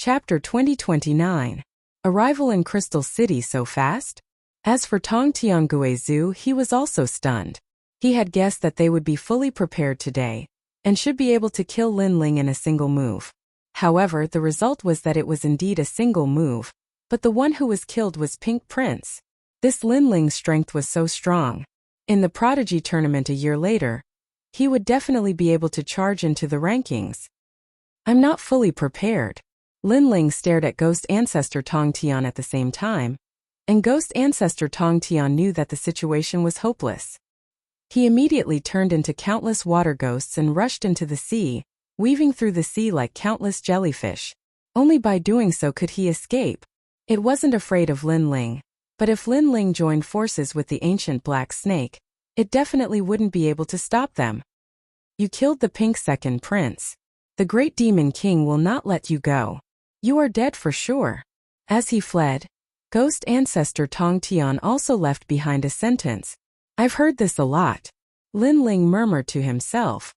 Chapter 2029. Arrival in Crystal City so fast? As for Tong Tianguizu, he was also stunned. He had guessed that they would be fully prepared today, and should be able to kill Lin Ling in a single move. However, the result was that it was indeed a single move, but the one who was killed was Pink Prince. This Lin Ling's strength was so strong. In the Prodigy tournament a year later, he would definitely be able to charge into the rankings. I'm not fully prepared. Lin Ling stared at Ghost Ancestor Tong Tian at the same time, and Ghost Ancestor Tong Tian knew that the situation was hopeless. He immediately turned into countless water ghosts and rushed into the sea, weaving through the sea like countless jellyfish. Only by doing so could he escape. It wasn't afraid of Lin Ling, but if Lin Ling joined forces with the ancient black snake, it definitely wouldn't be able to stop them. You killed the pink second prince. The great demon king will not let you go. You are dead for sure. As he fled, Ghost Ancestor Tong Tian also left behind a sentence. I've heard this a lot. Lin Ling murmured to himself.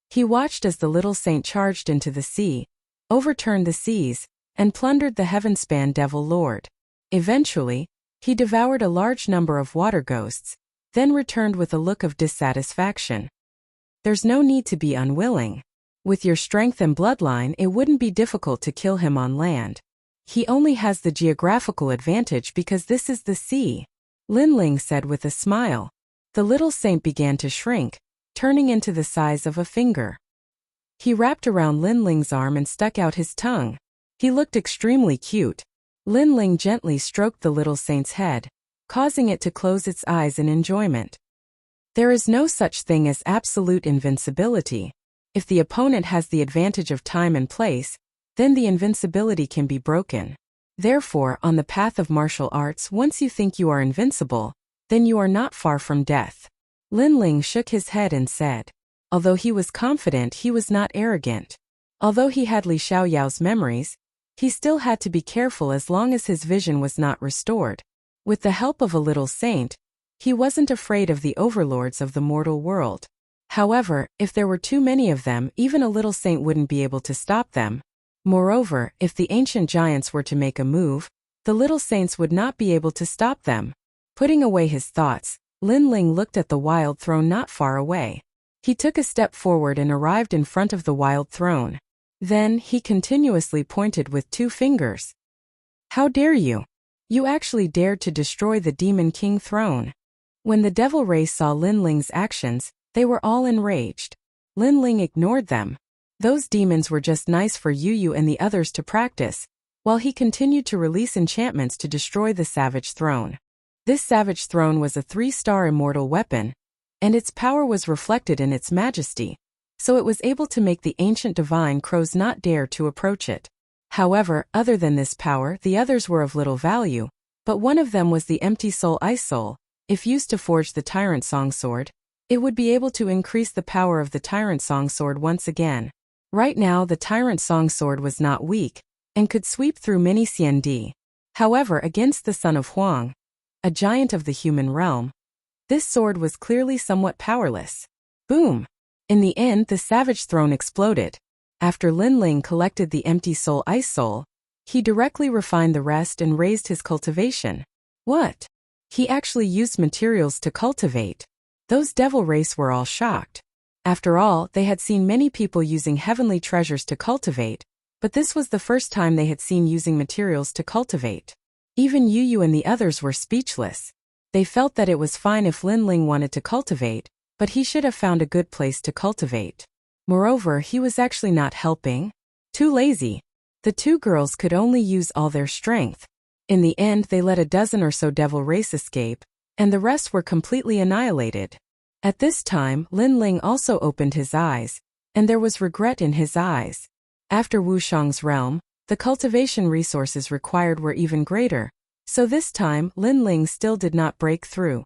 He watched as the little saint charged into the sea, overturned the seas, and plundered the heaven-span devil lord. Eventually, he devoured a large number of water ghosts, then returned with a look of dissatisfaction. There's no need to be unwilling. With your strength and bloodline, it wouldn't be difficult to kill him on land. He only has the geographical advantage because this is the sea, Lin Ling said with a smile. The little saint began to shrink, turning into the size of a finger. He wrapped around Lin Ling's arm and stuck out his tongue. He looked extremely cute. Lin Ling gently stroked the little saint's head, causing it to close its eyes in enjoyment. There is no such thing as absolute invincibility. If the opponent has the advantage of time and place, then the invincibility can be broken. Therefore, on the path of martial arts, once you think you are invincible, then you are not far from death. Lin Ling shook his head and said. Although he was confident, he was not arrogant. Although he had Li Xiaoyao's memories, he still had to be careful as long as his vision was not restored. With the help of a little saint, he wasn't afraid of the overlords of the mortal world. However, if there were too many of them, even a little saint wouldn't be able to stop them. Moreover, if the ancient giants were to make a move, the little saints would not be able to stop them. Putting away his thoughts, Lin Ling looked at the wild throne not far away. He took a step forward and arrived in front of the wild throne. Then, he continuously pointed with 2 fingers. How dare you? You actually dared to destroy the Demon King throne. When the devil race saw Lin Ling's actions, they were all enraged. Lin Ling ignored them. Those demons were just nice for Yu and the others to practice, while he continued to release enchantments to destroy the Savage Throne. This Savage Throne was a 3-star immortal weapon, and its power was reflected in its majesty, so it was able to make the ancient divine crows not dare to approach it. However, other than this power, the others were of little value, but one of them was the Empty Soul Ice Soul. If used to forge the Tyrant Song Sword, it would be able to increase the power of the Tyrant Song Sword once again. Right now, the Tyrant Song Sword was not weak, and could sweep through many CND. However, against the son of Huang, a giant of the human realm, this sword was clearly somewhat powerless. Boom! In the end, the Savage Throne exploded. After Lin Ling collected the Empty Soul Ice Soul, he directly refined the rest and raised his cultivation. What? He actually used materials to cultivate. Those devil race were all shocked. After all, they had seen many people using heavenly treasures to cultivate, but this was the first time they had seen using materials to cultivate. Even Yu and the others were speechless. They felt that it was fine if Lin Ling wanted to cultivate, but he should have found a good place to cultivate. Moreover, he was actually not helping. Too lazy. The 2 girls could only use all their strength. In the end, they let a dozen or so devil race escape, and the rest were completely annihilated. At this time, Lin Ling also opened his eyes, and there was regret in his eyes. After Wushang's realm, the cultivation resources required were even greater, so this time, Lin Ling still did not break through.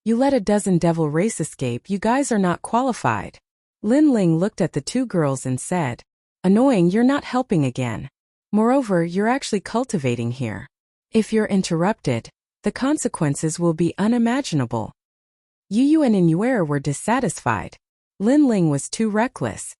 You let a dozen devil race escape, you guys are not qualified. Lin Ling looked at the 2 girls and said, annoying, you're not helping again. Moreover, you're actually cultivating here. If you're interrupted, the consequences will be unimaginable. Yu and Inuer were dissatisfied. Lin Ling was too reckless.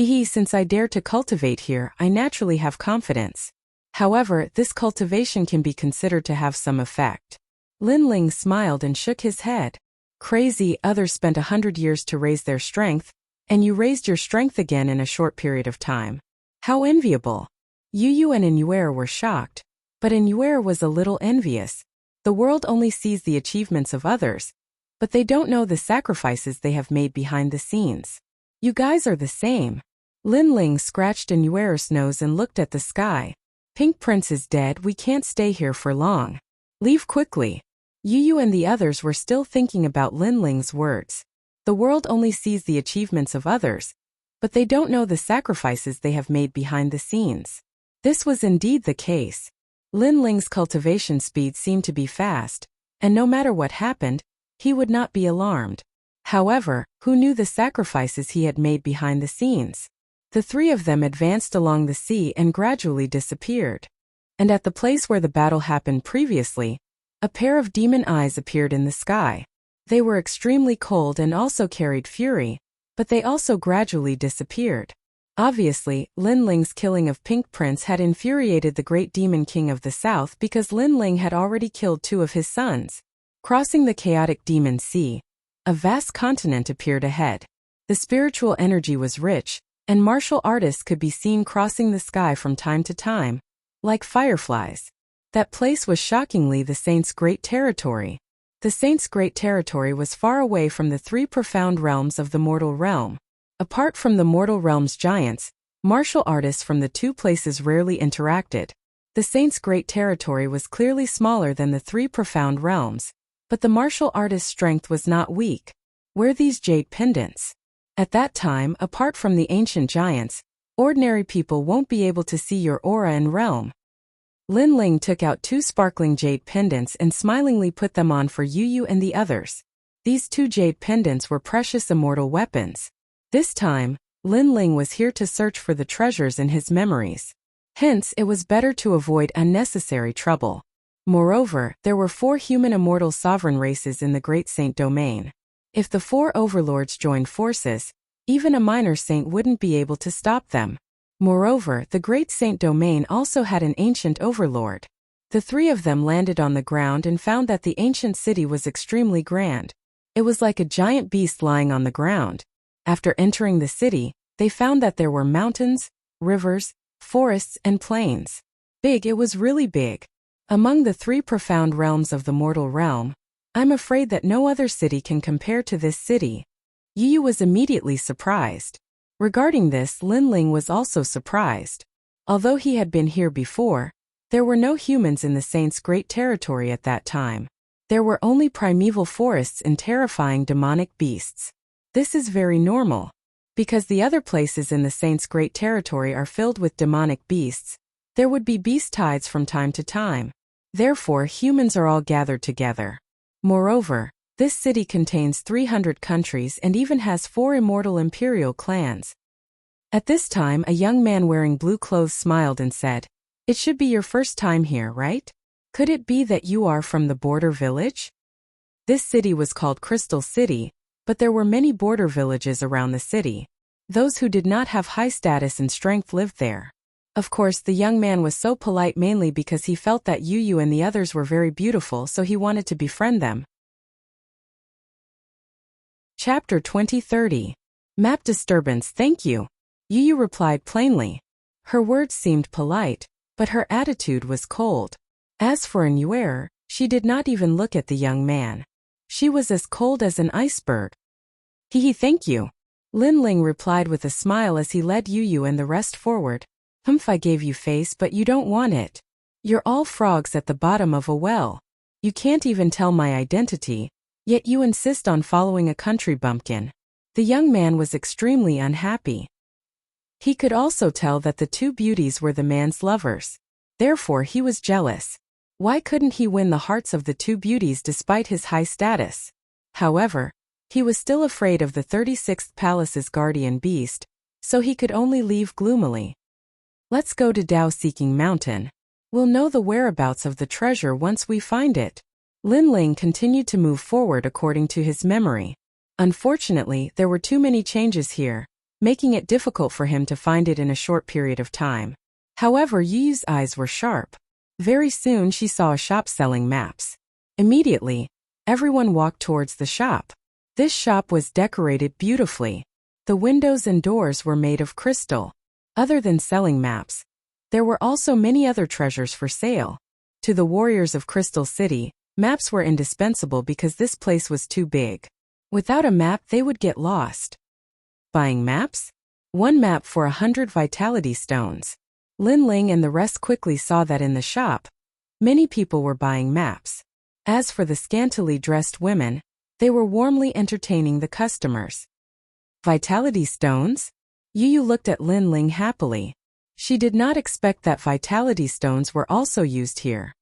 Since I dare to cultivate here, I naturally have confidence. However, this cultivation can be considered to have some effect. Lin Ling smiled and shook his head. Crazy, others spent 100 years to raise their strength, and you raised your strength again in a short period of time. How enviable! Yu and Inuer were shocked, but Inuer was a little envious. The world only sees the achievements of others, but they don't know the sacrifices they have made behind the scenes. You guys are the same. Lin Ling scratched Inuer's nose and looked at the sky. Pink Prince is dead, we can't stay here for long. Leave quickly. Yu and the others were still thinking about Lin Ling's words. The world only sees the achievements of others, but they don't know the sacrifices they have made behind the scenes. This was indeed the case. Lin Ling's cultivation speed seemed to be fast, and no matter what happened, he would not be alarmed. However, who knew the sacrifices he had made behind the scenes? The three of them advanced along the sea and gradually disappeared. And at the place where the battle happened previously, a pair of demon eyes appeared in the sky. They were extremely cold and also carried fury, but they also gradually disappeared. Obviously, Lin Ling's killing of Pink Prince had infuriated the great demon king of the south because Lin Ling had already killed 2 of his sons. Crossing the chaotic demon sea, a vast continent appeared ahead. The spiritual energy was rich, and martial artists could be seen crossing the sky from time to time, like fireflies. That place was shockingly the Saints' great territory. The Saints' great territory was far away from the 3 profound realms of the mortal realm. Apart from the mortal realm's giants, martial artists from the 2 places rarely interacted. The Saints' great territory was clearly smaller than the 3 profound realms, but the martial artist's strength was not weak. Were these jade pendants? At that time, apart from the ancient giants, ordinary people won't be able to see your aura and realm. Lin Ling took out 2 sparkling jade pendants and smilingly put them on for Yu and the others. These 2 jade pendants were precious immortal weapons. This time, Lin Ling was here to search for the treasures in his memories. Hence, it was better to avoid unnecessary trouble. Moreover, there were 4 human immortal sovereign races in the Great Saint domain. If the 4 overlords joined forces, even a minor saint wouldn't be able to stop them. Moreover, the Great Saint domain also had an ancient overlord. The 3 of them landed on the ground and found that the ancient city was extremely grand. It was like a giant beast lying on the ground. After entering the city, they found that there were mountains, rivers, forests, and plains. Big, it was really big. Among the 3 profound realms of the mortal realm, I'm afraid that no other city can compare to this city. Yu was immediately surprised. Regarding this, Lin Ling was also surprised. Although he had been here before, there were no humans in the Saints' great territory at that time. There were only primeval forests and terrifying demonic beasts. This is very normal. Because the other places in the Saints' great territory are filled with demonic beasts, there would be beast tides from time to time. Therefore, humans are all gathered together. Moreover, this city contains 300 countries and even has 4 immortal imperial clans. At this time, a young man wearing blue clothes smiled and said, "It should be your first time here, right? Could it be that you are from the border village?" This city was called Crystal City, but there were many border villages around the city. Those who did not have high status and strength lived there. Of course, the young man was so polite mainly because he felt that Yu and the others were very beautiful, so he wanted to befriend them. Chapter 2030. Map disturbance, thank you. Yu replied plainly. Her words seemed polite, but her attitude was cold. As for Inuer, she did not even look at the young man. She was as cold as an iceberg. Thank you. Lin Ling replied with a smile as he led Yu and the rest forward. I gave you face, but you don't want it. You're all frogs at the bottom of a well. You can't even tell my identity, yet you insist on following a country bumpkin. The young man was extremely unhappy. He could also tell that the 2 beauties were the man's lovers. Therefore, he was jealous. Why couldn't he win the hearts of the 2 beauties despite his high status? However, he was still afraid of the 36th Palace's guardian beast, so he could only leave gloomily. Let's go to Dao-Seeking Mountain. We'll know the whereabouts of the treasure once we find it. Lin Ling continued to move forward according to his memory. Unfortunately, there were too many changes here. making it difficult for him to find it in a short period of time. However, Yu's eyes were sharp. Very soon she saw a shop selling maps. Immediately, everyone walked towards the shop. This shop was decorated beautifully. The windows and doors were made of crystal. Other than selling maps, there were also many other treasures for sale. To the warriors of Crystal City, maps were indispensable because this place was too big. Without a map, they would get lost. Buying maps? 1 map for 100 vitality stones. Lin Ling and the rest quickly saw that in the shop, many people were buying maps. As for the scantily dressed women, they were warmly entertaining the customers. Vitality stones? Yu looked at Lin Ling happily. She did not expect that vitality stones were also used here.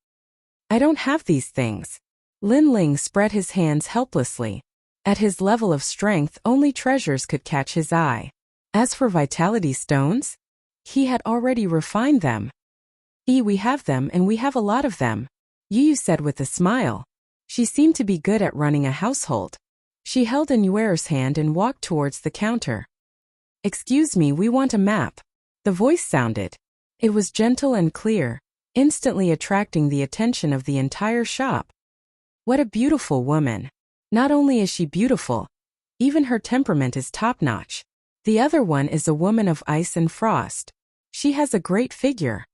I don't have these things. Lin Ling spread his hands helplessly. At his level of strength, only treasures could catch his eye. As for vitality stones, he had already refined them. We have them and we have a lot of them, Yu said with a smile. She seemed to be good at running a household. She held Yuer's hand and walked towards the counter. Excuse me, we want a map. The voice sounded. It was gentle and clear, instantly attracting the attention of the entire shop. What a beautiful woman. Not only is she beautiful, even her temperament is top-notch. The other one is a woman of ice and frost. She has a great figure.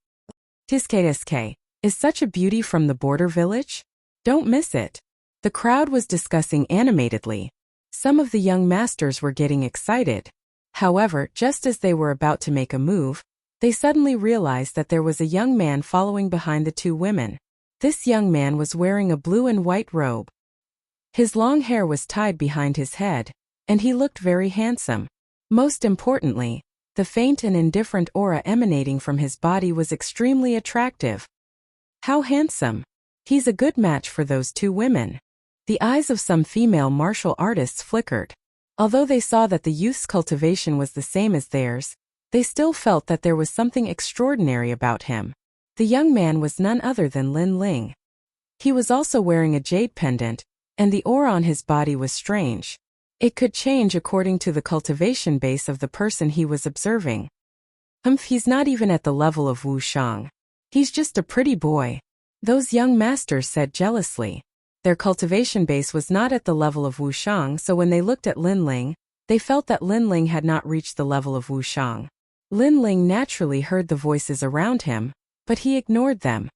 Tiske is such a beauty from the border village? Don't miss it. The crowd was discussing animatedly. Some of the young masters were getting excited. However, just as they were about to make a move, they suddenly realized that there was a young man following behind the 2 women. This young man was wearing a blue and white robe. His long hair was tied behind his head, and he looked very handsome. Most importantly, the faint and indifferent aura emanating from his body was extremely attractive. How handsome! He's a good match for those 2 women. The eyes of some female martial artists flickered. Although they saw that the youth's cultivation was the same as theirs, they still felt that there was something extraordinary about him. The young man was none other than Lin Ling. He was also wearing a jade pendant, and the aura on his body was strange. It could change according to the cultivation base of the person he was observing. He's not even at the level of Wu Shang. He's just a pretty boy, those young masters said jealously. Their cultivation base was not at the level of Wu Shang, so when they looked at Lin Ling, they felt that Lin Ling had not reached the level of Wu Shang. Lin Ling naturally heard the voices around him, but he ignored them.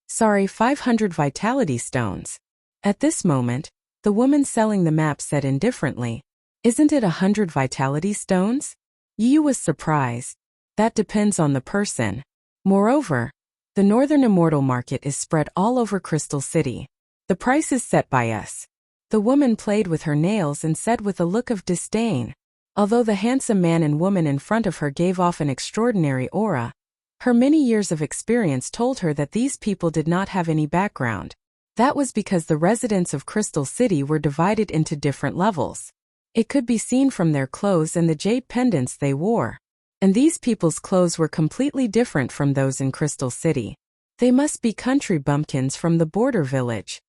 Sorry, 500 vitality stones. At this moment, the woman selling the map said indifferently, Isn't it 100 vitality stones? Yu was surprised. That depends on the person. Moreover, the Northern Immortal Market is spread all over Crystal City. The price is set by us. The woman played with her nails and said with a look of disdain. Although the handsome man and woman in front of her gave off an extraordinary aura, her many years of experience told her that these people did not have any background. That was because the residents of Crystal City were divided into different levels. It could be seen from their clothes and the jade pendants they wore. And these people's clothes were completely different from those in Crystal City. They must be country bumpkins from the border village.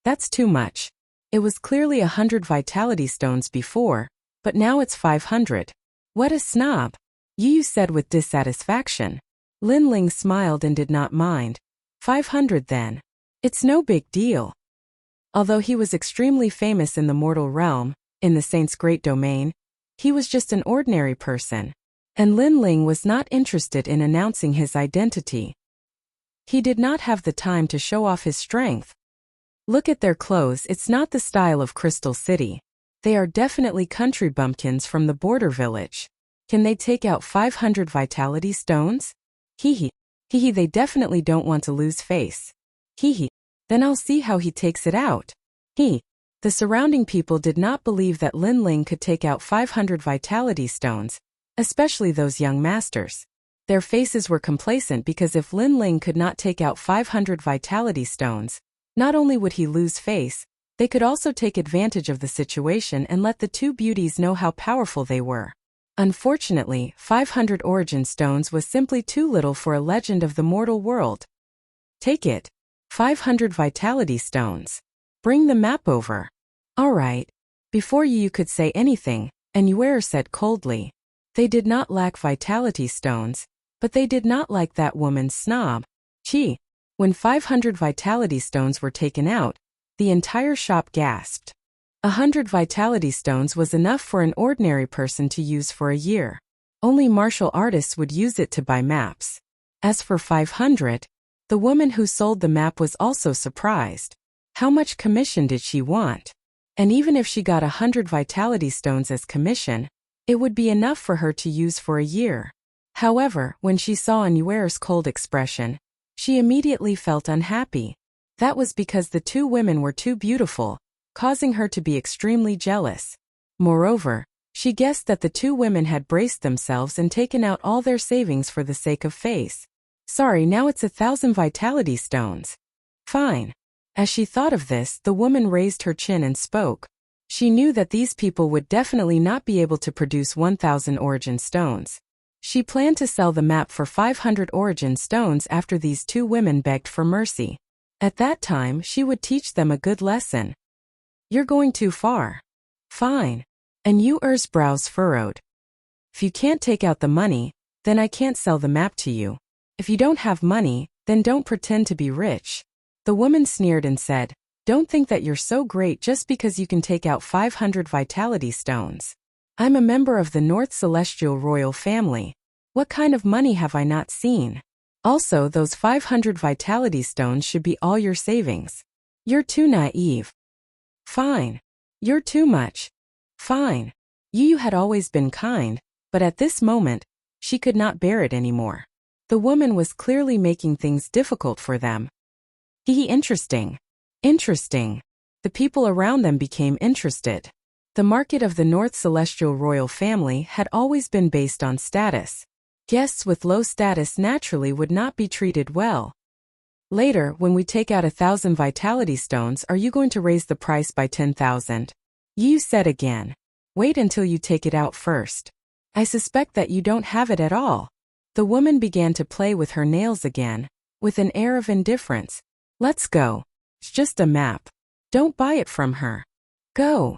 That's too much. It was clearly 100 vitality stones before, but now it's 500. What a snob, Yu said with dissatisfaction. Lin Ling smiled and did not mind. 500 then. It's no big deal. Although he was extremely famous in the mortal realm, in the saint's great domain, he was just an ordinary person. And Lin Ling was not interested in announcing his identity. He did not have the time to show off his strength. Look at their clothes, it's not the style of Crystal City. They are definitely country bumpkins from the border village. Can they take out 500 vitality stones? Hee hee, they definitely don't want to lose face. Hee hee, then I'll see how he takes it out. The surrounding people did not believe that Lin Ling could take out 500 vitality stones, especially those young masters. Their faces were complacent because if Lin Ling could not take out 500 vitality stones, not only would he lose face, they could also take advantage of the situation and let the 2 beauties know how powerful they were. Unfortunately, 500 origin stones was simply too little for a legend of the mortal world. Take it. 500 vitality stones. Bring the map over. All right. Before Yu could say anything, Yuer said coldly, They did not lack vitality stones, but they did not like that woman's snob. Gee. When 500 vitality stones were taken out, the entire shop gasped. 100 vitality stones was enough for an ordinary person to use for a year. Only martial artists would use it to buy maps. As for 500, the woman who sold the map was also surprised. How much commission did she want? And even if she got 100 vitality stones as commission, it would be enough for her to use for a year. However, when she saw Anuer's cold expression, she immediately felt unhappy. That was because the two women were too beautiful, causing her to be extremely jealous. Moreover, she guessed that the two women had braced themselves and taken out all their savings for the sake of face. Sorry, now it's 1,000 vitality stones. Fine. As she thought of this, the woman raised her chin and spoke. She knew that these people would definitely not be able to produce 1,000 origin stones. She planned to sell the map for 500 origin stones after these two women begged for mercy. At that time, she would teach them a good lesson. You're going too far. Fine. Anuer's brows furrowed. If you can't take out the money, then I can't sell the map to you. If you don't have money, then don't pretend to be rich. The woman sneered and said, don't think that you're so great just because you can take out 500 vitality stones. I'm a member of the North Celestial Royal Family. What kind of money have I not seen? Also, those 500 vitality stones should be all your savings. You're too naive. Fine. You're too much. Fine. Yu had always been kind, but at this moment, she could not bear it anymore. The woman was clearly making things difficult for them. Interesting. Interesting. The people around them became interested. The market of the North Celestial Royal Family had always been based on status. Guests with low status naturally would not be treated well. Later, when we take out 1,000 vitality stones, are you going to raise the price by 10,000? Yu said again. Wait until you take it out first. I suspect that you don't have it at all. The woman began to play with her nails again, with an air of indifference. Let's go. It's just a map. Don't buy it from her. Go.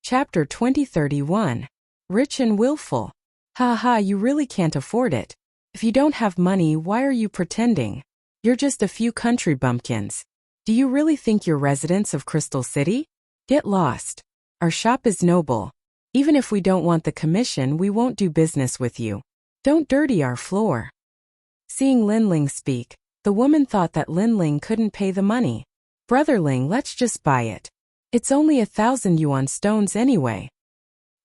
Chapter 2031. Rich and willful. Ha, you really can't afford it. If you don't have money, why are you pretending? You're just a few country bumpkins. Do you really think you're residents of Crystal City? Get lost. Our shop is noble. Even if we don't want the commission, we won't do business with you. Don't dirty our floor. Seeing Lin Ling speak, the woman thought that Lin Ling couldn't pay the money. Brother Ling, let's just buy it. It's only 1,000 yuan stones anyway.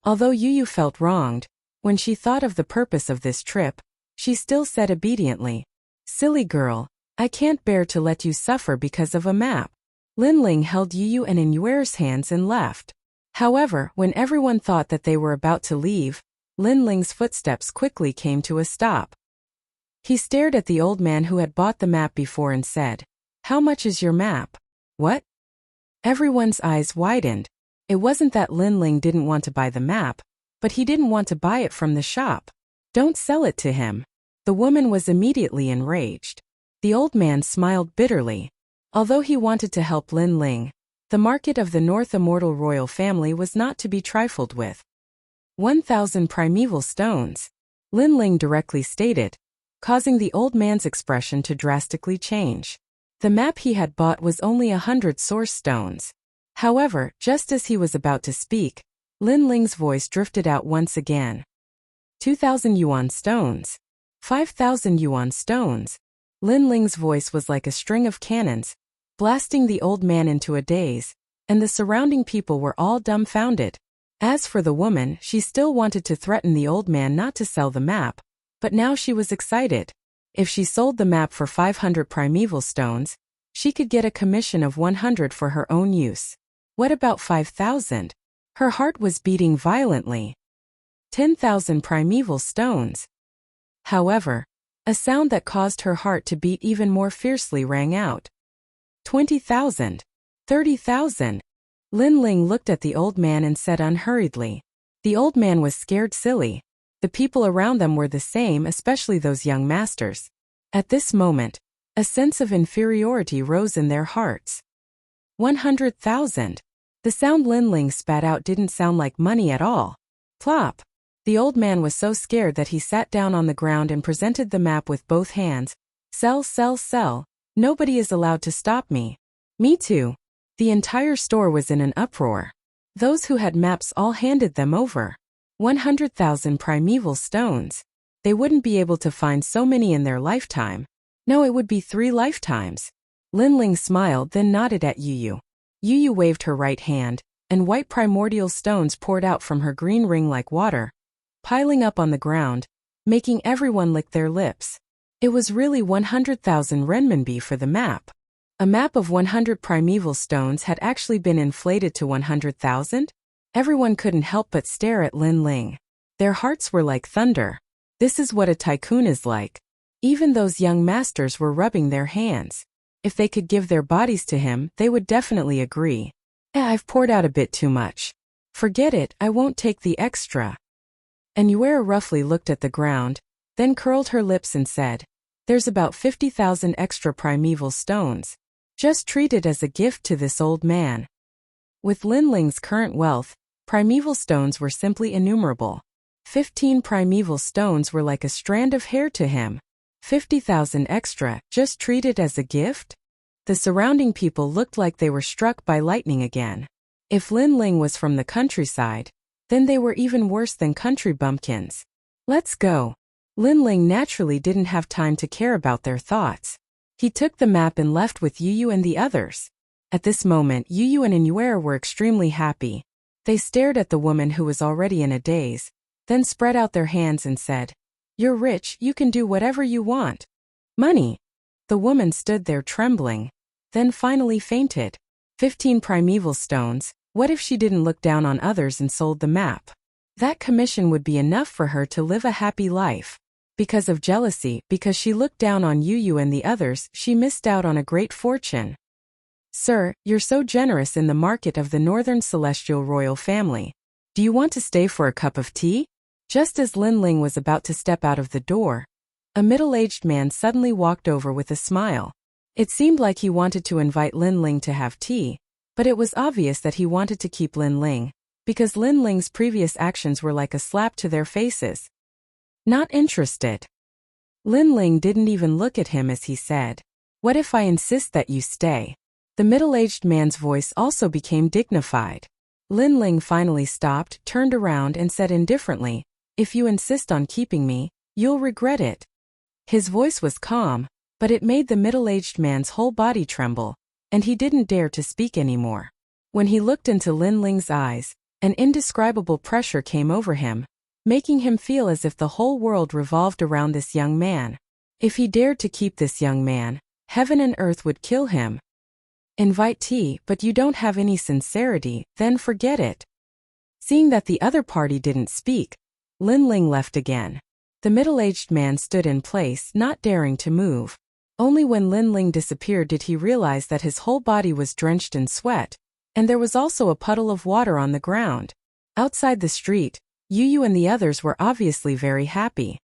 Although Yu felt wronged, when she thought of the purpose of this trip, she still said obediently, Silly girl, I can't bear to let you suffer because of a map. Lin Ling held Yu and Anuer's hands and left. However, when everyone thought that they were about to leave, Lin Ling's footsteps quickly came to a stop. He stared at the old man who had bought the map before and said, How much is your map? What? Everyone's eyes widened. It wasn't that Lin Ling didn't want to buy the map, but he didn't want to buy it from the shop. Don't sell it to him. The woman was immediately enraged. The old man smiled bitterly. Although he wanted to help Lin Ling, the market of the North Immortal Royal Family was not to be trifled with. 1,000 primeval stones, Lin Ling directly stated, causing the old man's expression to drastically change. The map he had bought was only 100 source stones. However, just as he was about to speak, Lin Ling's voice drifted out once again. 2,000 yuan stones. 5,000 yuan stones. Lin Ling's voice was like a string of cannons, blasting the old man into a daze, and the surrounding people were all dumbfounded. As for the woman, she still wanted to threaten the old man not to sell the map, but now she was excited. If she sold the map for 500 primeval stones, she could get a commission of 100 for her own use. What about 5,000? Her heart was beating violently. 10,000 primeval stones. However, a sound that caused her heart to beat even more fiercely rang out. 20,000. 30,000. Lin Ling looked at the old man and said unhurriedly. The old man was scared silly. The people around them were the same, especially those young masters. At this moment, a sense of inferiority rose in their hearts. 100,000. The sound Lin Ling spat out didn't sound like money at all. Plop! The old man was so scared that he sat down on the ground and presented the map with both hands. Sell, sell, sell. Nobody is allowed to stop me. Me too. The entire store was in an uproar. Those who had maps all handed them over. 100,000 primeval stones. They wouldn't be able to find so many in their lifetime. No, it would be 3 lifetimes. Lin Ling smiled, then nodded at Yu. Yu waved her right hand, and white primordial stones poured out from her green ring like water, piling up on the ground, making everyone lick their lips. It was really 100,000 renminbi for the map. A map of 100 primeval stones had actually been inflated to 100,000? Everyone couldn't help but stare at Lin Ling. Their hearts were like thunder. This is what a tycoon is like. Even those young masters were rubbing their hands. If they could give their bodies to him, they would definitely agree. I've poured out a bit too much. Forget it, I won't take the extra. And Yuera roughly looked at the ground, then curled her lips and said, there's about 50,000 extra primeval stones. Just treat it as a gift to this old man. With Lin Ling's current wealth, primeval stones were simply innumerable. 15 primeval stones were like a strand of hair to him. 50,000 extra, just treat it as a gift? The surrounding people looked like they were struck by lightning again. If Lin Ling was from the countryside, then they were even worse than country bumpkins. Let's go. Lin Ling naturally didn't have time to care about their thoughts. He took the map and left with Yu and the others. At this moment, Yu and Yuera were extremely happy. They stared at the woman who was already in a daze, then spread out their hands and said, you're rich, you can do whatever you want. Money. The woman stood there trembling, then finally fainted. 15 primeval stones, what if she didn't look down on others and sold the map? That commission would be enough for her to live a happy life. Because of jealousy, because she looked down on Yu and the others, she missed out on a great fortune. Sir, you're so generous in the market of the Northern Celestial Royal Family. Do you want to stay for a cup of tea? Just as Lin Ling was about to step out of the door, a middle-aged man suddenly walked over with a smile. It seemed like he wanted to invite Lin Ling to have tea, but it was obvious that he wanted to keep Lin Ling, because Lin Ling's previous actions were like a slap to their faces. Not interested. Lin Ling didn't even look at him as he said, what if I insist that you stay? The middle-aged man's voice also became dignified. Lin Ling finally stopped, turned around and said indifferently, if you insist on keeping me, you'll regret it. His voice was calm, but it made the middle-aged man's whole body tremble, and he didn't dare to speak anymore. When he looked into Lin Ling's eyes, an indescribable pressure came over him, making him feel as if the whole world revolved around this young man. If he dared to keep this young man, heaven and earth would kill him. Invite tea, but you don't have any sincerity, then forget it. Seeing that the other party didn't speak, Lin Ling left again. The middle-aged man stood in place, not daring to move. Only when Lin Ling disappeared did he realize that his whole body was drenched in sweat, and there was also a puddle of water on the ground. Outside the street, Yu and the others were obviously very happy.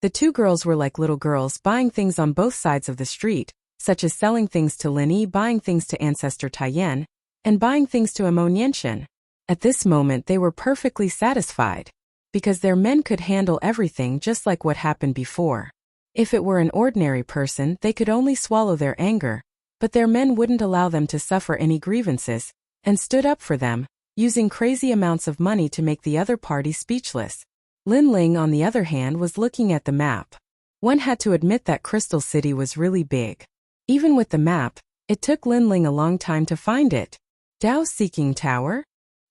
The 2 girls were like little girls buying things on both sides of the street, such as selling things to Lin Yi, buying things to Ancestor Taiyan, and buying things to Amo Niantian. At this moment they were perfectly satisfied, because their men could handle everything just like what happened before. If it were an ordinary person, they could only swallow their anger, but their men wouldn't allow them to suffer any grievances, and stood up for them, using crazy amounts of money to make the other party speechless. Lin Ling, on the other hand, was looking at the map. One had to admit that Crystal City was really big. Even with the map, it took Lin Ling a long time to find it. Dao Seeking Tower?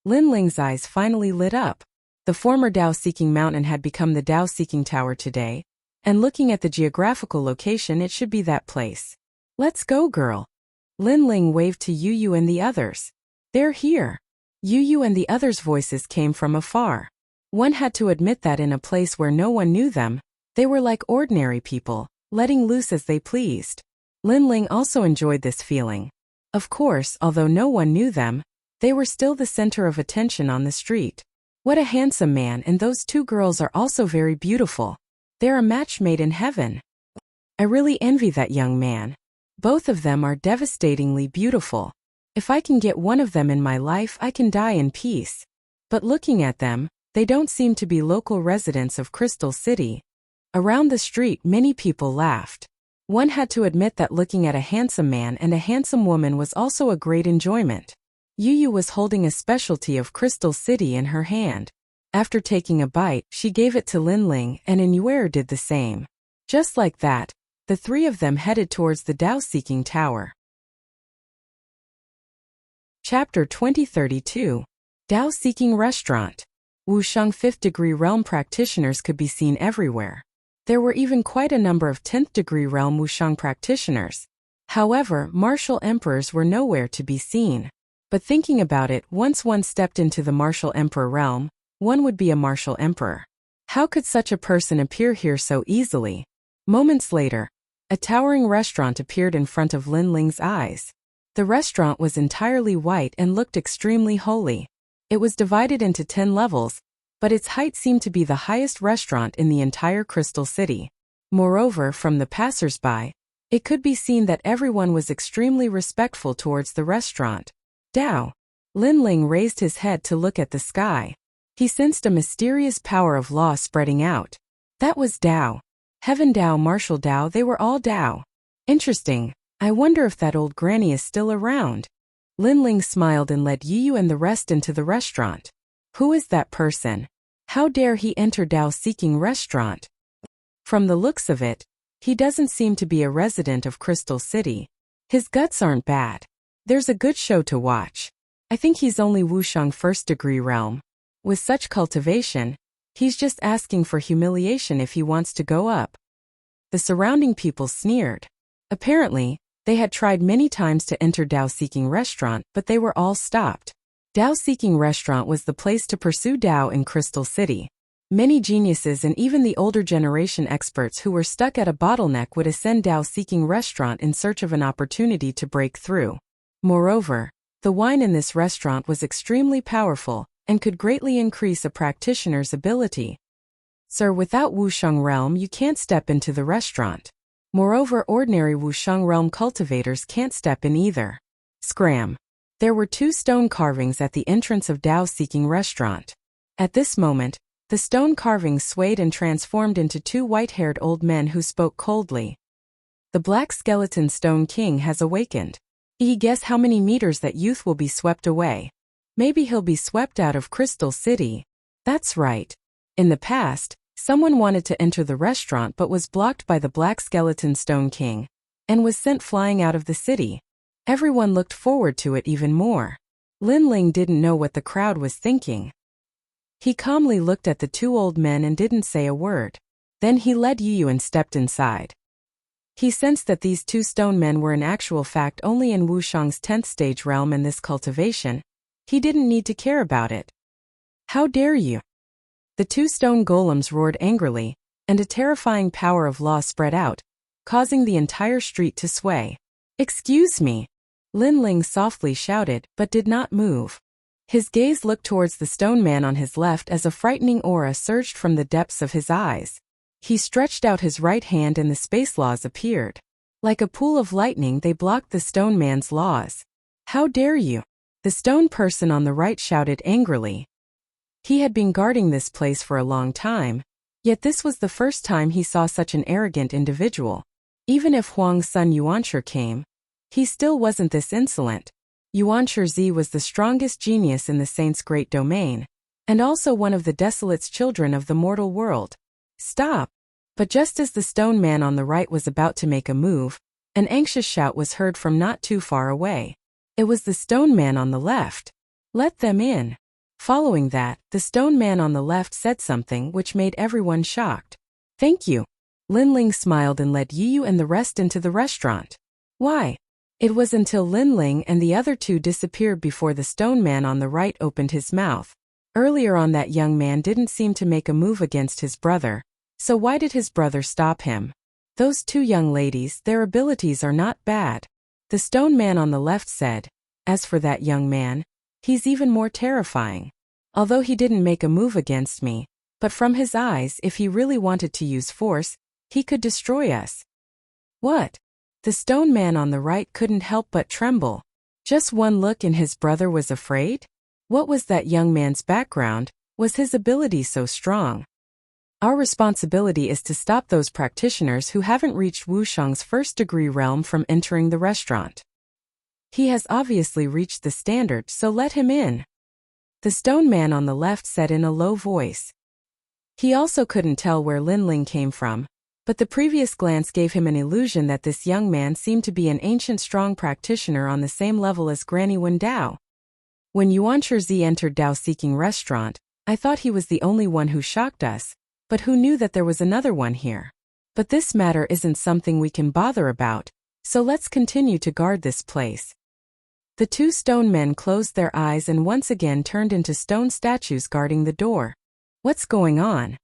Lin Ling's eyes finally lit up. The former Dao Seeking Mountain had become the Dao Seeking Tower today, and looking at the geographical location, it should be that place. Let's go, girl. Lin Ling waved to Yu and the others. They're here. Yu and the others' voices came from afar. One had to admit that in a place where no one knew them, they were like ordinary people, letting loose as they pleased. Lin Ling also enjoyed this feeling. Of course, although no one knew them, they were still the center of attention on the street. What a handsome man, and those 2 girls are also very beautiful. They're a match made in heaven. I really envy that young man. Both of them are devastatingly beautiful. If I can get one of them in my life, I can die in peace. But looking at them, they don't seem to be local residents of Crystal City. Around the street, many people laughed. One had to admit that looking at a handsome man and a handsome woman was also a great enjoyment. Yu was holding a specialty of Crystal City in her hand. After taking a bite, she gave it to Linling, and Yu did the same. Just like that, the three of them headed towards the Dao-seeking tower. Chapter 2032. Dao-seeking restaurant. Wushang 5th degree realm practitioners could be seen everywhere. There were even quite a number of 10th degree realm Wushang practitioners. However, martial emperors were nowhere to be seen. But thinking about it, once one stepped into the martial emperor realm, one would be a martial emperor. How could such a person appear here so easily? Moments later, a towering restaurant appeared in front of Linling's eyes. The restaurant was entirely white and looked extremely holy. It was divided into 10 levels, but its height seemed to be the highest restaurant in the entire Crystal City. Moreover, from the passers-by, it could be seen that everyone was extremely respectful towards the restaurant. Dao. Linling raised his head to look at the sky. He sensed a mysterious power of law spreading out. That was Dao. Heaven Dao, Martial Dao, they were all Dao. Interesting. I wonder if that old granny is still around. Linling smiled and led Yu and the rest into the restaurant. Who is that person? How dare he enter Dao-seeking restaurant? From the looks of it, he doesn't seem to be a resident of Crystal City. His guts aren't bad. There's a good show to watch. I think he's only Wushang 1st degree realm. With such cultivation, he's just asking for humiliation if he wants to go up. The surrounding people sneered. Apparently, they had tried many times to enter Dao-seeking restaurant, but they were all stopped. Dao-seeking restaurant was the place to pursue Dao in Crystal City. Many geniuses and even the older generation experts who were stuck at a bottleneck would ascend Dao-seeking restaurant in search of an opportunity to break through. Moreover, the wine in this restaurant was extremely powerful and could greatly increase a practitioner's ability. Sir, without Wushang realm you can't step into the restaurant. Moreover, ordinary Wushang realm cultivators can't step in either. Scram. There were 2 stone carvings at the entrance of Dao-seeking restaurant. At this moment, the stone carvings swayed and transformed into 2 white-haired old men who spoke coldly. The black skeleton stone king has awakened. Guess how many meters that youth will be swept away. Maybe he'll be swept out of Crystal City. That's right. In the past, someone wanted to enter the restaurant but was blocked by the black skeleton stone king, and was sent flying out of the city. Everyone looked forward to it even more. Linling didn't know what the crowd was thinking. He calmly looked at the 2 old men and didn't say a word. Then he led Yu and stepped inside. He sensed that these 2 stone men were in actual fact only in Wushang's 10th stage realm, and this cultivation, he didn't need to care about it. How dare you? The 2 stone golems roared angrily, and a terrifying power of law spread out, causing the entire street to sway. Excuse me. Linling softly shouted, but did not move. His gaze looked towards the stone man on his left as a frightening aura surged from the depths of his eyes. He stretched out his right hand and the space laws appeared. Like a pool of lightning, they blocked the stone man's laws. How dare you? The stone person on the right shouted angrily. He had been guarding this place for a long time, yet this was the first time he saw such an arrogant individual. Even if Huang's son Yuanshi came, he still wasn't this insolent. Yuanshi Zi was the strongest genius in the saint's great domain, and also one of the desolate's children of the mortal world. Stop! But just as the stone man on the right was about to make a move, an anxious shout was heard from not too far away. It was the stone man on the left. Let them in. Following that, the stone man on the left said something which made everyone shocked. Thank you. Linling smiled and led Yu and the rest into the restaurant. Why? It was until Linling and the other 2 disappeared before the stone man on the right opened his mouth. Earlier on, that young man didn't seem to make a move against his brother, so why did his brother stop him? Those 2 young ladies, their abilities are not bad. The stone man on the left said. As for that young man, he's even more terrifying. Although he didn't make a move against me, but from his eyes, if he really wanted to use force, he could destroy us. What? The stone man on the right couldn't help but tremble. Just one look and his brother was afraid? What was that young man's background? Was his ability so strong? Our responsibility is to stop those practitioners who haven't reached Wushang's first-degree realm from entering the restaurant. He has obviously reached the standard, so let him in. The stone man on the left said in a low voice. He also couldn't tell where Linling came from, but the previous glance gave him an illusion that this young man seemed to be an ancient strong practitioner on the same level as Granny Wen Dao. When Yuan Chizhi entered Dao-seeking restaurant, I thought he was the only one who shocked us, but who knew that there was another one here? But this matter isn't something we can bother about, so let's continue to guard this place. The two stone men closed their eyes and once again turned into stone statues guarding the door. What's going on?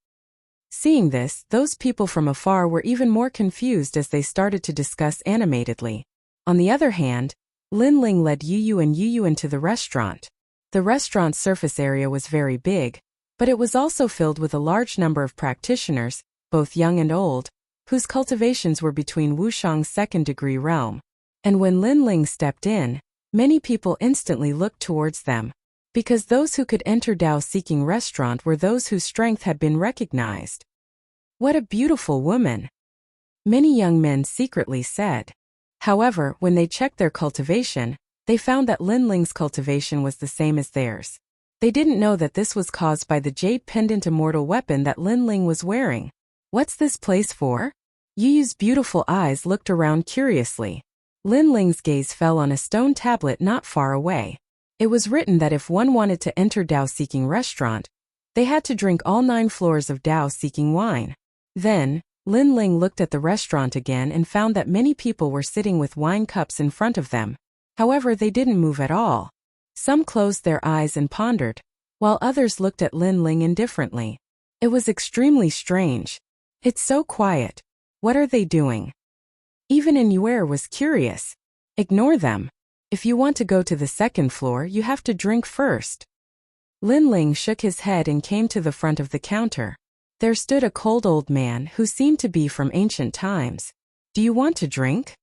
Seeing this, those people from afar were even more confused as they started to discuss animatedly. On the other hand, Linling led Yu and Yu into the restaurant. The restaurant's surface area was very big, but it was also filled with a large number of practitioners, both young and old, whose cultivations were between Wushang's second-degree realm. And when Linling stepped in, many people instantly looked towards them, because those who could enter Dao-seeking restaurant were those whose strength had been recognized. What a beautiful woman! Many young men secretly said. However, when they checked their cultivation, they found that Linling's cultivation was the same as theirs. They didn't know that this was caused by the jade pendant immortal weapon that Linling was wearing. What's this place for? Yu's beautiful eyes looked around curiously. Linling's gaze fell on a stone tablet not far away. It was written that if one wanted to enter Dao-seeking restaurant, they had to drink all 9 floors of Dao-seeking wine. Then, Linling looked at the restaurant again and found that many people were sitting with wine cups in front of them. However, they didn't move at all. Some closed their eyes and pondered, while others looked at Linling indifferently. It was extremely strange. It's so quiet. What are they doing? Even Yuer was curious. Ignore them. If you want to go to the second floor, you have to drink first. Linling shook his head and came to the front of the counter. There stood a cold old man who seemed to be from ancient times. Do you want to drink?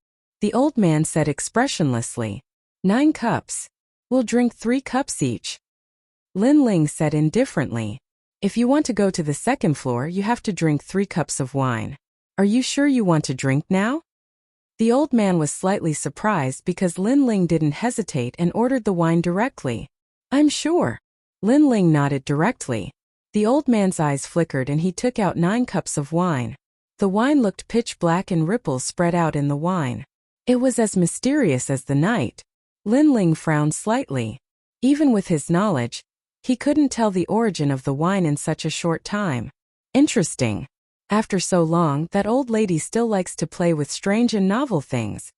The old man said expressionlessly. 9 cups. We'll drink 3 cups each. Linling said indifferently. If you want to go to the second floor, you have to drink 3 cups of wine. Are you sure you want to drink now? The old man was slightly surprised because Linling didn't hesitate and ordered the wine directly. I'm sure. Linling nodded directly. The old man's eyes flickered and he took out 9 cups of wine. The wine looked pitch black and ripples spread out in the wine. It was as mysterious as the night. Linling frowned slightly. Even with his knowledge, he couldn't tell the origin of the wine in such a short time. Interesting. After so long, that old lady still likes to play with strange and novel things.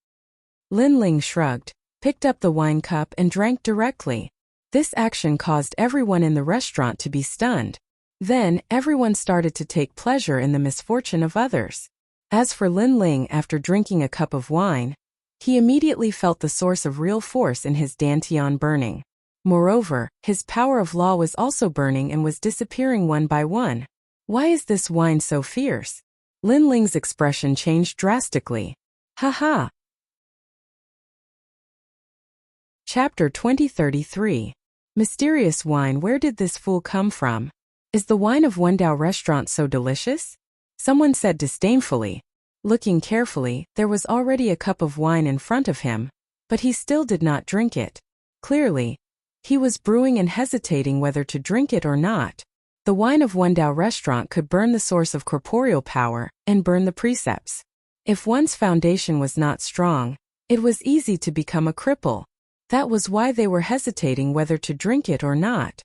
Linling shrugged, picked up the wine cup and drank directly. This action caused everyone in the restaurant to be stunned. Then, everyone started to take pleasure in the misfortune of others. As for Linling, after drinking a cup of wine, he immediately felt the source of real force in his dantian burning. Moreover, his power of law was also burning and was disappearing one by one. Why is this wine so fierce? Linling's expression changed drastically. Ha ha! Chapter 2033. Mysterious wine. Where did this fool come from? Is the wine of Wendao restaurant so delicious? Someone said disdainfully. Looking carefully, there was already a cup of wine in front of him, but he still did not drink it. Clearly, he was brewing and hesitating whether to drink it or not. The wine of Wendao restaurant could burn the source of corporeal power and burn the precepts. If one's foundation was not strong, it was easy to become a cripple. That was why they were hesitating whether to drink it or not.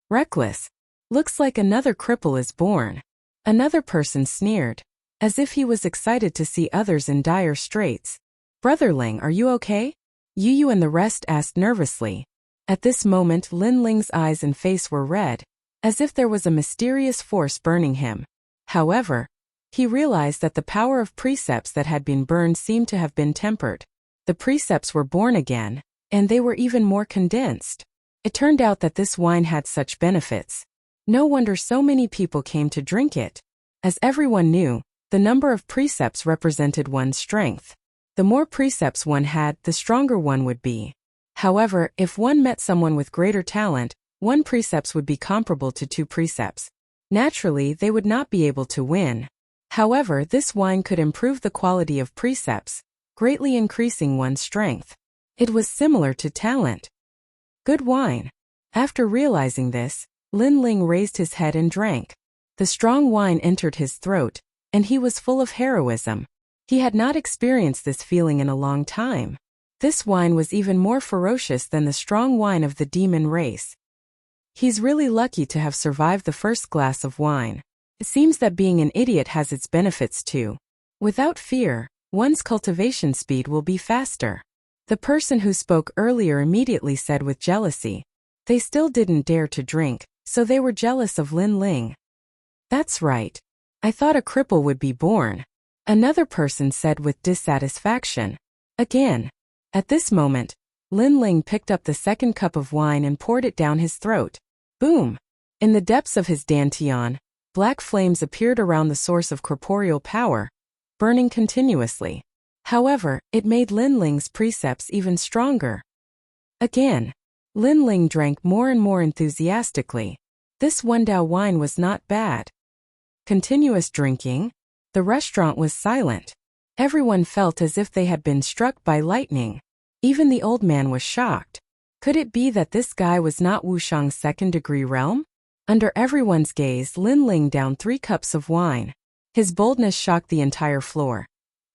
Reckless. Looks like another cripple is born. Another person sneered, as if he was excited to see others in dire straits. Brotherling, are you okay? Yu and the rest asked nervously. At this moment, Linling's eyes and face were red, as if there was a mysterious force burning him. However, he realized that the power of precepts that had been burned seemed to have been tempered. The precepts were born again, and they were even more condensed. It turned out that this wine had such benefits. No wonder so many people came to drink it. As everyone knew, the number of precepts represented one's strength. The more precepts one had, the stronger one would be. However, if one met someone with greater talent, one precepts would be comparable to two precepts. Naturally, they would not be able to win. However, this wine could improve the quality of precepts, greatly increasing one's strength. It was similar to talent. Good wine. After realizing this, Lin Ling raised his head and drank. The strong wine entered his throat, and he was full of heroism. He had not experienced this feeling in a long time. This wine was even more ferocious than the strong wine of the demon race. He's really lucky to have survived the first glass of wine. It seems that being an idiot has its benefits too. Without fear, one's cultivation speed will be faster. The person who spoke earlier immediately said with jealousy. They still didn't dare to drink, so they were jealous of Lin Ling. That's right. I thought a cripple would be born. Another person said with dissatisfaction. Again. At this moment, Lin Ling picked up the second cup of wine and poured it down his throat. Boom! In the depths of his dantian, black flames appeared around the source of corporeal power, burning continuously. However, it made Lin Ling's precepts even stronger. Again, Lin Ling drank more and more enthusiastically. This Wendao wine was not bad. Continuous drinking. The restaurant was silent. Everyone felt as if they had been struck by lightning. Even the old man was shocked. Could it be that this guy was not Wushang's second-degree realm? Under everyone's gaze, Lin Ling downed 3 cups of wine. His boldness shocked the entire floor.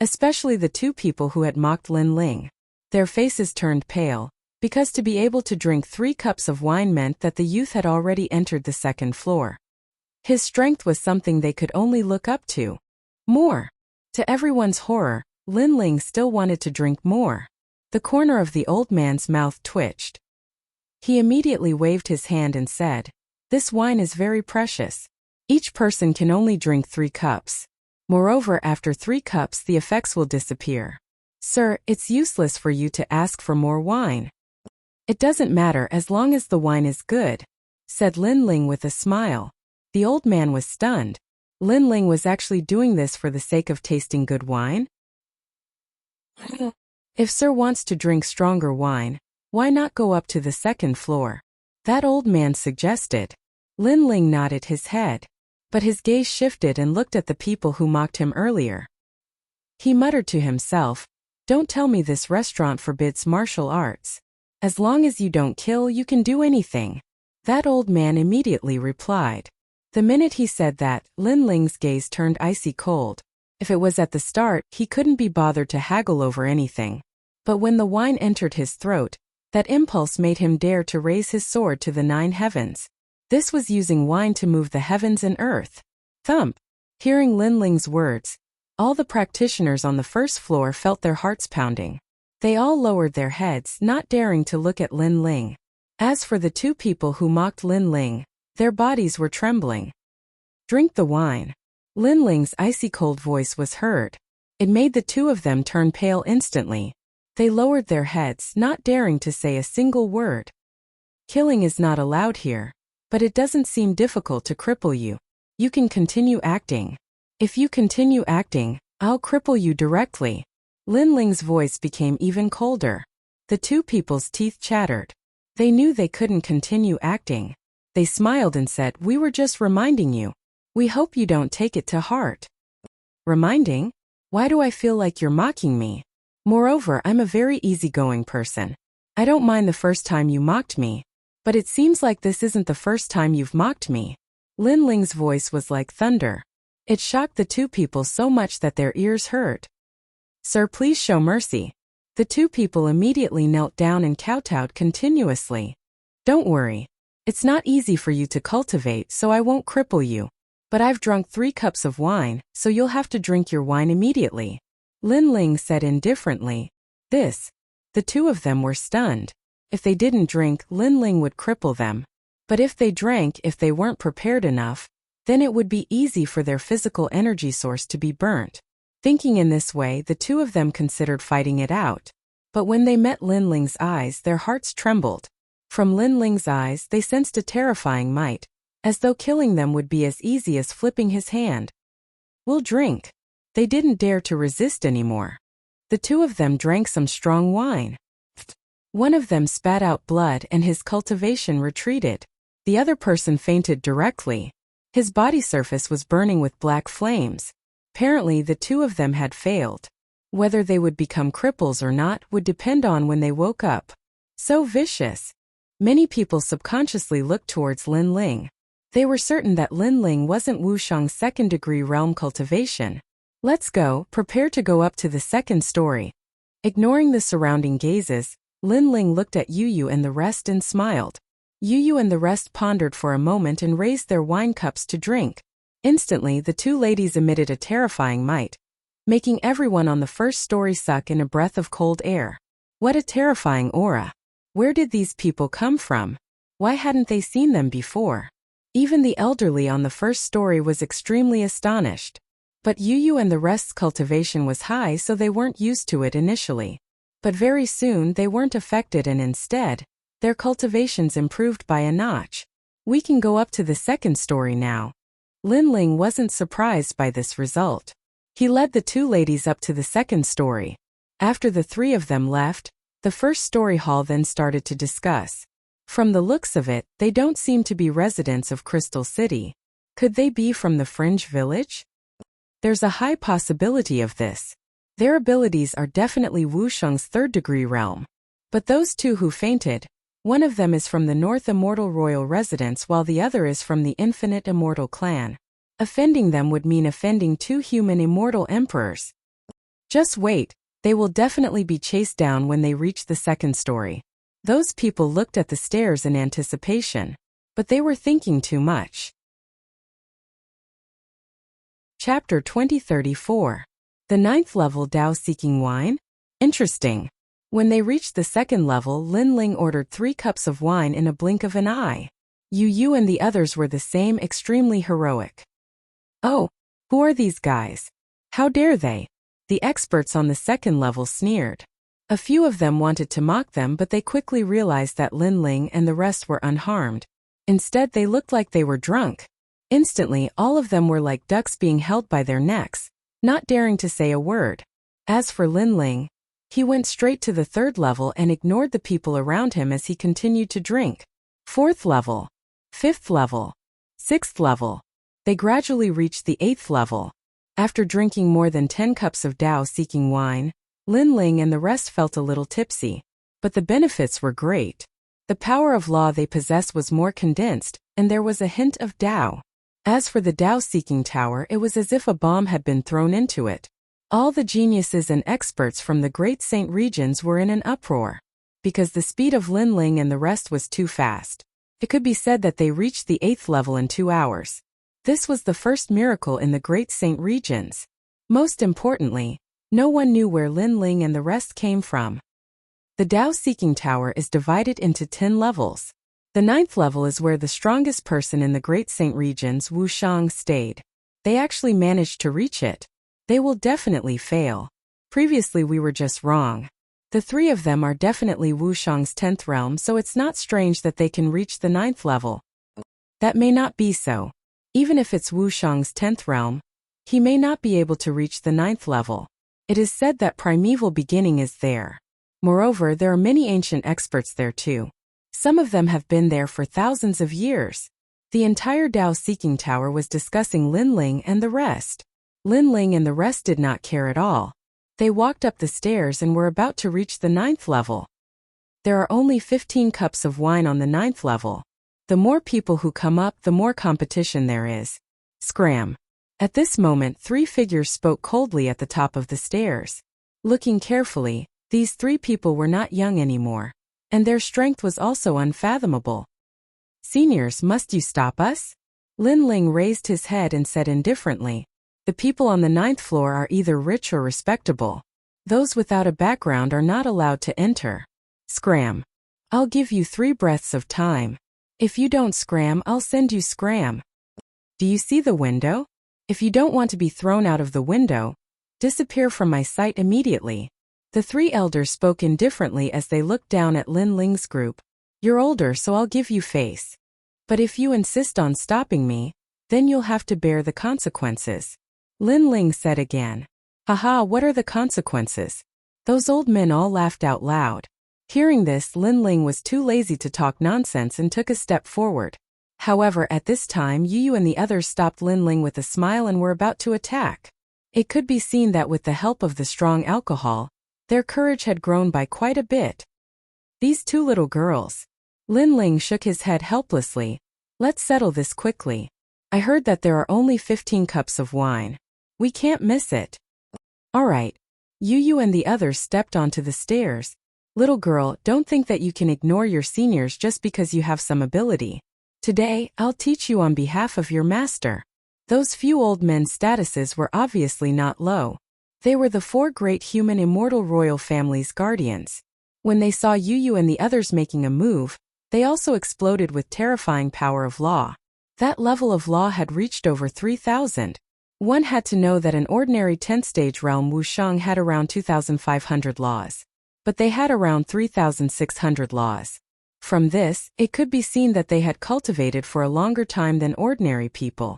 Especially the 2 people who had mocked Lin Ling. Their faces turned pale, because to be able to drink 3 cups of wine meant that the youth had already entered the second floor. His strength was something they could only look up to. More. To everyone's horror, Lin Ling still wanted to drink more. The corner of the old man's mouth twitched. He immediately waved his hand and said, "This wine is very precious. Each person can only drink 3 cups. Moreover, after 3 cups the effects will disappear. Sir, it's useless for you to ask for more wine. It doesn't matter as long as the wine is good," said Lin Ling with a smile. The old man was stunned. Lin Ling was actually doing this for the sake of tasting good wine? If Sir wants to drink stronger wine, why not go up to the second floor? That old man suggested. Lin Ling nodded his head. But his gaze shifted and looked at the people who mocked him earlier. He muttered to himself, "Don't tell me this restaurant forbids martial arts. As long as you don't kill, you can do anything." That old man immediately replied. The minute he said that, Lin Ling's gaze turned icy cold. If it was at the start, he couldn't be bothered to haggle over anything. But when the wine entered his throat, that impulse made him dare to raise his sword to the 9 heavens. This was using wine to move the heavens and earth. Thump! Hearing Lin Ling's words, all the practitioners on the first floor felt their hearts pounding. They all lowered their heads, not daring to look at Lin Ling. As for the 2 people who mocked Lin Ling, their bodies were trembling. "Drink the wine." Lin Ling's icy cold voice was heard. It made the 2 of them turn pale instantly. They lowered their heads, not daring to say a single word. Killing is not allowed here. But it doesn't seem difficult to cripple you. You can continue acting. If you continue acting, I'll cripple you directly. Lin Ling's voice became even colder. The 2 people's teeth chattered. They knew they couldn't continue acting. They smiled and said, "We were just reminding you. We hope you don't take it to heart." Reminding? Why do I feel like you're mocking me? Moreover, I'm a very easygoing person. I don't mind the first time you mocked me. But it seems like this isn't the first time you've mocked me. Lin Ling's voice was like thunder. It shocked the 2 people so much that their ears hurt. "Sir, please show mercy." The 2 people immediately knelt down and kowtowed continuously. "Don't worry. It's not easy for you to cultivate, so I won't cripple you. But I've drunk 3 cups of wine, so you'll have to drink your wine immediately," Lin Ling said indifferently. The 2 of them were stunned. If they didn't drink, Lin Ling would cripple them. But if they drank, if they weren't prepared enough, then it would be easy for their physical energy source to be burnt. Thinking in this way, the 2 of them considered fighting it out. But when they met Lin Ling's eyes, their hearts trembled. From Lin Ling's eyes, they sensed a terrifying might, as though killing them would be as easy as flipping his hand. "We'll drink." They didn't dare to resist anymore. The 2 of them drank some strong wine. One of them spat out blood and his cultivation retreated. The other person fainted directly. His body surface was burning with black flames. Apparently the two of them had failed. Whether they would become cripples or not would depend on when they woke up. So vicious. Many people subconsciously looked towards Lin Ling. They were certain that Lin Ling wasn't Wushang's second-degree realm cultivation. Let's go, prepare to go up to the second story. Ignoring the surrounding gazes, Lin Ling looked at Yu Yu and the rest and smiled. Yu Yu and the rest pondered for a moment and raised their wine cups to drink. Instantly, the two ladies emitted a terrifying might, making everyone on the first story suck in a breath of cold air. What a terrifying aura. Where did these people come from? Why hadn't they seen them before? Even the elderly on the first story was extremely astonished. But Yu Yu and the rest's cultivation was high, so they weren't used to it initially. But very soon they weren't affected, and instead, their cultivations improved by a notch. We can go up to the second story now. Lin Ling wasn't surprised by this result. He led the two ladies up to the second story. After the three of them left, the first story hall then started to discuss. From the looks of it, they don't seem to be residents of Crystal City. Could they be from the fringe village? There's a high possibility of this. Their abilities are definitely Wushang's third-degree realm. But those two who fainted, one of them is from the North Immortal Royal Residence while the other is from the Infinite Immortal Clan. Offending them would mean offending two human immortal emperors. Just wait, they will definitely be chased down when they reach the second story. Those people looked at the stairs in anticipation, but they were thinking too much. Chapter 2034. The 9th level Dao Seeking Wine? Interesting. When they reached the second level, Lin Ling ordered 3 cups of wine in a blink of an eye. Yu Yu and the others were the same, extremely heroic. Oh, who are these guys? How dare they? The experts on the second level sneered. A few of them wanted to mock them, but they quickly realized that Lin Ling and the rest were unharmed. Instead, they looked like they were drunk. Instantly, all of them were like ducks being held by their necks, not daring to say a word. As for Lin Ling, he went straight to the 3rd level and ignored the people around him as he continued to drink. 4th level, 5th level, 6th level. They gradually reached the 8th level. After drinking more than 10 cups of Dao Seeking wine, Lin Ling and the rest felt a little tipsy. But the benefits were great. The power of law they possessed was more condensed, and there was a hint of Dao. As for the Dao Seeking Tower, it was as if a bomb had been thrown into it. All the geniuses and experts from the Great Saint regions were in an uproar. Because the speed of Lin Ling and the rest was too fast. It could be said that they reached the 8th level in 2 hours. This was the first miracle in the Great Saint regions. Most importantly, no one knew where Lin Ling and the rest came from. The Dao Seeking Tower is divided into 10 levels. The 9th level is where the strongest person in the Great Saint regions, Wushang, stayed. They actually managed to reach it. They will definitely fail. Previously we were just wrong. The 3 of them are definitely Wushang's 10th realm, so it's not strange that they can reach the 9th level. That may not be so. Even if it's Wushang's 10th realm, he may not be able to reach the 9th level. It is said that primeval beginning is there. Moreover, there are many ancient experts there too. Some of them have been there for thousands of years. The entire Dao Seeking Tower was discussing Lin Ling and the rest. Lin Ling and the rest did not care at all. They walked up the stairs and were about to reach the 9th level. There are only 15 cups of wine on the 9th level. The more people who come up, the more competition there is. Scram. At this moment, 3 figures spoke coldly at the top of the stairs. Looking carefully, these 3 people were not young anymore. And their strength was also unfathomable. Seniors, must you stop us? Lin Ling raised his head and said indifferently, the people on the 9th floor are either rich or respectable. Those without a background are not allowed to enter. Scram. I'll give you 3 breaths of time. If you don't scram, I'll send you scram. Do you see the window? If you don't want to be thrown out of the window, disappear from my sight immediately. The 3 elders spoke indifferently as they looked down at Lin Ling's group. You're older, so I'll give you face. But if you insist on stopping me, then you'll have to bear the consequences. Lin Ling said again. Haha, what are the consequences? Those old men all laughed out loud. Hearing this, Lin Ling was too lazy to talk nonsense and took a step forward. However, at this time Yu and the others stopped Lin Ling with a smile and were about to attack. It could be seen that with the help of the strong alcohol, their courage had grown by quite a bit. These two little girls. Lin Ling shook his head helplessly. Let's settle this quickly. I heard that there are only 15 cups of wine. We can't miss it. Alright. Yu and the others stepped onto the stairs. Little girl, don't think that you can ignore your seniors just because you have some ability. Today, I'll teach you on behalf of your master. Those few old men's statuses were obviously not low. They were the 4 great human immortal royal family's guardians. When they saw Yu and the others making a move, they also exploded with terrifying power of law. That level of law had reached over 3,000. One had to know that an ordinary 10th stage realm Wushang had around 2,500 laws. But they had around 3,600 laws. From this, it could be seen that they had cultivated for a longer time than ordinary people.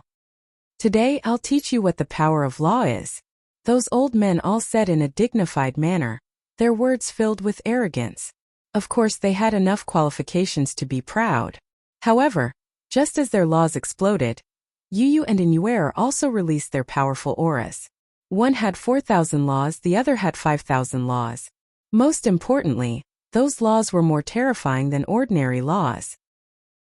Today I'll teach you what the power of law is. Those old men all said in a dignified manner, their words filled with arrogance. Of course they had enough qualifications to be proud. However, just as their laws exploded, Yu and Inuere also released their powerful auras. One had 4,000 laws, the other had 5,000 laws. Most importantly, those laws were more terrifying than ordinary laws.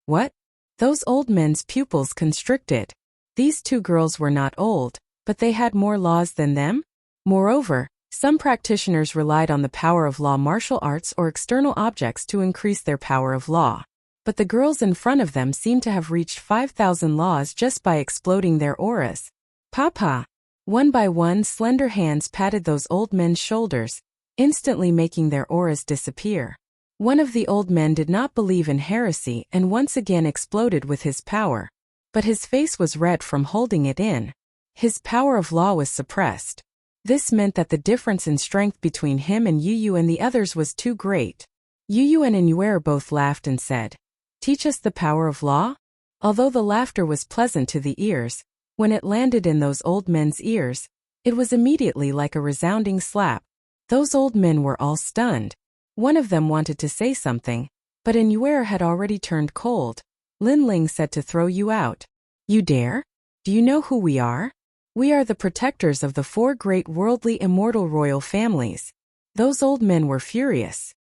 What? Those old men's pupils constricted. These two girls were not old, but they had more laws than them? Moreover, some practitioners relied on the power of law martial arts or external objects to increase their power of law. But the girls in front of them seemed to have reached 5,000 laws just by exploding their auras. Papa! One by one, slender hands patted those old men's shoulders, instantly making their auras disappear. One of the old men did not believe in heresy and once again exploded with his power. But his face was red from holding it in. His power of law was suppressed. This meant that the difference in strength between him and Yu and the others was too great. Yu and Inuere both laughed and said, "Teach us the power of law?" Although the laughter was pleasant to the ears, when it landed in those old men's ears, it was immediately like a resounding slap. Those old men were all stunned. One of them wanted to say something, but Inuere had already turned cold. Lin Ling said to throw you out. You dare? Do you know who we are? We are the protectors of the 4 great worldly immortal royal families. Those old men were furious.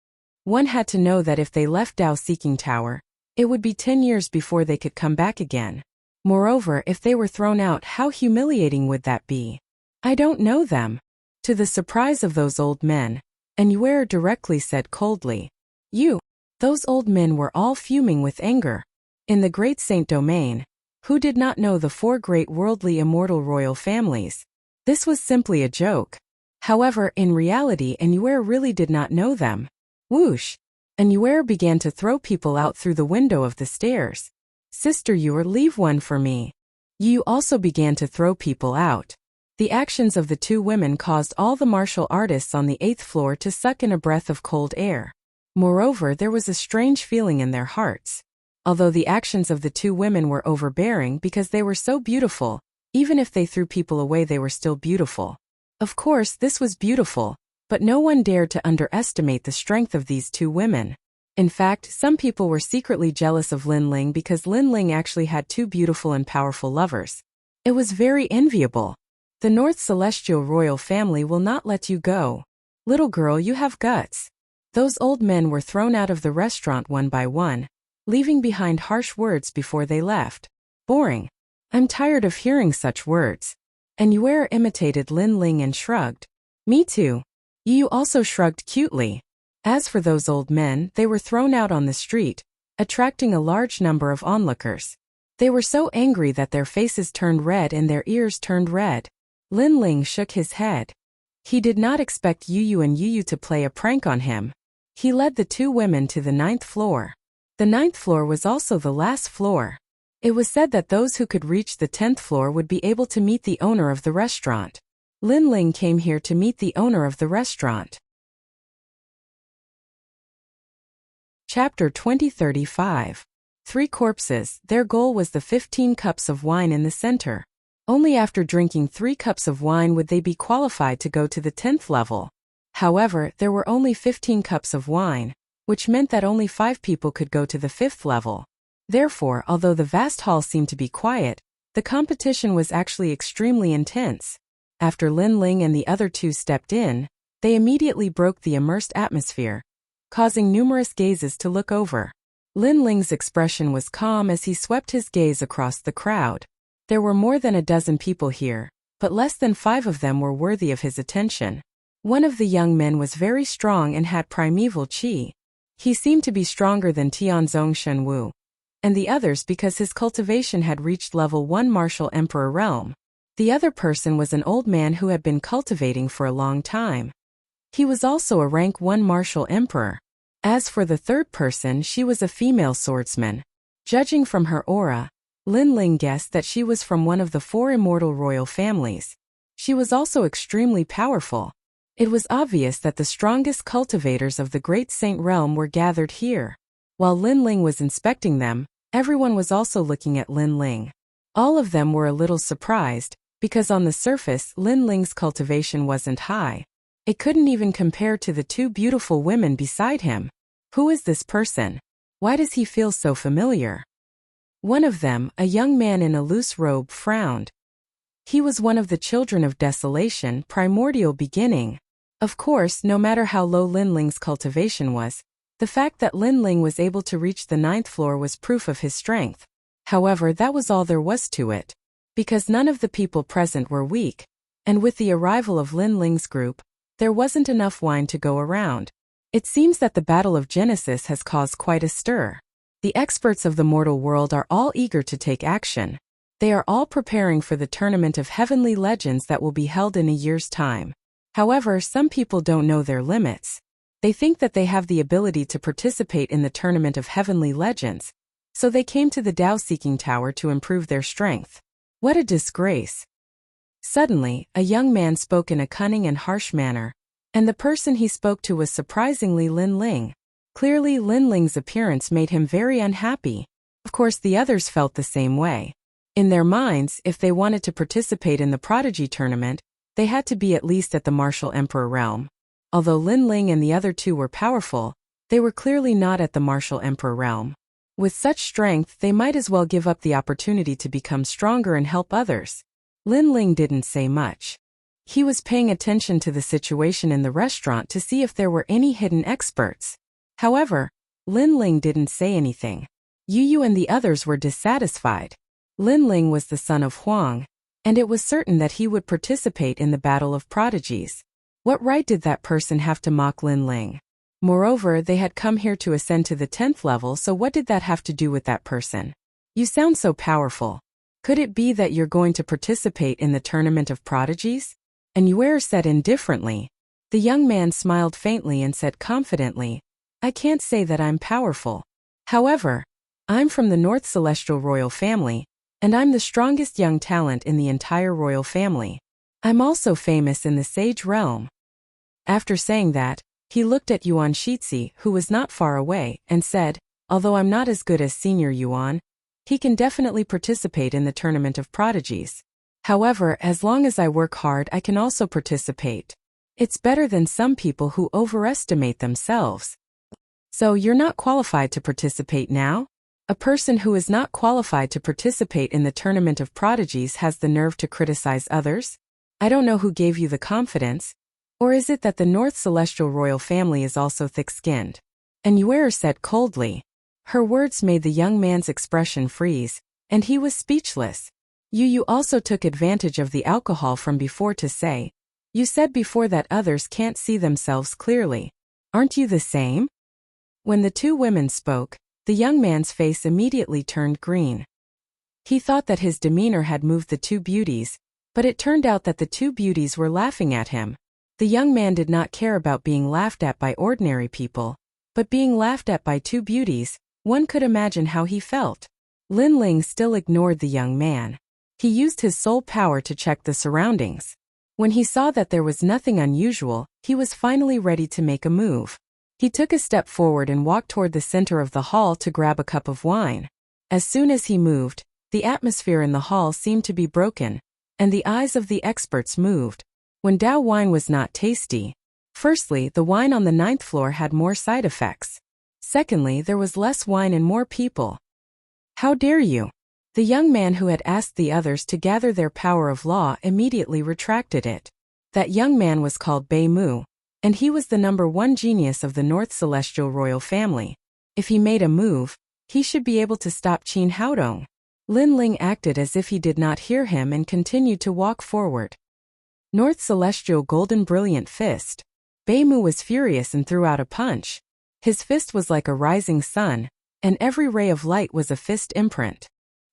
One had to know that if they left Dao Seeking Tower, it would be 10 years before they could come back again. Moreover, if they were thrown out, how humiliating would that be? I don't know them. To the surprise of those old men, Inuere directly said coldly, You. Those old men were all fuming with anger. In the Great Saint Domain, who did not know the 4 great worldly immortal royal families? This was simply a joke. However, in reality, Inuere really did not know them. Whoosh! Inuere began to throw people out through the window of the stairs. Sister Yu, leave one for me. Yu also began to throw people out. The actions of the two women caused all the martial artists on the 8th floor to suck in a breath of cold air. Moreover, there was a strange feeling in their hearts. Although the actions of the two women were overbearing because they were so beautiful, even if they threw people away they were still beautiful. Of course, this was beautiful, but no one dared to underestimate the strength of these two women. In fact, some people were secretly jealous of Lin Ling because Lin Ling actually had 2 beautiful and powerful lovers. It was very enviable. The North Celestial royal family will not let you go. Little girl, you have guts. Those old men were thrown out of the restaurant one by one, leaving behind harsh words before they left. Boring. I'm tired of hearing such words. Inuere imitated Lin Ling and shrugged. Me too. Yu also shrugged cutely. As for those old men, they were thrown out on the street, attracting a large number of onlookers. They were so angry that their faces turned red and their ears turned red. Lin Ling shook his head. He did not expect Yu and Yu to play a prank on him. He led the two women to the 9th floor. The 9th floor was also the last floor. It was said that those who could reach the 10th floor would be able to meet the owner of the restaurant. Lin Ling came here to meet the owner of the restaurant. Chapter 2035. 3 corpses. Their goal was the 15 cups of wine in the center. Only after drinking 3 cups of wine would they be qualified to go to the 10th level. However, there were only 15 cups of wine, which meant that only 5 people could go to the 5th level. Therefore, although the vast hall seemed to be quiet, the competition was actually extremely intense. After Lin Ling and the other 2 stepped in, they immediately broke the immersed atmosphere, causing numerous gazes to look over. Lin Ling's expression was calm as he swept his gaze across the crowd. There were more than a dozen people here, but less than 5 of them were worthy of his attention. One of the young men was very strong and had primeval qi. He seemed to be stronger than Tianzong Shenwu, and the others because his cultivation had reached level 1 martial emperor realm. The other person was an old man who had been cultivating for a long time. He was also a rank 1 martial emperor. As for the third person, she was a female swordsman. Judging from her aura, Lin Ling guessed that she was from one of the 4 immortal royal families. She was also extremely powerful. It was obvious that the strongest cultivators of the Great Saint Realm were gathered here. While Lin Ling was inspecting them, everyone was also looking at Lin Ling. All of them were a little surprised, because on the surface Lin Ling's cultivation wasn't high. It couldn't even compare to the 2 beautiful women beside him. Who is this person? Why does he feel so familiar? One of them, a young man in a loose robe, frowned. He was one of the children of desolation, primordial beginning. Of course, no matter how low Lin Ling's cultivation was, the fact that Lin Ling was able to reach the 9th floor was proof of his strength. However, that was all there was to it. Because none of the people present were weak, and with the arrival of Lin Ling's group, there wasn't enough wine to go around. It seems that the Battle of Genesis has caused quite a stir. The experts of the mortal world are all eager to take action. They are all preparing for the tournament of heavenly legends that will be held in a year's time. However, some people don't know their limits. They think that they have the ability to participate in the tournament of heavenly legends, so they came to the Tao-seeking tower to improve their strength. What a disgrace. Suddenly, a young man spoke in a cunning and harsh manner, and the person he spoke to was surprisingly Lin Ling. Clearly, Lin Ling's appearance made him very unhappy. Of course, the others felt the same way. In their minds, if they wanted to participate in the Prodigy tournament, they had to be at least at the Martial Emperor realm. Although Lin Ling and the other 2 were powerful, they were clearly not at the Martial Emperor realm. With such strength, they might as well give up the opportunity to become stronger and help others. Lin Ling didn't say much. He was paying attention to the situation in the restaurant to see if there were any hidden experts. However, Lin Ling didn't say anything. Yu and the others were dissatisfied. Lin Ling was the son of Huang, and it was certain that he would participate in the Battle of Prodigies. What right did that person have to mock Lin Ling? Moreover, they had come here to ascend to the 10th level, so what did that have to do with that person? You sound so powerful. Could it be that you're going to participate in the tournament of prodigies? And Yuer said indifferently. The young man smiled faintly and said confidently, I can't say that I'm powerful. However, I'm from the North Celestial Royal Family, and I'm the strongest young talent in the entire royal family. I'm also famous in the Sage realm. After saying that, he looked at Yuan Shitzi, who was not far away, and said, although I'm not as good as Senior Yuan, he can definitely participate in the tournament of prodigies. However, as long as I work hard, I can also participate. It's better than some people who overestimate themselves. So you're not qualified to participate now? A person who is not qualified to participate in the tournament of prodigies has the nerve to criticize others? I don't know who gave you the confidence. Or is it that the North Celestial Royal Family is also thick-skinned? And Yuer said coldly. Her words made the young man's expression freeze, and he was speechless. Yu also took advantage of the alcohol from before to say, you said before that others can't see themselves clearly. Aren't you the same? When the 2 women spoke, the young man's face immediately turned green. He thought that his demeanor had moved the 2 beauties, but it turned out that the 2 beauties were laughing at him. The young man did not care about being laughed at by ordinary people, but being laughed at by 2 beauties, one could imagine how he felt. Lin Ling still ignored the young man. He used his soul power to check the surroundings. When he saw that there was nothing unusual, he was finally ready to make a move. He took a step forward and walked toward the center of the hall to grab a cup of wine. As soon as he moved, the atmosphere in the hall seemed to be broken, and the eyes of the experts moved. When Dao wine was not tasty. Firstly, the wine on the 9th floor had more side effects. Secondly, there was less wine and more people. How dare you? The young man who had asked the others to gather their power of law immediately retracted it. That young man was called Bei Mu, and he was the #1 genius of the North Celestial royal family. If he made a move, he should be able to stop Qin Haodong. Lin Ling acted as if he did not hear him and continued to walk forward. North Celestial Golden Brilliant Fist. Bei Mu was furious and threw out a punch. His fist was like a rising sun, and every ray of light was a fist imprint.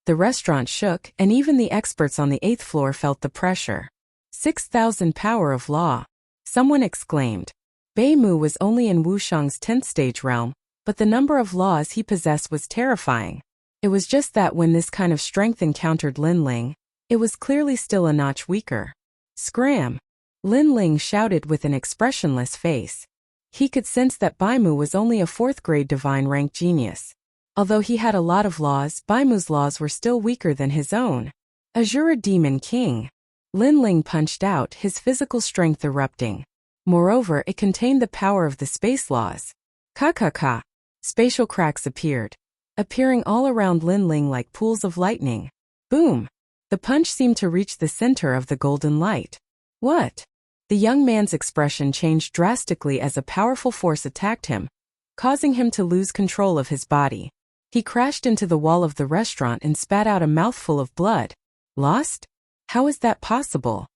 The restaurant shook, and even the experts on the 8th floor felt the pressure. 6,000 power of law. Someone exclaimed. Bei Mu was only in Wushang's 10th stage realm, but the number of laws he possessed was terrifying. It was just that when this kind of strength encountered Lin Ling, it was clearly still a notch weaker. Scram! Lin Ling shouted with an expressionless face. He could sense that Bei Mu was only a 4th-grade divine rank genius. Although he had a lot of laws, Bei Mu's laws were still weaker than his own. Azura Demon King. Lin Ling punched out, his physical strength erupting. Moreover, it contained the power of the space laws. Ka. Spatial cracks appeared, appearing all around Lin Ling like pools of lightning. Boom! The punch seemed to reach the center of the golden light. What? The young man's expression changed drastically as a powerful force attacked him, causing him to lose control of his body. He crashed into the wall of the restaurant and spat out a mouthful of blood. Lost? How is that possible?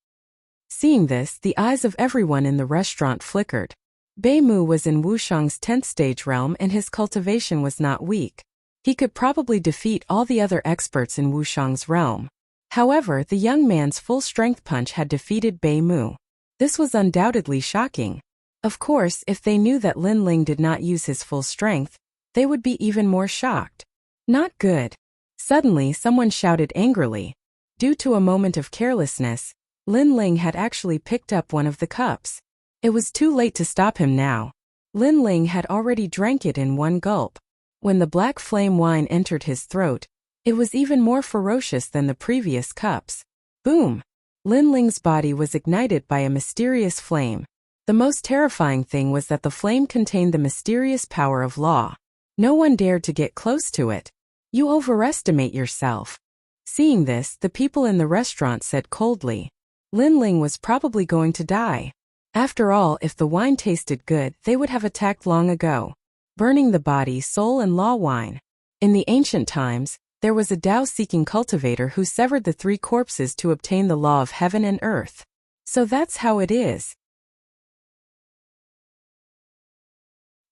Seeing this, the eyes of everyone in the restaurant flickered. Bei Mu was in Wushang's 10th stage realm and his cultivation was not weak. He could probably defeat all the other experts in Wushang's realm. However, the young man's full strength punch had defeated Bei Mu. This was undoubtedly shocking. Of course, if they knew that Lin Ling did not use his full strength, they would be even more shocked. Not good. Suddenly, someone shouted angrily. Due to a moment of carelessness, Lin Ling had actually picked up one of the cups. It was too late to stop him now. Lin Ling had already drank it in one gulp. When the black flame wine entered his throat, it was even more ferocious than the previous cups. Boom! Lin Ling's body was ignited by a mysterious flame. The most terrifying thing was that the flame contained the mysterious power of law. No one dared to get close to it. You overestimate yourself. Seeing this, the people in the restaurant said coldly. Lin Ling was probably going to die. After all, if the wine tasted good, they would have attacked long ago. Burning the body, soul and law wine. In the ancient times, there was a Tao-seeking cultivator who severed the 3 corpses to obtain the law of heaven and earth. So that's how it is.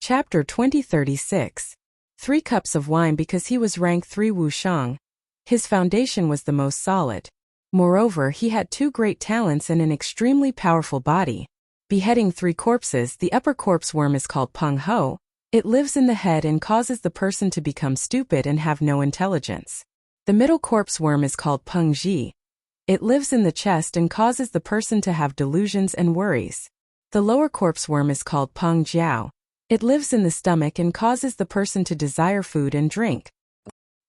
Chapter 2036. 3 cups of wine. Because he was rank 3 Wushang, his foundation was the most solid. Moreover, he had 2 great talents and an extremely powerful body. Beheading 3 corpses. The upper corpse worm is called Peng Ho. It lives in the head and causes the person to become stupid and have no intelligence. The middle corpse worm is called Peng Ji. It lives in the chest and causes the person to have delusions and worries. The lower corpse worm is called Peng Jiao. It lives in the stomach and causes the person to desire food and drink.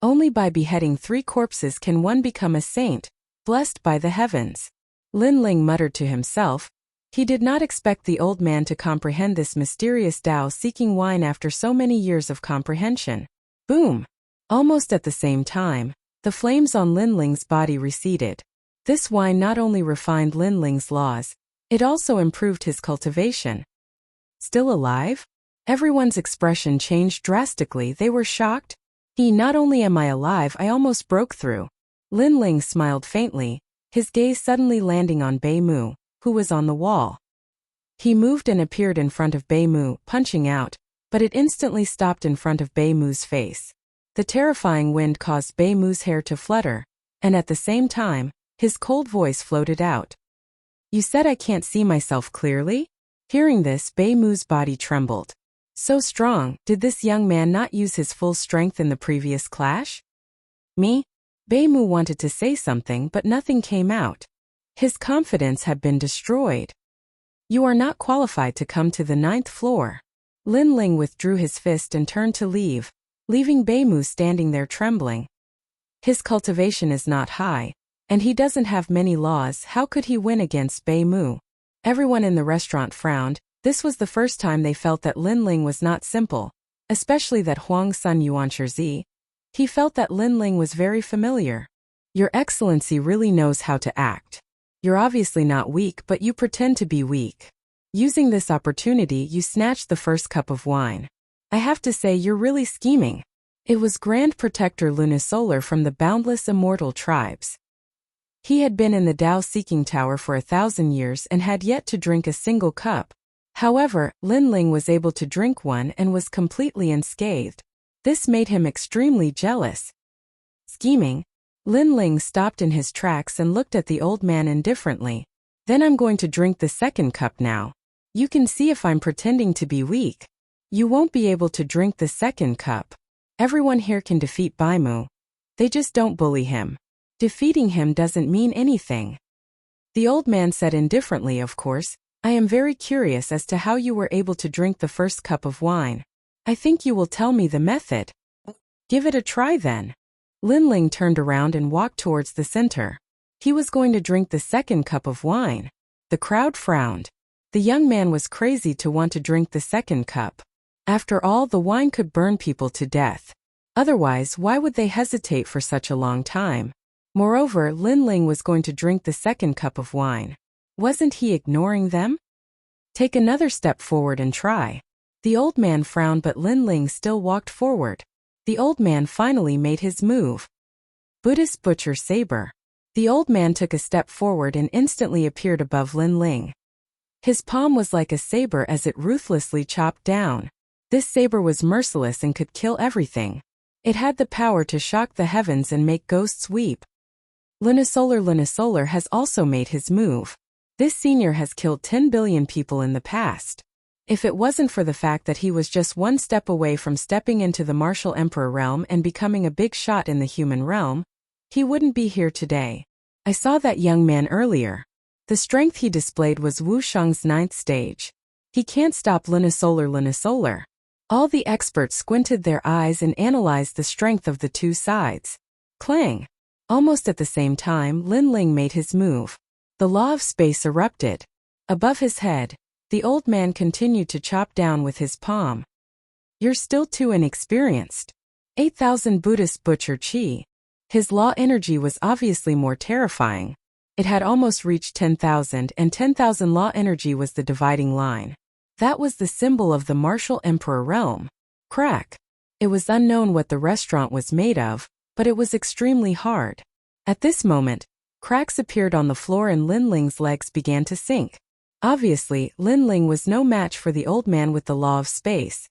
Only by beheading 3 corpses can one become a saint, blessed by the heavens. Lin Ling muttered to himself. He did not expect the old man to comprehend this mysterious Tao-seeking wine after so many years of comprehension. Boom! Almost at the same time, the flames on Lin Ling's body receded. This wine not only refined Lin Ling's laws, it also improved his cultivation. Still alive? Everyone's expression changed drastically. They were shocked. Not only am I alive, I almost broke through. Lin Ling smiled faintly, his gaze suddenly landing on Bei Mu, who was on the wall. He moved and appeared in front of Bei Mu, punching out, but it instantly stopped in front of Bei Mu's face. The terrifying wind caused Bei Mu's hair to flutter, and at the same time, his cold voice floated out. You said I can't see myself clearly? Hearing this, Bei Mu's body trembled. So strong, did this young man not use his full strength in the previous clash? Me? Bei Mu wanted to say something, but nothing came out. His confidence had been destroyed. You are not qualified to come to the 9th floor. Lin Ling withdrew his fist and turned to leave, leaving Bei Mu standing there trembling. His cultivation is not high, and he doesn't have many laws. How could he win against Bei Mu? Everyone in the restaurant frowned. This was the first time they felt that Lin Ling was not simple. especially that Huang Sun Yuanshi. He felt that Lin Ling was very familiar. Your Excellency really knows how to act. You're obviously not weak, but you pretend to be weak. Using this opportunity, you snatched the first cup of wine. I have to say you're really scheming. It was Grand Protector Lunisolar from the boundless immortal tribes. He had been in the Tao Seeking Tower for 1,000 years and had yet to drink a single cup. However, Lin Ling was able to drink one and was completely unscathed. This made him extremely jealous. Scheming? Lin Ling stopped in his tracks and looked at the old man indifferently. Then I'm going to drink the second cup now. You can see if I'm pretending to be weak. You won't be able to drink the second cup. Everyone here can defeat Baimu. They just don't bully him. Defeating him doesn't mean anything. The old man said indifferently, of course. I am very curious as to how you were able to drink the first cup of wine. I think you will tell me the method. Give it a try then. Lin Ling turned around and walked towards the center. He was going to drink the second cup of wine. The crowd frowned. The young man was crazy to want to drink the second cup. After all, the wine could burn people to death. Otherwise, why would they hesitate for such a long time? Moreover, Lin Ling was going to drink the second cup of wine. Wasn't he ignoring them? Take another step forward and try. The old man frowned, but Lin Ling still walked forward. The old man finally made his move. Buddhist Butcher Saber. The old man took a step forward and instantly appeared above Lin Ling. His palm was like a saber as it ruthlessly chopped down. This saber was merciless and could kill everything. It had the power to shock the heavens and make ghosts weep. Lunisolar has also made his move. This senior has killed 10 billion people in the past. If it wasn't for the fact that he was just one step away from stepping into the martial emperor realm and becoming a big shot in the human realm, he wouldn't be here today. I saw that young man earlier. The strength he displayed was Wu Shang's 9th stage. He can't stop Lunisolar. All the experts squinted their eyes and analyzed the strength of the two sides. Clang! Almost at the same time, Lin Ling made his move. The law of space erupted. Above his head, the old man continued to chop down with his palm. You're still too inexperienced. 8,000 Buddhist Butcher Chi. His law energy was obviously more terrifying. It had almost reached 10,000, and 10,000 law energy was the dividing line. That was the symbol of the martial emperor realm. Crack. It was unknown what the restaurant was made of, but it was extremely hard. At this moment, cracks appeared on the floor and Lin Ling's legs began to sink. Obviously, Lin Ling was no match for the old man with the law of space.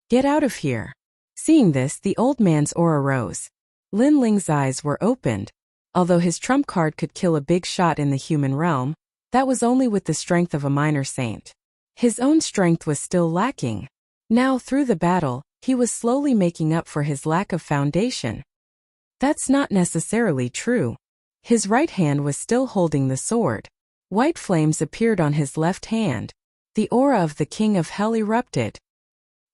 Get out of here. Seeing this, the old man's aura rose. Lin Ling's eyes were opened. Although his trump card could kill a big shot in the human realm, that was only with the strength of a minor saint. His own strength was still lacking. Now, through the battle, he was slowly making up for his lack of foundation. That's not necessarily true. His right hand was still holding the sword. White flames appeared on his left hand. The aura of the King of Hell erupted.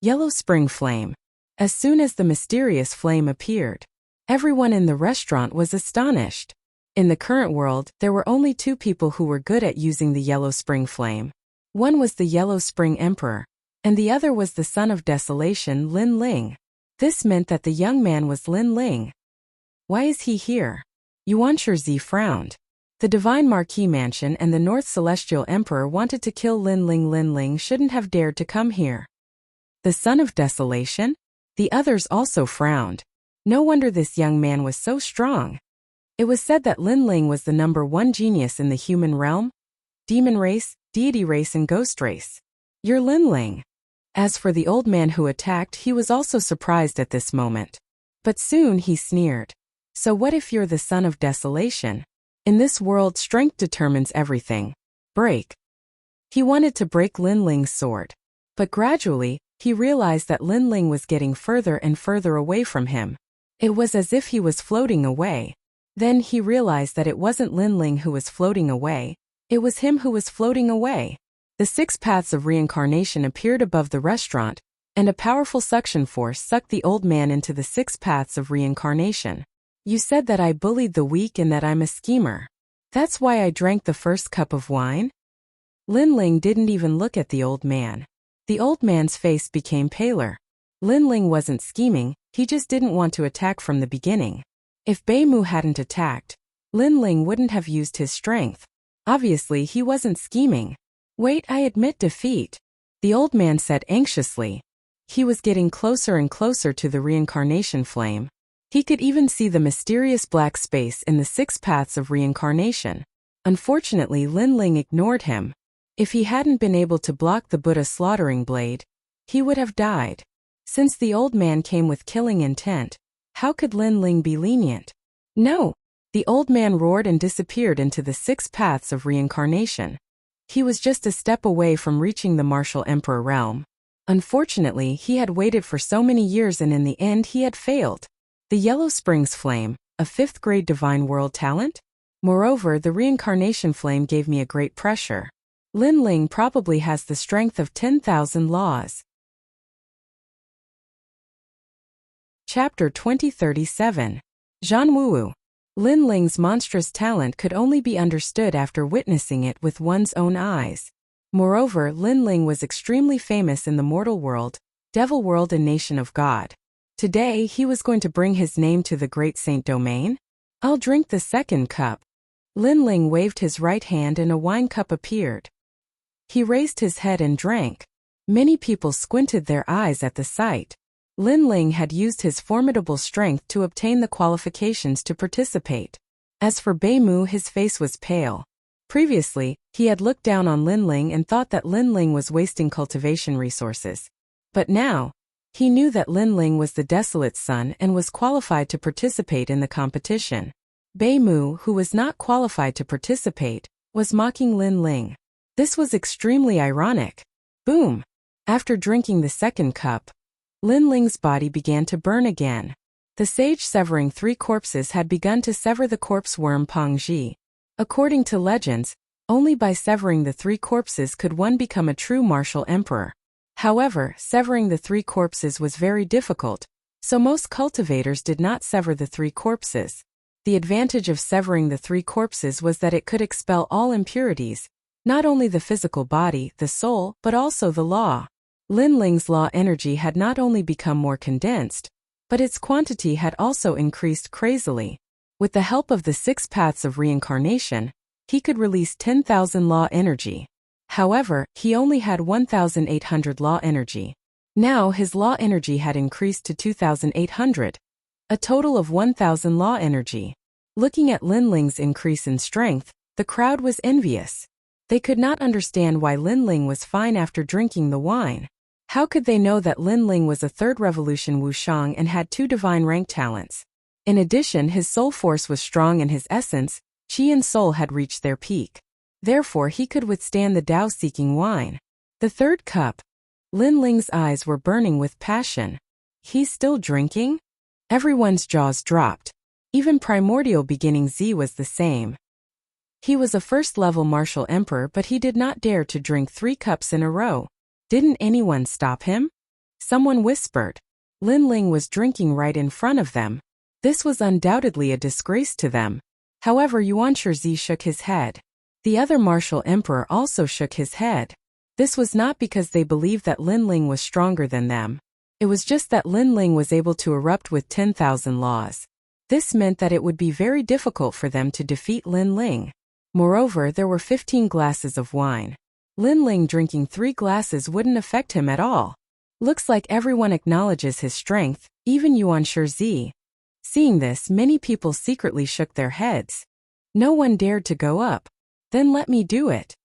Yellow Spring Flame. As soon as the mysterious flame appeared, everyone in the restaurant was astonished. In the current world, there were only two people who were good at using the Yellow Spring Flame. One was the Yellow Spring Emperor, and the other was the Son of Desolation, Lin Ling. This meant that the young man was Lin Ling. Why is he here? Yuanshi frowned. The Divine Marquis Mansion and the North Celestial Emperor wanted to kill Lin Ling. Lin Ling shouldn't have dared to come here. The Son of Desolation? The others also frowned. No wonder this young man was so strong. It was said that Lin Ling was the #1 genius in the human realm, demon race, deity race and ghost race. You're Lin Ling. As for the old man who attacked, he was also surprised at this moment. But soon he sneered. So what if you're the Son of Desolation? In this world, strength determines everything. Break. He wanted to break Lin Ling's sword. But gradually, he realized that Lin Ling was getting further and further away from him. It was as if he was floating away. Then he realized that it wasn't Lin Ling who was floating away. It was him who was floating away. The 6 paths of reincarnation appeared above the restaurant, and a powerful suction force sucked the old man into the 6 paths of reincarnation. You said that I bullied the weak and that I'm a schemer. That's why I drank the first cup of wine? Lin Ling didn't even look at the old man. The old man's face became paler. Lin Ling wasn't scheming, he just didn't want to attack from the beginning. If Bei Mu hadn't attacked, Lin Ling wouldn't have used his strength. Obviously he wasn't scheming. Wait, I admit defeat, the old man said anxiously. He was getting closer and closer to the reincarnation flame. He could even see the mysterious black space in the 6 paths of reincarnation. Unfortunately, Lin Ling ignored him. If he hadn't been able to block the Buddha slaughtering blade, he would have died. Since the old man came with killing intent, how could Lin Ling be lenient? No! The old man roared and disappeared into the 6 paths of reincarnation. He was just a step away from reaching the martial emperor realm. Unfortunately, he had waited for so many years and in the end he had failed. The Yellow Springs Flame, a 5th grade divine world talent? Moreover, the reincarnation flame gave me a great pressure. Lin Ling probably has the strength of 10,000 laws. Chapter 2037. Zhan Wuwu. Lin Ling's monstrous talent could only be understood after witnessing it with one's own eyes. Moreover, Lin Ling was extremely famous in the mortal world, devil world and nation of God. Today he was going to bring his name to the great saint domain? I'll drink the 2nd cup. Lin Ling waved his right hand and a wine cup appeared. He raised his head and drank. Many people squinted their eyes at the sight. Lin Ling had used his formidable strength to obtain the qualifications to participate. As for Bei Mu, his face was pale. Previously, he had looked down on Lin Ling and thought that Lin Ling was wasting cultivation resources. But now, he knew that Lin Ling was the Desolate's son and was qualified to participate in the competition. Bei Mu, who was not qualified to participate, was mocking Lin Ling. This was extremely ironic. Boom! After drinking the 2nd cup, Lin Ling's body began to burn again. The sage severing 3 corpses had begun to sever the corpse worm Pang Ji. According to legends, only by severing the 3 corpses could one become a true martial emperor. However, severing the 3 corpses was very difficult, so most cultivators did not sever the 3 corpses. The advantage of severing the 3 corpses was that it could expel all impurities, not only the physical body, the soul, but also the law. Lin Ling's law energy had not only become more condensed, but its quantity had also increased crazily. With the help of the 6 paths of reincarnation, he could release 10,000 law energy. However, he only had 1,800 law energy. Now his law energy had increased to 2,800, a total of 1,000 law energy. Looking at Lin Ling's increase in strength, the crowd was envious. They could not understand why Lin Ling was fine after drinking the wine. How could they know that Lin Ling was a 3rd revolution Wushang and had 2 divine rank talents? In addition, his soul force was strong and his essence, qi and soul had reached their peak. Therefore he could withstand the Tao-seeking wine. The 3rd cup. Lin Ling's eyes were burning with passion. He's still drinking? Everyone's jaws dropped. Even primordial beginning Z was the same. He was a 1st-level martial emperor, but he did not dare to drink 3 cups in a row. Didn't anyone stop him? Someone whispered. Lin Ling was drinking right in front of them. This was undoubtedly a disgrace to them. However, Yuan Shizi shook his head. The other martial emperor also shook his head. This was not because they believed that Lin Ling was stronger than them. It was just that Lin Ling was able to erupt with 10,000 laws. This meant that it would be very difficult for them to defeat Lin Ling. Moreover, there were 15 glasses of wine. Lin Ling drinking 3 glasses wouldn't affect him at all. Looks like everyone acknowledges his strength, even Yuan Shizi. Seeing this, many people secretly shook their heads. No one dared to go up. Then let me do it.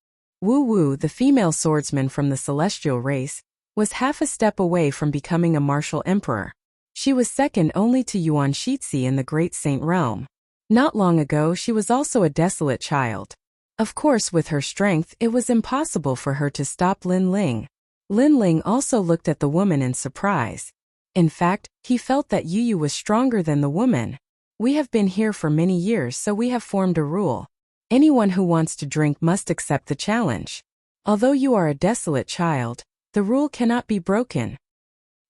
Wu Wu, the female swordsman from the celestial race, was half a step away from becoming a martial emperor. She was second only to Yuan Shizi in the great saint realm. Not long ago she was also a desolate child. Of course, with her strength it was impossible for her to stop Lin Ling. Lin Ling also looked at the woman in surprise. In fact, he felt that Yu was stronger than the woman. We have been here for many years, so we have formed a rule. Anyone who wants to drink must accept the challenge. Although you are a desolate child, the rule cannot be broken.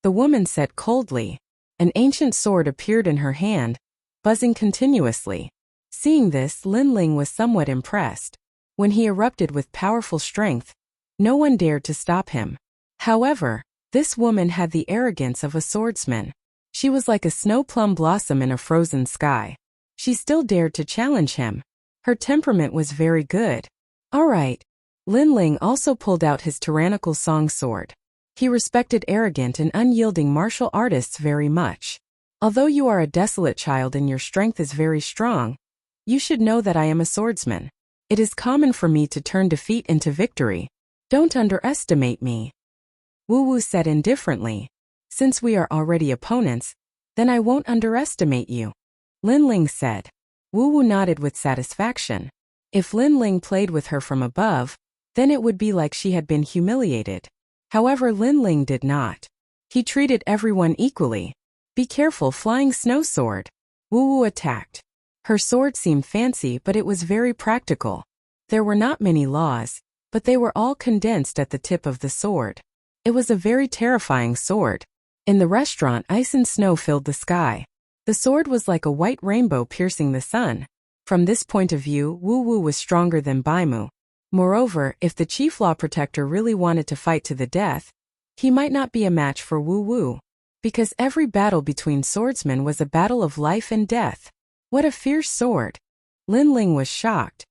The woman said coldly. An ancient sword appeared in her hand, buzzing continuously. Seeing this, Lin Ling was somewhat impressed. When he erupted with powerful strength, no one dared to stop him. However, This woman had the arrogance of a swordsman. She was like a snow plum blossom in a frozen sky. She still dared to challenge him. Her temperament was very good. All right. Lin Ling also pulled out his tyrannical song sword. He respected arrogant and unyielding martial artists very much. Although you are a desolate child and your strength is very strong, you should know that I am a swordsman. It is common for me to turn defeat into victory. Don't underestimate me. Wu Wu said indifferently. Since we are already opponents, then I won't underestimate you. Lin Ling said. Wu Wu nodded with satisfaction. If Lin Ling played with her from above, then it would be like she had been humiliated. However, Lin Ling did not. He treated everyone equally. Be careful, flying snow sword. Wu Wu attacked. Her sword seemed fancy, but it was very practical. There were not many laws, but they were all condensed at the tip of the sword. It was a very terrifying sword. In the restaurant, ice and snow filled the sky. The sword was like a white rainbow piercing the sun. From this point of view, Wu Wu was stronger than Baimu. Moreover, if the chief law protector really wanted to fight to the death, he might not be a match for Wu Wu. Because every battle between swordsmen was a battle of life and death. What a fierce sword! Lin Ling was shocked.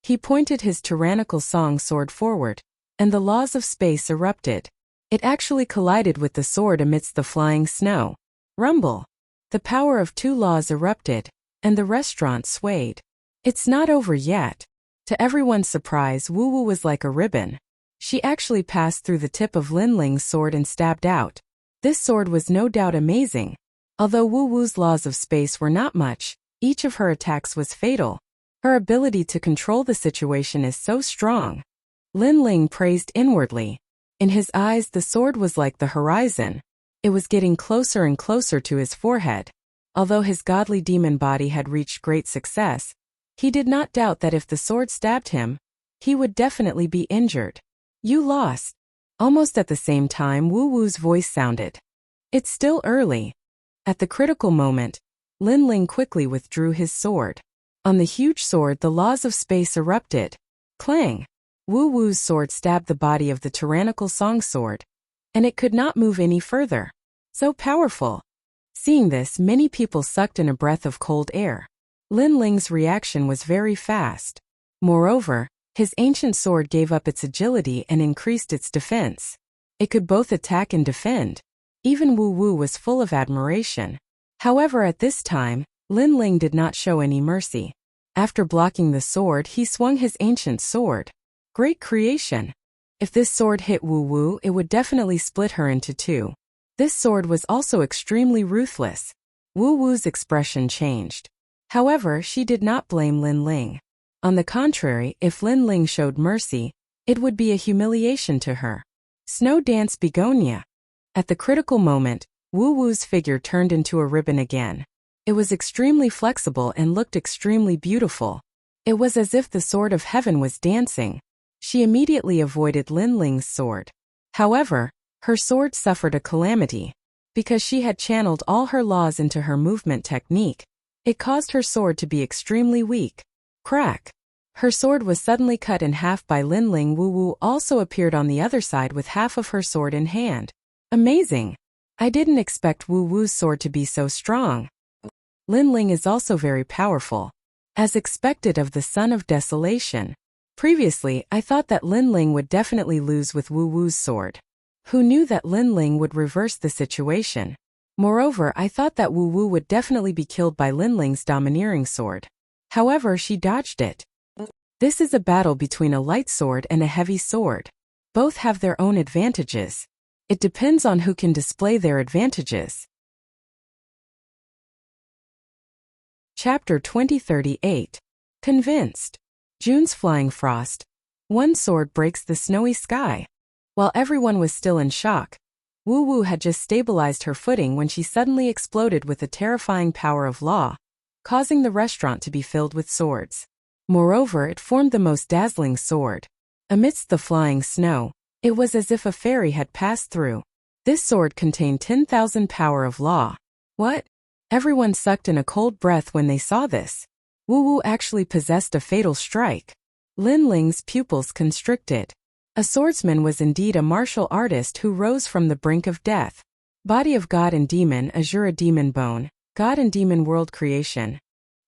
He pointed his tyrannical song sword forward, and the laws of space erupted. It actually collided with the sword amidst the flying snow. Rumble! The power of two laws erupted, and the restaurant swayed. It's not over yet. To everyone's surprise, Wu Wu was like a ribbon. She actually passed through the tip of Lin Ling's sword and stabbed out. This sword was no doubt amazing. Although Wu Wu's laws of space were not much, each of her attacks was fatal. Her ability to control the situation is so strong. Lin Ling praised inwardly. In his eyes, the sword was like the horizon. It was getting closer and closer to his forehead. Although his godly demon body had reached great success, he did not doubt that if the sword stabbed him, he would definitely be injured. You lost. Almost at the same time, Wu Wu's voice sounded. It's still early. At the critical moment, Lin Ling quickly withdrew his sword. On the huge sword, the laws of space erupted. Clang! Wu Wu's sword stabbed the body of the tyrannical song sword, and it could not move any further. So powerful. Seeing this, many people sucked in a breath of cold air. Lin Ling's reaction was very fast. Moreover, his ancient sword gave up its agility and increased its defense. It could both attack and defend. Even Wu Wu was full of admiration. However, at this time, Lin Ling did not show any mercy. After blocking the sword, he swung his ancient sword. Great creation. If this sword hit Wu Wu, it would definitely split her into two. This sword was also extremely ruthless. Wu Wu's expression changed. However, she did not blame Lin Ling. On the contrary, if Lin Ling showed mercy, it would be a humiliation to her. Snow Dance Begonia. At the critical moment, Wu Wu's figure turned into a ribbon again. It was extremely flexible and looked extremely beautiful. It was as if the sword of heaven was dancing. She immediately avoided Lin Ling's sword. However, her sword suffered a calamity. Because she had channeled all her laws into her movement technique, it caused her sword to be extremely weak. Crack! Her sword was suddenly cut in half by Lin Ling. Wu Wu also appeared on the other side with half of her sword in hand. Amazing! I didn't expect Wu Wu's sword to be so strong. Lin Ling is also very powerful. As expected of the Son of Desolation. Previously, I thought that Lin Ling would definitely lose with Wu Wu's sword. Who knew that Lin Ling would reverse the situation? Moreover, I thought that Wu Wu would definitely be killed by Lin Ling's domineering sword. However, she dodged it. This is a battle between a light sword and a heavy sword. Both have their own advantages. It depends on who can display their advantages. Chapter 2038. Convinced. June's flying frost. One sword breaks the snowy sky. While everyone was still in shock, Wu Wu had just stabilized her footing when she suddenly exploded with the terrifying power of law, causing the restaurant to be filled with swords. Moreover, it formed the most dazzling sword. Amidst the flying snow, it was as if a fairy had passed through. This sword contained 10,000 power of law. What? Everyone sucked in a cold breath when they saw this. Wu Wu actually possessed a fatal strike. Lin Ling's pupils constricted. A swordsman was indeed a martial artist who rose from the brink of death. Body of God and Demon, Azura Demon Bone, God and Demon World Creation.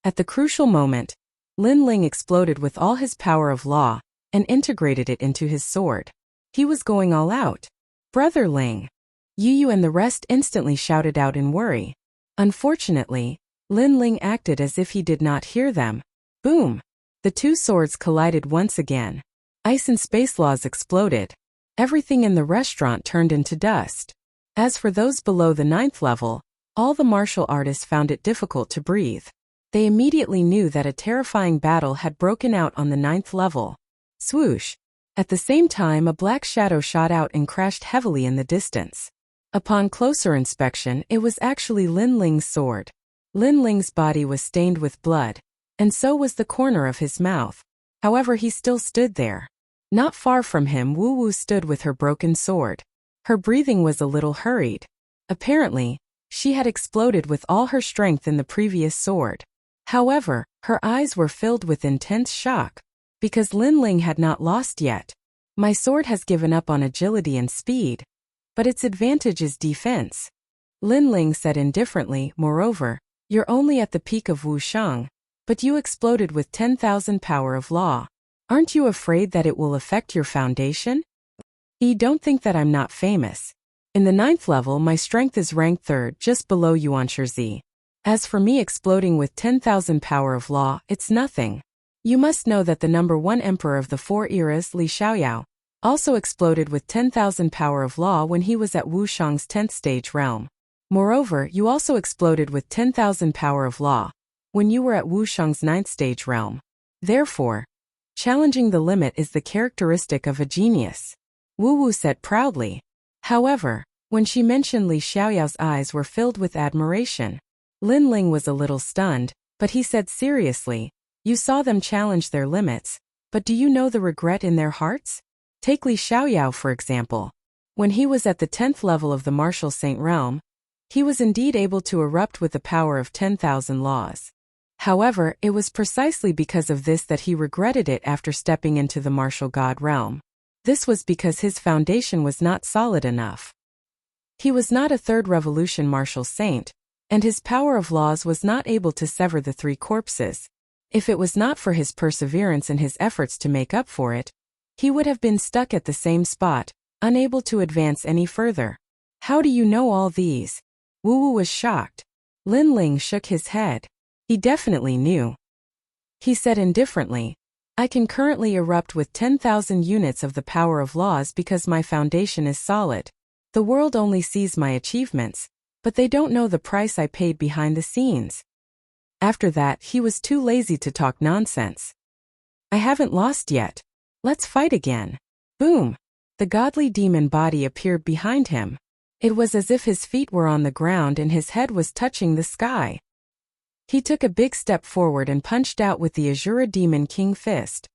At the crucial moment, Lin Ling exploded with all his power of law and integrated it into his sword. He was going all out. Brother Ling. Yu and the rest instantly shouted out in worry. Unfortunately, Lin Ling acted as if he did not hear them. Boom! The two swords collided once again. Ice and space laws exploded. Everything in the restaurant turned into dust. As for those below the 9th level, all the martial artists found it difficult to breathe. They immediately knew that a terrifying battle had broken out on the 9th level. Swoosh! At the same time, a black shadow shot out and crashed heavily in the distance. Upon closer inspection, it was actually Lin Ling's sword. Lin Ling's body was stained with blood, and so was the corner of his mouth. However, he still stood there. Not far from him, Wu Wu stood with her broken sword. Her breathing was a little hurried. Apparently, she had exploded with all her strength in the previous sword. However, her eyes were filled with intense shock, because Lin Ling had not lost yet. My sword has given up on agility and speed, but its advantage is defense. Lin Ling said indifferently. Moreover, you're only at the peak of Wushang, but you exploded with 10,000 power of law. Aren't you afraid that it will affect your foundation? Don't think that I'm not famous. In the 9th level, my strength is ranked 3rd, just below Yuan Shizi. As for me exploding with 10,000 power of law, it's nothing. You must know that the number 1 emperor of the 4 eras, Li Xiaoyao, also exploded with 10,000 power of law when he was at Wushang's 10th stage realm. Moreover, you also exploded with 10,000 power of law when you were at Wushang's 9th stage realm. Therefore, challenging the limit is the characteristic of a genius. Wu Wu said proudly. However, when she mentioned Li Xiaoyao's eyes were filled with admiration. Lin Ling was a little stunned, but he said seriously, you saw them challenge their limits, but do you know the regret in their hearts? Take Li Xiaoyao for example. When he was at the 10th level of the martial saint realm, he was indeed able to erupt with the power of 10,000 laws. However, it was precisely because of this that he regretted it after stepping into the martial god realm. This was because his foundation was not solid enough. He was not a 3rd revolution martial saint, and his power of laws was not able to sever the 3 corpses. If it was not for his perseverance and his efforts to make up for it, he would have been stuck at the same spot, unable to advance any further. How do you know all these? Wu Wu was shocked. Lin Ling shook his head. He definitely knew. He said indifferently, I can currently erupt with 10,000 units of the power of laws because my foundation is solid. The world only sees my achievements, but they don't know the price I paid behind the scenes. After that, he was too lazy to talk nonsense. I haven't lost yet. Let's fight again. Boom! The godly demon body appeared behind him. It was as if his feet were on the ground and his head was touching the sky. He took a big step forward and punched out with the Azura Demon King Fist.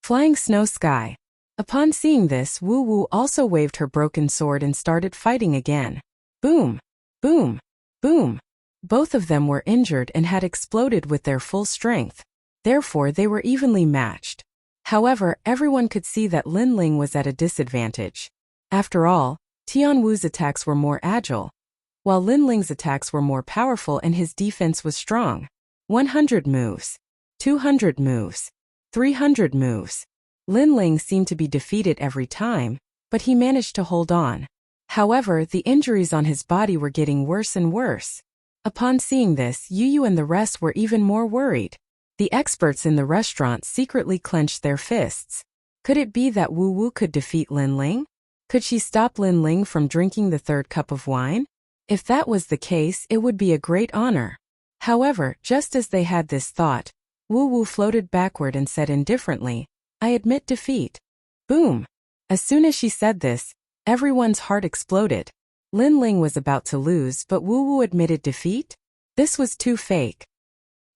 Flying Snow Sky. Upon seeing this, Wu Wu also waved her broken sword and started fighting again. Boom! Boom! Boom! Both of them were injured and had exploded with their full strength. Therefore, they were evenly matched. However, everyone could see that Lin Ling was at a disadvantage. After all, Tian Wu's attacks were more agile, while Lin Ling's attacks were more powerful and his defense was strong. 100 moves. 200 moves. 300 moves. Lin Ling seemed to be defeated every time, but he managed to hold on. However, the injuries on his body were getting worse and worse. Upon seeing this, Yu and the rest were even more worried. The experts in the restaurant secretly clenched their fists. Could it be that Wu Wu could defeat Lin Ling? Could she stop Lin Ling from drinking the 3rd cup of wine? If that was the case, it would be a great honor. However, just as they had this thought, Wu Wu floated backward and said indifferently, I admit defeat. Boom! As soon as she said this, everyone's heart exploded. Lin Ling was about to lose, but Wu Wu admitted defeat? This was too fake.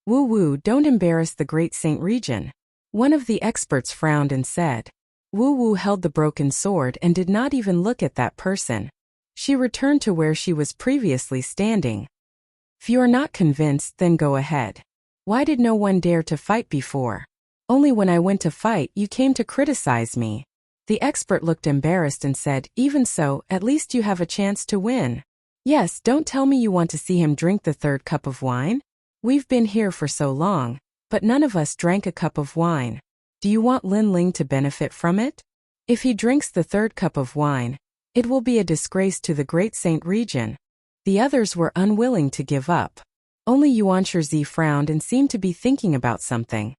Wu Wu, don't embarrass the great Saint Region. One of the experts frowned and said. Wu Wu held the broken sword and did not even look at that person. She returned to where she was previously standing. If you are not convinced, then go ahead. Why did no one dare to fight before? Only when I went to fight you came to criticize me. The expert looked embarrassed and said, "Even so, at least you have a chance to win." "Yes, don't tell me you want to see him drink the third cup of wine? We've been here for so long, but none of us drank a cup of wine. Do you want Lin Ling to benefit from it? If he drinks the third cup of wine, it will be a disgrace to the Great Saint region." The others were unwilling to give up. Only Yuan Shizi frowned and seemed to be thinking about something.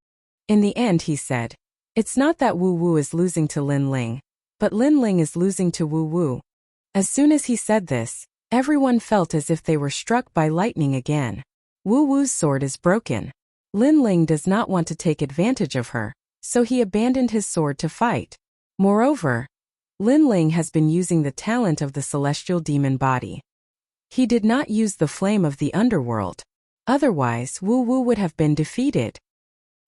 In the end he said, "It's not that Wu Wu is losing to Lin Ling, but Lin Ling is losing to Wu Wu." As soon as he said this, everyone felt as if they were struck by lightning again. Wu Wu's sword is broken. Lin Ling does not want to take advantage of her, so he abandoned his sword to fight. Moreover, Lin Ling has been using the talent of the celestial demon body. He did not use the flame of the underworld. Otherwise, Wu Wu would have been defeated.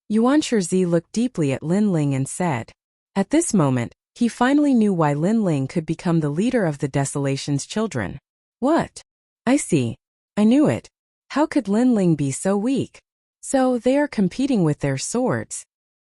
Yuan Shizi looked deeply at Lin Ling and said. At this moment, he finally knew why Lin Ling could become the leader of the Desolation's children. What? I see. I knew it. How could Lin Ling be so weak? So they are competing with their swords.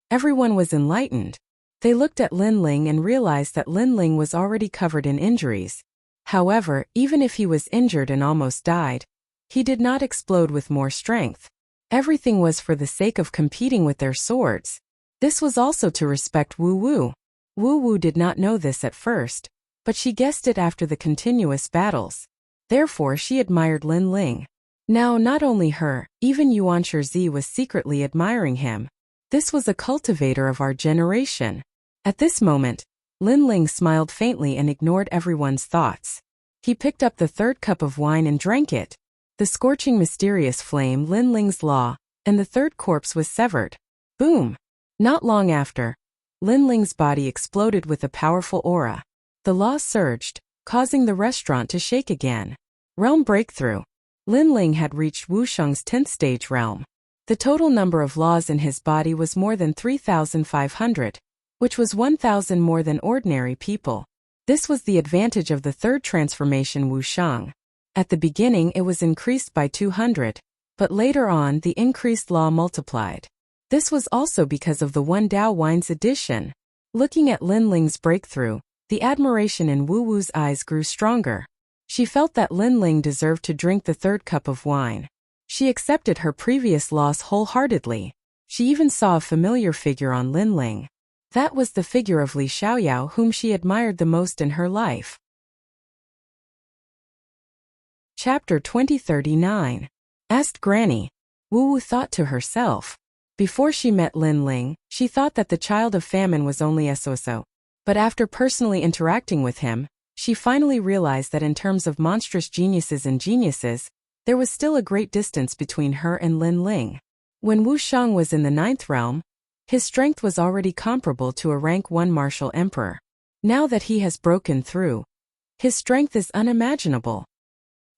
Everyone was enlightened. They looked at Lin Ling and realized that Lin Ling was already covered in injuries. However, even if he was injured and almost died, he did not explode with more strength. Everything was for the sake of competing with their swords. This was also to respect Wu Wu. Wu Wu did not know this at first, but she guessed it after the continuous battles. Therefore she admired Lin Ling. Now not only her, even Yuan Shizi was secretly admiring him. This was a cultivator of our generation. At this moment, Lin Ling smiled faintly and ignored everyone's thoughts. He picked up the third cup of wine and drank it. The scorching mysterious flame Lin Ling's law, and the third corpse was severed. Boom! Not long after, Lin Ling's body exploded with a powerful aura. The law surged, causing the restaurant to shake again. Realm breakthrough. Lin Ling had reached Wusheng's 10th stage realm. The total number of laws in his body was more than 3,500, which was 1,000 more than ordinary people. This was the advantage of the third transformation Wusheng. At the beginning it was increased by 200, but later on the increased law multiplied. This was also because of the One Dao Wine's addition. Looking at Lin Ling's breakthrough, the admiration in Wu Wu's eyes grew stronger. She felt that Lin Ling deserved to drink the third cup of wine. She accepted her previous loss wholeheartedly. She even saw a familiar figure on Lin Ling. That was the figure of Li Xiaoyao whom she admired the most in her life. Chapter 2039. Asked Granny. Wu Wu thought to herself. Before she met Lin Ling, she thought that the child of famine was only so. But after personally interacting with him, she finally realized that in terms of monstrous geniuses and geniuses, there was still a great distance between her and Lin Ling. When Wu Sheng was in the 9th realm, his strength was already comparable to a rank 1 martial emperor. Now that he has broken through, his strength is unimaginable.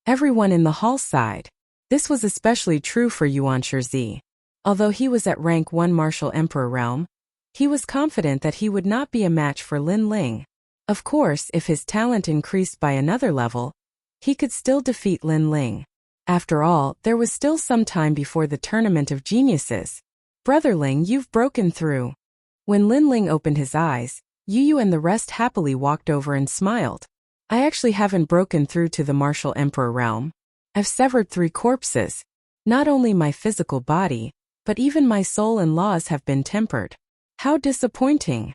Everyone in the hall sighed. This was especially true for Yuan Shizi. Although he was at rank 1 martial emperor realm, he was confident that he would not be a match for Lin Ling. Of course, if his talent increased by another level, he could still defeat Lin Ling. After all, there was still some time before the tournament of geniuses. Brother Ling, you've broken through. When Lin Ling opened his eyes, Yu and the rest happily walked over and smiled. I actually haven't broken through to the martial emperor realm. I've severed 3 corpses. Not only my physical body, but even my soul and laws have been tempered. How disappointing.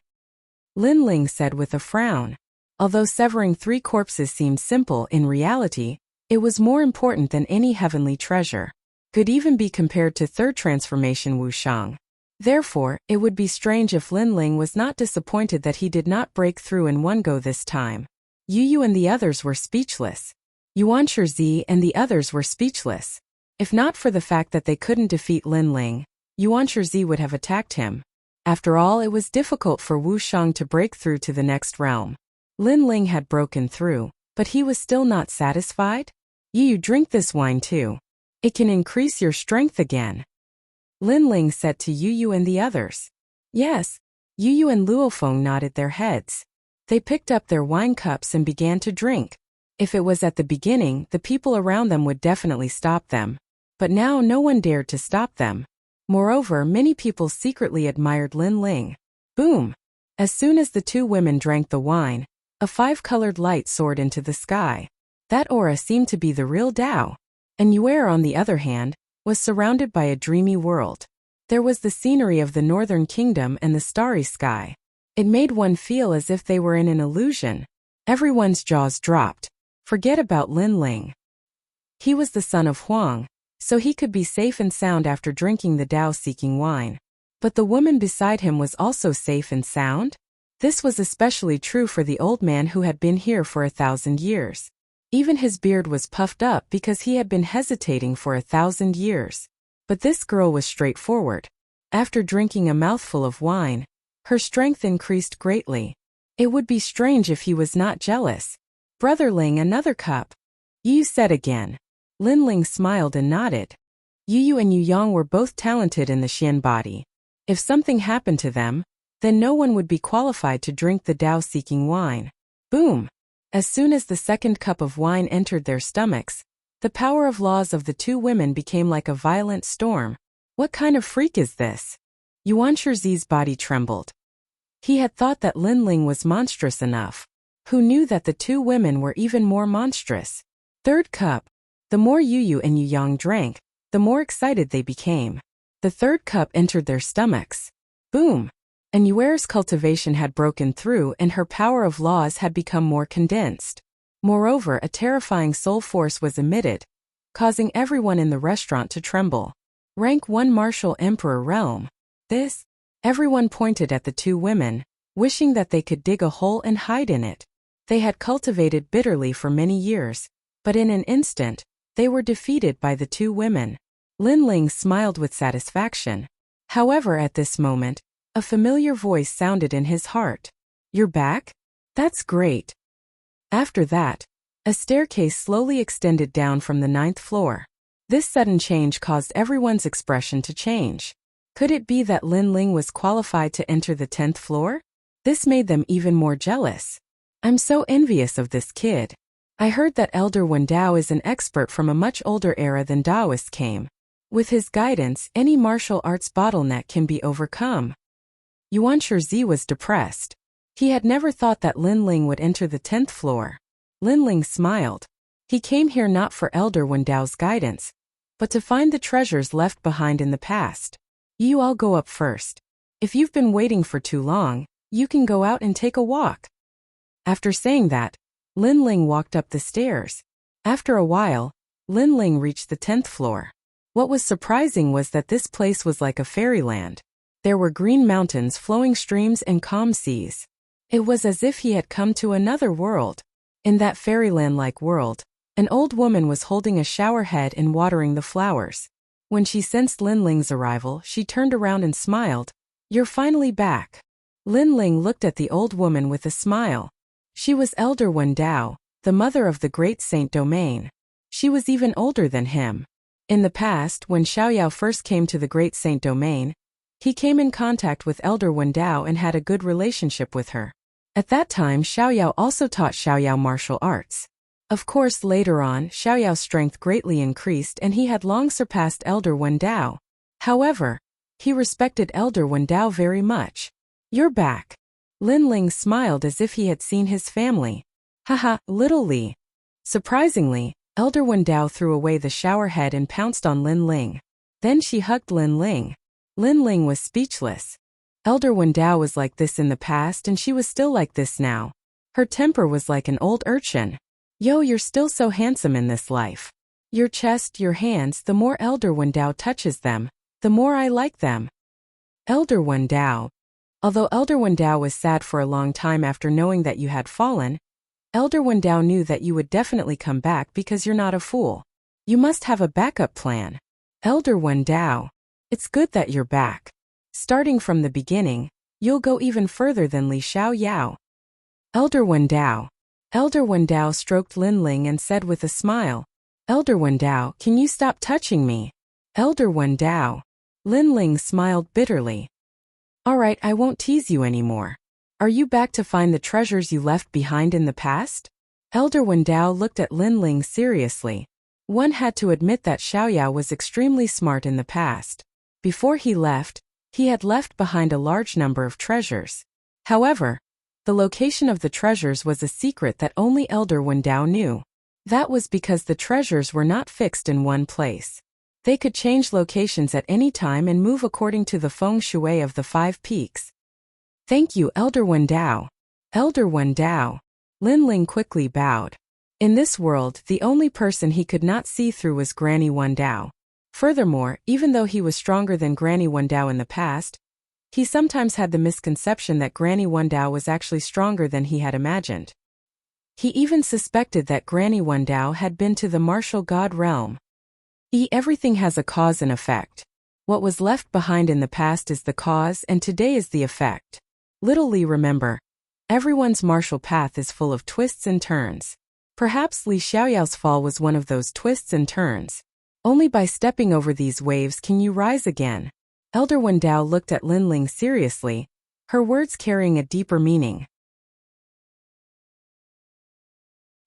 Lin Ling said with a frown. Although severing 3 corpses seemed simple, in reality, it was more important than any heavenly treasure. Could even be compared to third transformation Wusheng. Therefore, it would be strange if Lin Ling was not disappointed that he did not break through in one go this time. Yu and the others were speechless. Yuan Shizi and the others were speechless. If not for the fact that they couldn't defeat Lin Ling, Yuan Shizi would have attacked him. After all, it was difficult for Wu Sheng to break through to the next realm. Lin Ling had broken through, but he was still not satisfied. You drink this wine too. It can increase your strength again. Lin Ling said to Yu and the others. Yes. Yu and Luofeng nodded their heads. They picked up their wine cups and began to drink. If it was at the beginning, the people around them would definitely stop them. But now no one dared to stop them. Moreover, many people secretly admired Lin Ling. Boom! As soon as the two women drank the wine, a five-colored light soared into the sky. That aura seemed to be the real Tao. And Yuer, on the other hand, was surrounded by a dreamy world. There was the scenery of the northern kingdom and the starry sky. It made one feel as if they were in an illusion. Everyone's jaws dropped. Forget about Lin Ling. He was the son of Huang, so he could be safe and sound after drinking the Tao-seeking wine. But the woman beside him was also safe and sound? This was especially true for the old man who had been here for 1,000 years. Even his beard was puffed up because he had been hesitating for 1,000 years. But this girl was straightforward. After drinking a mouthful of wine, her strength increased greatly. It would be strange if he was not jealous. Brother Ling, another cup. Yu said again. Lin Ling smiled and nodded. Yu and Yu Yang were both talented in the Xian body. If something happened to them, then no one would be qualified to drink the Tao-seeking wine. Boom! As soon as the second cup of wine entered their stomachs, the power of laws of the two women became like a violent storm. What kind of freak is this? Yuan Shizi's body trembled. He had thought that Lin Ling was monstrous enough. Who knew that the two women were even more monstrous? Third cup. The more Yu and Yu Yang drank, the more excited they became. The third cup entered their stomachs. Boom! And Yuer's cultivation had broken through and her power of laws had become more condensed. Moreover, a terrifying soul force was emitted, causing everyone in the restaurant to tremble. Rank 1 Martial Emperor Realm. This? Everyone pointed at the two women, wishing that they could dig a hole and hide in it. They had cultivated bitterly for many years, but in an instant, they were defeated by the two women. Lin Ling smiled with satisfaction. However, at this moment, a familiar voice sounded in his heart. You're back? That's great. After that, a staircase slowly extended down from the 9th floor. This sudden change caused everyone's expression to change. Could it be that Lin Ling was qualified to enter the 10th floor? This made them even more jealous. I'm so envious of this kid. I heard that Elder Wen Dao is an expert from a much older era than Taoist came. With his guidance, any martial arts bottleneck can be overcome. Yuan Shizi was depressed. He had never thought that Lin Ling would enter the 10th floor. Lin Ling smiled. He came here not for Elder Wen Dao's guidance, but to find the treasures left behind in the past. You all go up first. If you've been waiting for too long, you can go out and take a walk. After saying that, Lin Ling walked up the stairs. After a while, Lin Ling reached the 10th floor. What was surprising was that this place was like a fairyland. There were green mountains, flowing streams, and calm seas. It was as if he had come to another world. In that fairyland-like world, an old woman was holding a shower head and watering the flowers. When she sensed Lin Ling's arrival, she turned around and smiled. You're finally back. Lin Ling looked at the old woman with a smile. She was Elder Wen Dao, the mother of the great Saint Domain. She was even older than him. In the past, when Xiaoyao first came to the Great Saint Domain, he came in contact with Elder Wen Dao and had a good relationship with her. At that time, Xiaoyao also taught Xiaoyao martial arts. Of course, later on, Xiaoyao's strength greatly increased and he had long surpassed Elder Wen Dao. However, he respected Elder Wen Dao very much. You're back. Lin Ling smiled as if he had seen his family. Haha, little Li. Surprisingly, Elder Wen Dao threw away the shower head and pounced on Lin Ling. Then she hugged Lin Ling. Lin Ling was speechless. Elder Wen Dao was like this in the past and she was still like this now. Her temper was like an old urchin. Yo, you're still so handsome in this life. Your chest, your hands, the more Elder Wen Dao touches them, the more I like them. Elder Wen Dao. Although Elder Wen Dao was sad for a long time after knowing that you had fallen, Elder Wen Dao knew that you would definitely come back because you're not a fool. You must have a backup plan. Elder Wen Dao. It's good that you're back. Starting from the beginning, you'll go even further than Li Xiaoyao. Elder Wen Dao. Elder Wen Dao stroked Lin Ling and said with a smile, Elder Wen Dao, can you stop touching me? Elder Wen Dao. Lin Ling smiled bitterly. Alright, I won't tease you anymore. Are you back to find the treasures you left behind in the past? Elder Wen Dao looked at Lin Ling seriously. One had to admit that Xiaoyao was extremely smart in the past. Before he left, he had left behind a large number of treasures. However, the location of the treasures was a secret that only Elder Wendao knew. That was because the treasures were not fixed in one place. They could change locations at any time and move according to the feng shui of the 5 peaks. Thank you, Elder Wendao. Elder Wendao. Lin Ling quickly bowed. In this world, the only person he could not see through was Granny Wendao. Furthermore, even though he was stronger than Granny Wendao in the past, he sometimes had the misconception that Granny Wendao was actually stronger than he had imagined. He even suspected that Granny Wendao had been to the martial god realm. Everything has a cause and effect. What was left behind in the past is the cause and today is the effect. Little Li, remember, everyone's martial path is full of twists and turns. Perhaps Li Xiaoyao's fall was one of those twists and turns. Only by stepping over these waves can you rise again. Elder Wendao looked at Lin Ling seriously, her words carrying a deeper meaning.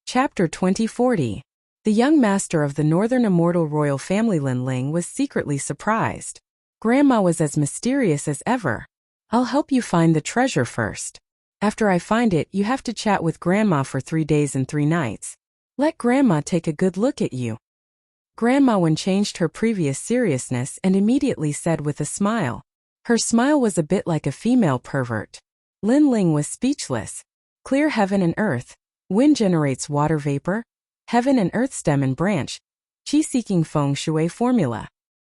Chapter 2040. The young master of the Northern Immortal Royal Family Lin Ling was secretly surprised. Grandma was as mysterious as ever. I'll help you find the treasure first. After I find it, you have to chat with Grandma for 3 days and 3 nights. Let Grandma take a good look at you. Grandma Wen changed her previous seriousness and immediately said with a smile. Her smile was a bit like a female pervert. Lin Ling was speechless. Clear heaven and earth. Wind generates water vapor. Heaven and earth stem and branch. Qi-seeking feng shui formula.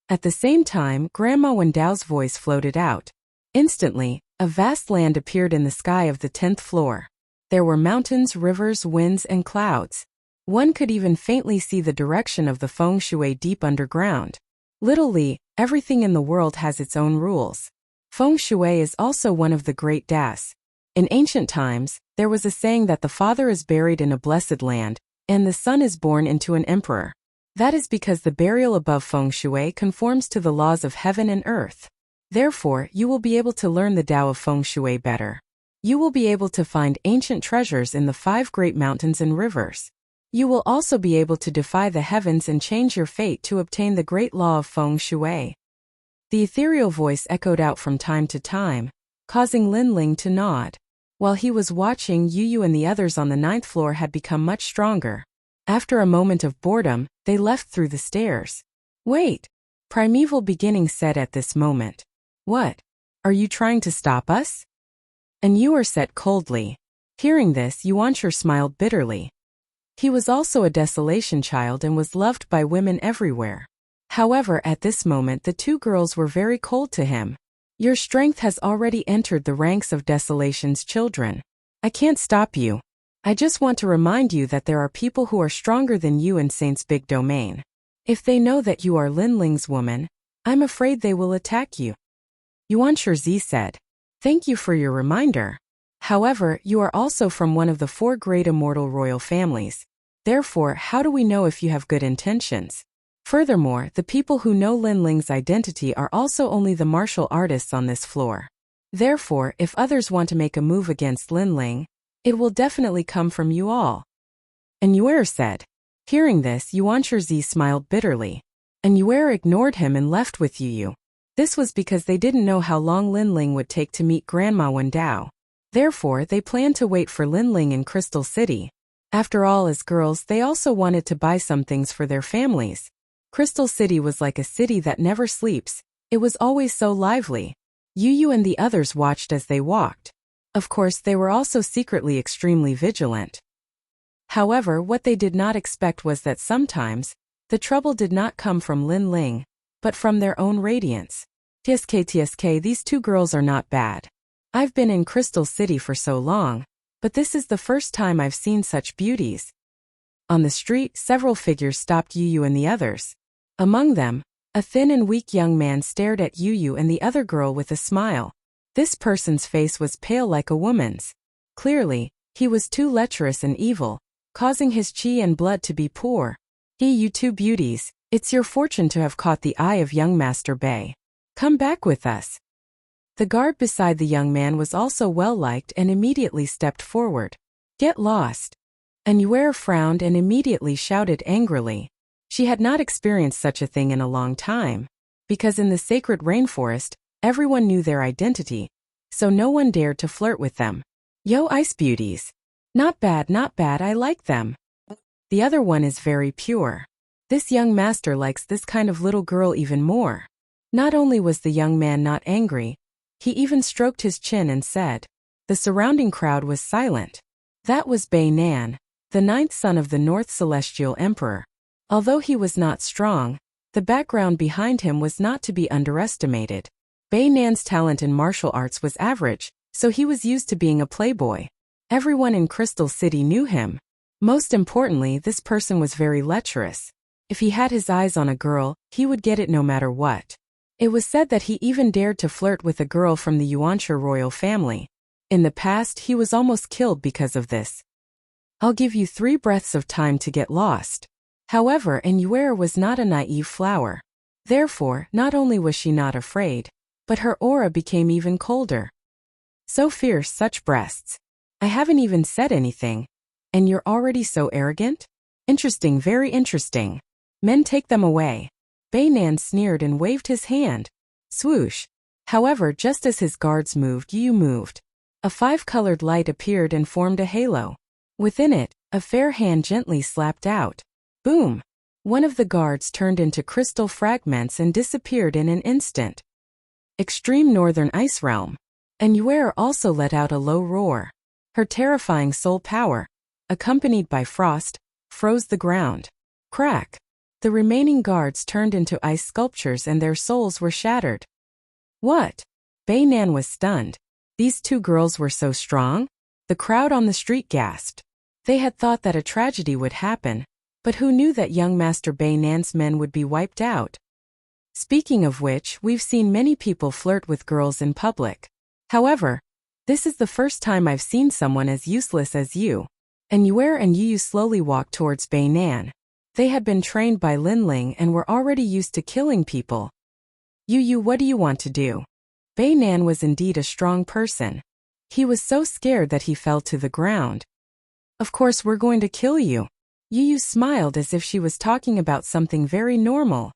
At the same time, Grandma Wendao's voice floated out. Instantly, a vast land appeared in the sky of the 10th floor. There were mountains, rivers, winds, and clouds. One could even faintly see the direction of the feng shui deep underground. Little Li, everything in the world has its own rules. Feng shui is also one of the great das. In ancient times, there was a saying that the father is buried in a blessed land, and the son is born into an emperor. That is because the burial above feng shui conforms to the laws of heaven and earth. Therefore, you will be able to learn the Tao of feng shui better. You will be able to find ancient treasures in the 5 great mountains and rivers. You will also be able to defy the heavens and change your fate to obtain the great law of feng shui. The ethereal voice echoed out from time to time, causing Lin Ling to nod. While he was watching, Yu and the others on the 9th floor had become much stronger. After a moment of boredom, they left through the stairs. Wait! Primeval Beginning said at this moment. What? Are you trying to stop us? And Yuer said coldly. Hearing this, Yuancher smiled bitterly. He was also a desolation child and was loved by women everywhere. However, at this moment the 2 girls were very cold to him. Your strength has already entered the ranks of desolation's children. I can't stop you. I just want to remind you that there are people who are stronger than you in Saint's big domain. If they know that you are Lin Ling's woman, I'm afraid they will attack you. Yuan Shizhi said. Thank you for your reminder. However, you are also from one of the 4 great immortal royal families. Therefore, how do we know if you have good intentions? Furthermore, the people who know Lin Ling's identity are also only the martial artists on this floor. Therefore, if others want to make a move against Lin Ling, it will definitely come from you all. And Yuer said. Hearing this, Yuan Shizhi smiled bitterly. And Yuer ignored him and left with Yu. This was because they didn't know how long Lin Ling would take to meet Grandma Wendao. Therefore, they planned to wait for Lin Ling in Crystal City. After all, as girls, they also wanted to buy some things for their families. Crystal City was like a city that never sleeps. It was always so lively. Yu and the others watched as they walked. Of course, they were also secretly extremely vigilant. However, what they did not expect was that sometimes, the trouble did not come from Lin Ling, but from their own radiance. TSK, these 2 girls are not bad. I've been in Crystal City for so long, but this is the first time I've seen such beauties. On the street, several figures stopped Yu and the others. Among them, a thin and weak young man stared at Yu and the other girl with a smile. This person's face was pale like a woman's. Clearly, he was too lecherous and evil, causing his qi and blood to be poor. You 2 beauties, it's your fortune to have caught the eye of young Master Bei. Come back with us. The guard beside the young man was also well-liked and immediately stepped forward. Get lost. And Yuer frowned and immediately shouted angrily. She had not experienced such a thing in a long time. Because in the sacred rainforest, everyone knew their identity. so no one dared to flirt with them. Yo, ice beauties. Not bad, I like them. The other one is very pure. This young master likes this kind of little girl even more. Not only was the young man not angry, he even stroked his chin and said. The surrounding crowd was silent. That was Bei Nan, the 9th son of the North Celestial Emperor. Although he was not strong, the background behind him was not to be underestimated. Bei Nan's talent in martial arts was average, so he was used to being a playboy. Everyone in Crystal City knew him. Most importantly, this person was very lecherous. If he had his eyes on a girl, he would get it no matter what. It was said that he even dared to flirt with a girl from the Yuansha royal family. In the past, he was almost killed because of this. I'll give you 3 breaths of time to get lost. However, Enuera was not a naive flower. Therefore, not only was she not afraid, but her aura became even colder. So fierce, such breasts. I haven't even said anything. And you're already so arrogant? Interesting, very interesting. Men, take them away. Bei Nan sneered and waved his hand. Swoosh. However, just as his guards moved, Yu moved. A 5-colored light appeared and formed a halo. Within it, a fair hand gently slapped out. Boom! One of the guards turned into crystal fragments and disappeared in an instant. Extreme Northern Ice Realm. Enuera also let out a low roar. Her terrifying soul power, accompanied by frost, froze the ground. Crack! The remaining guards turned into ice sculptures and their souls were shattered. What? Bei Nan was stunned. These 2 girls were so strong? The crowd on the street gasped. They had thought that a tragedy would happen, but who knew that young Master Bei Nan's men would be wiped out? Speaking of which, we've seen many people flirt with girls in public. However, this is the first time I've seen someone as useless as you. Enuera and Yu slowly walked towards Bei Nan. They had been trained by Lin Ling and were already used to killing people. Yu, what do you want to do? Bei Nan was indeed a strong person. He was so scared that he fell to the ground. Of course we're going to kill you. Yu smiled as if she was talking about something very normal.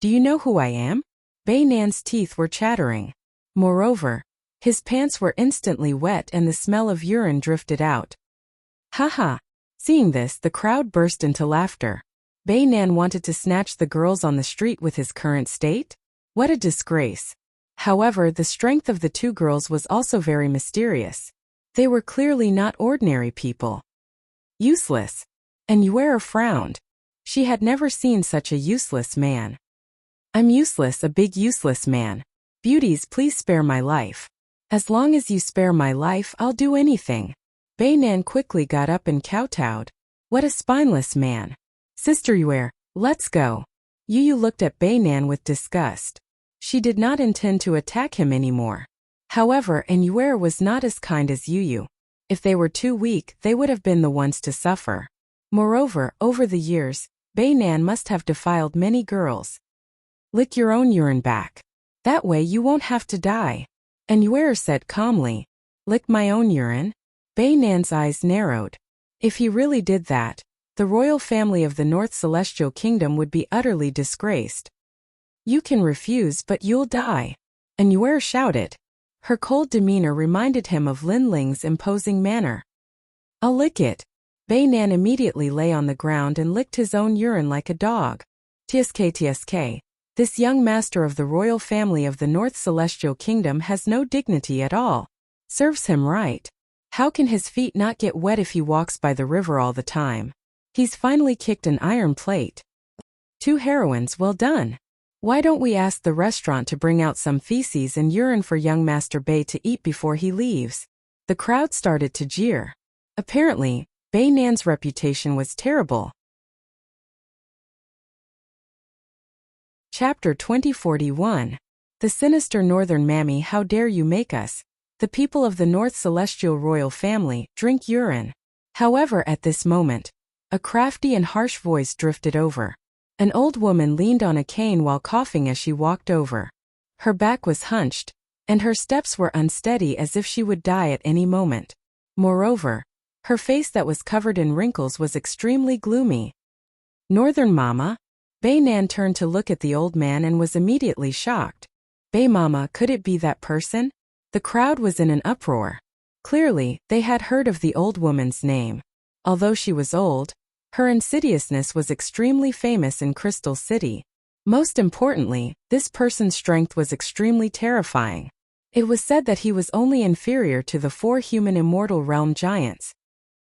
Do you know who I am? Bei Nan's teeth were chattering. Moreover, his pants were instantly wet and the smell of urine drifted out. Haha. Seeing this, the crowd burst into laughter. Bei Nan wanted to snatch the girls on the street with his current state? What a disgrace. However, the strength of the 2 girls was also very mysterious. They were clearly not ordinary people. Useless. Enuera frowned. She had never seen such a useless man. I'm useless, a big useless man. Beauties, please spare my life. As long as you spare my life, I'll do anything. Bei Nan quickly got up and kowtowed. What a spineless man. Sister Enuera, let's go. Yu looked at Bei Nan with disgust. She did not intend to attack him anymore. However, Enuera was not as kind as Yu. If they were too weak, they would have been the ones to suffer. Moreover, over the years, Bei Nan must have defiled many girls. Lick your own urine back. That way you won't have to die. Enuera said calmly. Lick my own urine? Bei Nan's eyes narrowed. If he really did that, the royal family of the North Celestial Kingdom would be utterly disgraced. You can refuse, but you'll die. Enuera shouted. Her cold demeanor reminded him of Lin Ling's imposing manner. I'll lick it. Bei Nan immediately lay on the ground and licked his own urine like a dog. Tsk. This young master of the royal family of the North Celestial Kingdom has no dignity at all. Serves him right. How can his feet not get wet if he walks by the river all the time? He's finally kicked an iron plate. 2 heroines, well done. Why don't we ask the restaurant to bring out some feces and urine for young Master Bei to eat before he leaves? The crowd started to jeer. Apparently, Bei Nan's reputation was terrible. Chapter 2041. The sinister Northern Mammy, how dare you make us, the people of the North Celestial Royal Family, drink urine. However, at this moment, a crafty and harsh voice drifted over. An old woman leaned on a cane while coughing as she walked over. Her back was hunched, and her steps were unsteady as if she would die at any moment. Moreover, her face that was covered in wrinkles was extremely gloomy. Northern Mama? Bei Nan turned to look at the old man and was immediately shocked. Bei Mama, could it be that person? The crowd was in an uproar. Clearly, they had heard of the old woman's name. Although she was old, her insidiousness was extremely famous in Crystal City. Most importantly, this person's strength was extremely terrifying. It was said that he was only inferior to the 4 human immortal realm giants.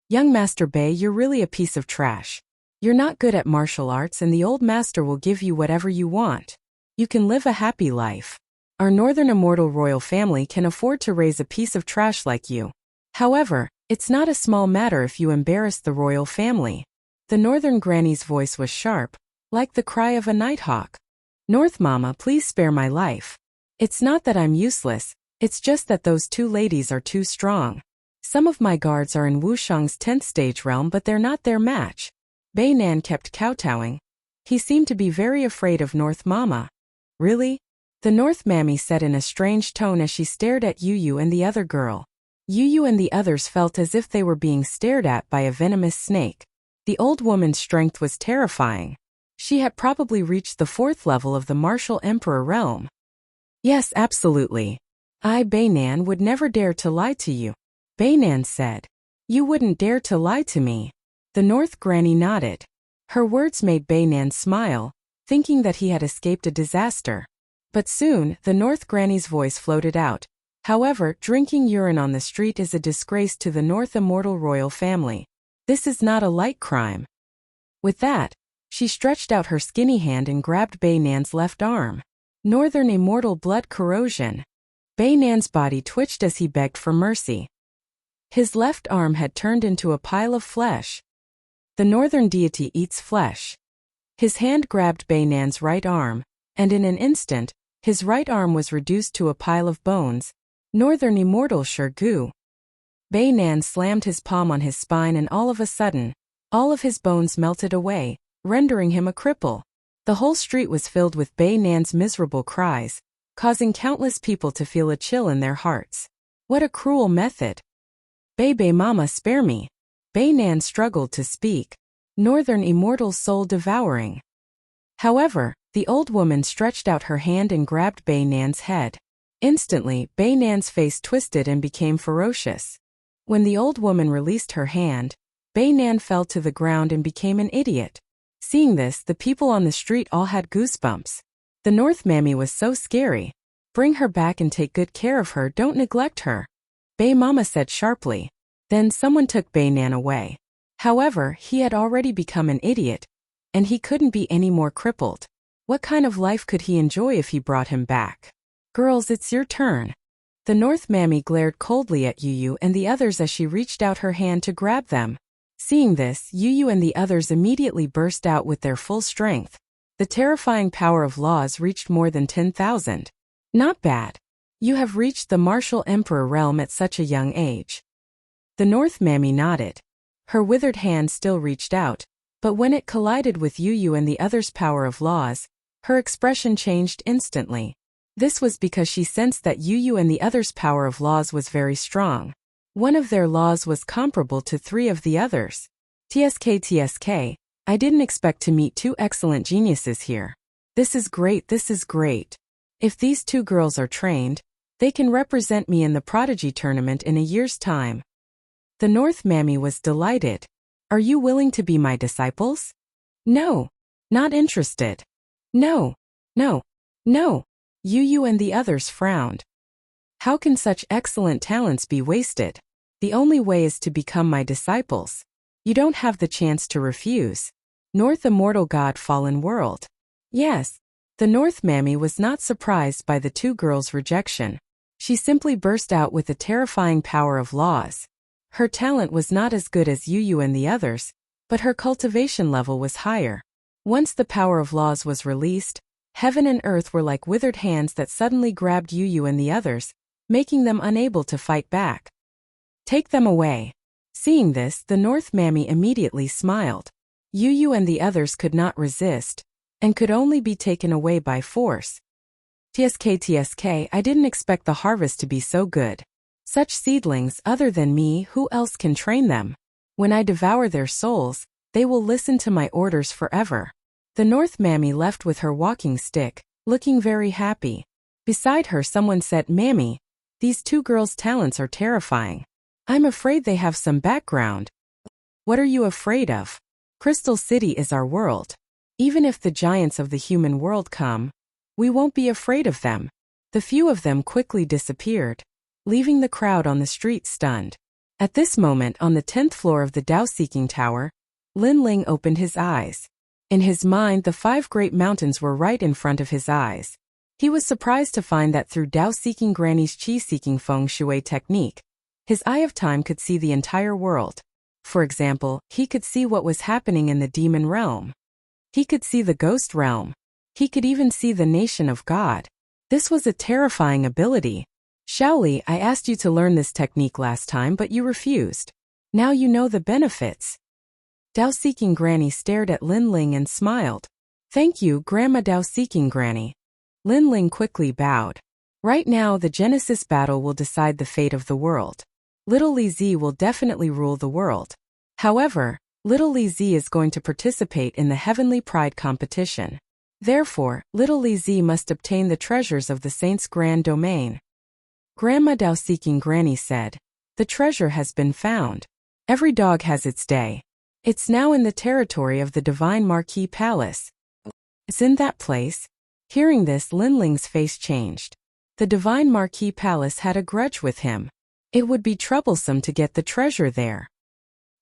Young Master Bei, you're really a piece of trash. You're not good at martial arts and the old master will give you whatever you want. You can live a happy life. Our Northern Immortal royal family can afford to raise a piece of trash like you. However, it's not a small matter if you embarrass the royal family. The Northern Granny's voice was sharp, like the cry of a nighthawk. North Mama, please spare my life. It's not that I'm useless, it's just that those 2 ladies are too strong. Some of my guards are in Wushang's 10th stage realm but they're not their match. Bei Nan kept kowtowing. He seemed to be very afraid of North Mama. Really? The North Mammy said in a strange tone as she stared at Yu and the other girl. Yu and the others felt as if they were being stared at by a venomous snake. The old woman's strength was terrifying. She had probably reached the 4th level of the Martial Emperor realm. Yes, absolutely. I, Bei Nan, would never dare to lie to you. Bei Nan said. You wouldn't dare to lie to me. The North Granny nodded. Her words made Bei Nan smile, thinking that he had escaped a disaster. But soon, the North Granny's voice floated out. However, drinking urine on the street is a disgrace to the North Immortal royal family. This is not a light crime. With that, she stretched out her skinny hand and grabbed Bei Nan's left arm. Northern Immortal blood corrosion. Bei Nan's body twitched as he begged for mercy. His left arm had turned into a pile of flesh. The Northern deity eats flesh. His hand grabbed Bei Nan's right arm, and in an instant, his right arm was reduced to a pile of bones. Northern Immortal sure goo. Bei Nan slammed his palm on his spine and all of a sudden, all of his bones melted away, rendering him a cripple. The whole street was filled with Bei Nan's miserable cries, causing countless people to feel a chill in their hearts. What a cruel method. Bei Mama, spare me. Bei Nan struggled to speak. Northern Immortal soul devouring. However, the old woman stretched out her hand and grabbed Bei Nan's head. Instantly, Bei Nan's face twisted and became ferocious. When the old woman released her hand, Bei Nan fell to the ground and became an idiot. Seeing this, the people on the street all had goosebumps. The North Mammy was so scary. Bring her back and take good care of her, don't neglect her. Bei Mama said sharply. Then someone took Bei Nan away. However, he had already become an idiot, and he couldn't be any more crippled. What kind of life could he enjoy if he brought him back? Girls, it's your turn. The North Mammy glared coldly at Yu and the others as she reached out her hand to grab them. Seeing this, Yu and the others immediately burst out with their full strength. The terrifying power of laws reached more than 10,000. Not bad. You have reached the Martial Emperor realm at such a young age. The North Mammy nodded. Her withered hand still reached out, but when it collided with Yu and the others' power of laws, her expression changed instantly. This was because she sensed that Yu and the others' power of laws was very strong. One of their laws was comparable to 3 of the others. TSK, I didn't expect to meet 2 excellent geniuses here. This is great, this is great. If these 2 girls are trained, they can represent me in the Prodigy tournament in a year's time. The North Mammy was delighted. Are you willing to be my disciples? No. Not interested. No. Yu and the others frowned. How can such excellent talents be wasted? The only way is to become my disciples. You don't have the chance to refuse. North Immortal God Fallen World. Yes. The North Mammy was not surprised by the 2 girls' rejection. She simply burst out with the terrifying power of laws. Her talent was not as good as Yu and the others, but her cultivation level was higher. Once the power of laws was released, heaven and earth were like withered hands that suddenly grabbed Yu and the others, making them unable to fight back. Take them away. Seeing this, the North Mammy immediately smiled. Yu and the others could not resist, and could only be taken away by force. TSK, I didn't expect the harvest to be so good. Such seedlings, other than me, who else can train them? When I devour their souls, they will listen to my orders forever. The North Mammy left with her walking stick, looking very happy. Beside her someone said, Mammy, These two girls' talents are terrifying. I'm afraid they have some background. What are you afraid of? Crystal City is our world. Even if the giants of the human world come, we won't be afraid of them. The few of them quickly disappeared, leaving the crowd on the street stunned. At this moment, on the 10th floor of the Dao-seeking tower, Lin Ling opened his eyes. In his mind, the 5 great mountains were right in front of his eyes. He was surprised to find that through Dao-seeking Granny's Qi-seeking feng shui technique, his eye of time could see the entire world. For example, he could see what was happening in the demon realm. He could see the ghost realm. He could even see the nation of God. This was a terrifying ability. Shaoli, I asked you to learn this technique last time, but you refused. Now you know the benefits. Dao-seeking Granny stared at Lin Ling and smiled. Thank you, Grandma Dao-seeking Granny. Lin Ling quickly bowed. Right now, the Genesis battle will decide the fate of the world. Little Li Zi will definitely rule the world. However, Little Li Zi is going to participate in the Heavenly Pride competition. Therefore, Little Li Zi must obtain the treasures of the Saint's grand domain. Grandma Dao-seeking Granny said, the treasure has been found. Every dog has its day. It's now in the territory of the Divine Marquis Palace. It's in that place. Hearing this, Lin Ling's face changed. The Divine Marquis Palace had a grudge with him. It would be troublesome to get the treasure there.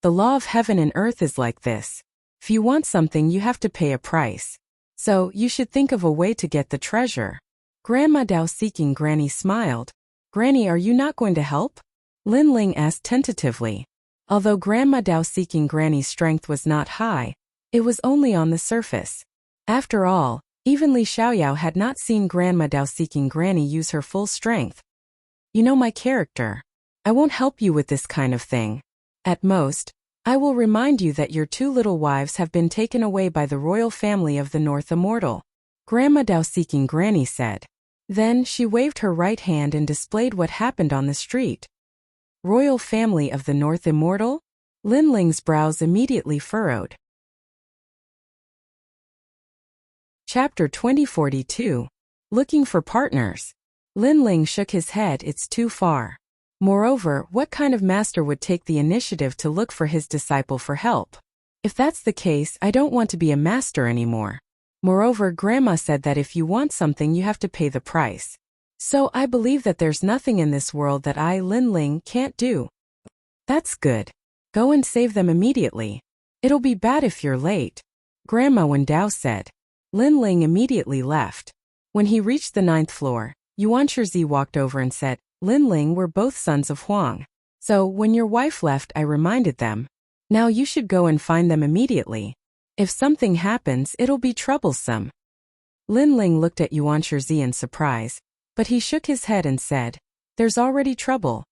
The law of heaven and earth is like this. If you want something, you have to pay a price. So, you should think of a way to get the treasure. Grandma Dao-seeking Granny smiled. Granny, are you not going to help? Lin Ling asked tentatively. Although Grandma Dao-seeking Granny's strength was not high, it was only on the surface. After all, even Li Xiaoyao had not seen Grandma Dao-seeking Granny use her full strength. You know my character. I won't help you with this kind of thing. At most, I will remind you that your 2 little wives have been taken away by the royal family of the North Immortal. Grandma Dao-seeking Granny said. Then she waved her right hand and displayed what happened on the street. Royal family of the North Immortal? Lin Ling's brows immediately furrowed. Chapter 2042. Looking for partners. Lin Ling shook his head. It's too far. Moreover, what kind of master would take the initiative to look for his disciple for help? If that's the case, I don't want to be a master anymore. Moreover, Grandma said that if you want something, you have to pay the price. So I believe that there's nothing in this world that I, Lin Ling, can't do. That's good. Go and save them immediately. It'll be bad if you're late. Grandma Wendao said. Lin Ling immediately left. When he reached the 9th floor, Yuan Shizhi walked over and said, Lin Ling, we're both sons of Huang. So when your wife left, I reminded them. Now you should go and find them immediately. If something happens, it'll be troublesome. Lin Ling looked at Yuan Shizhi in surprise, but he shook his head and said, there's already trouble.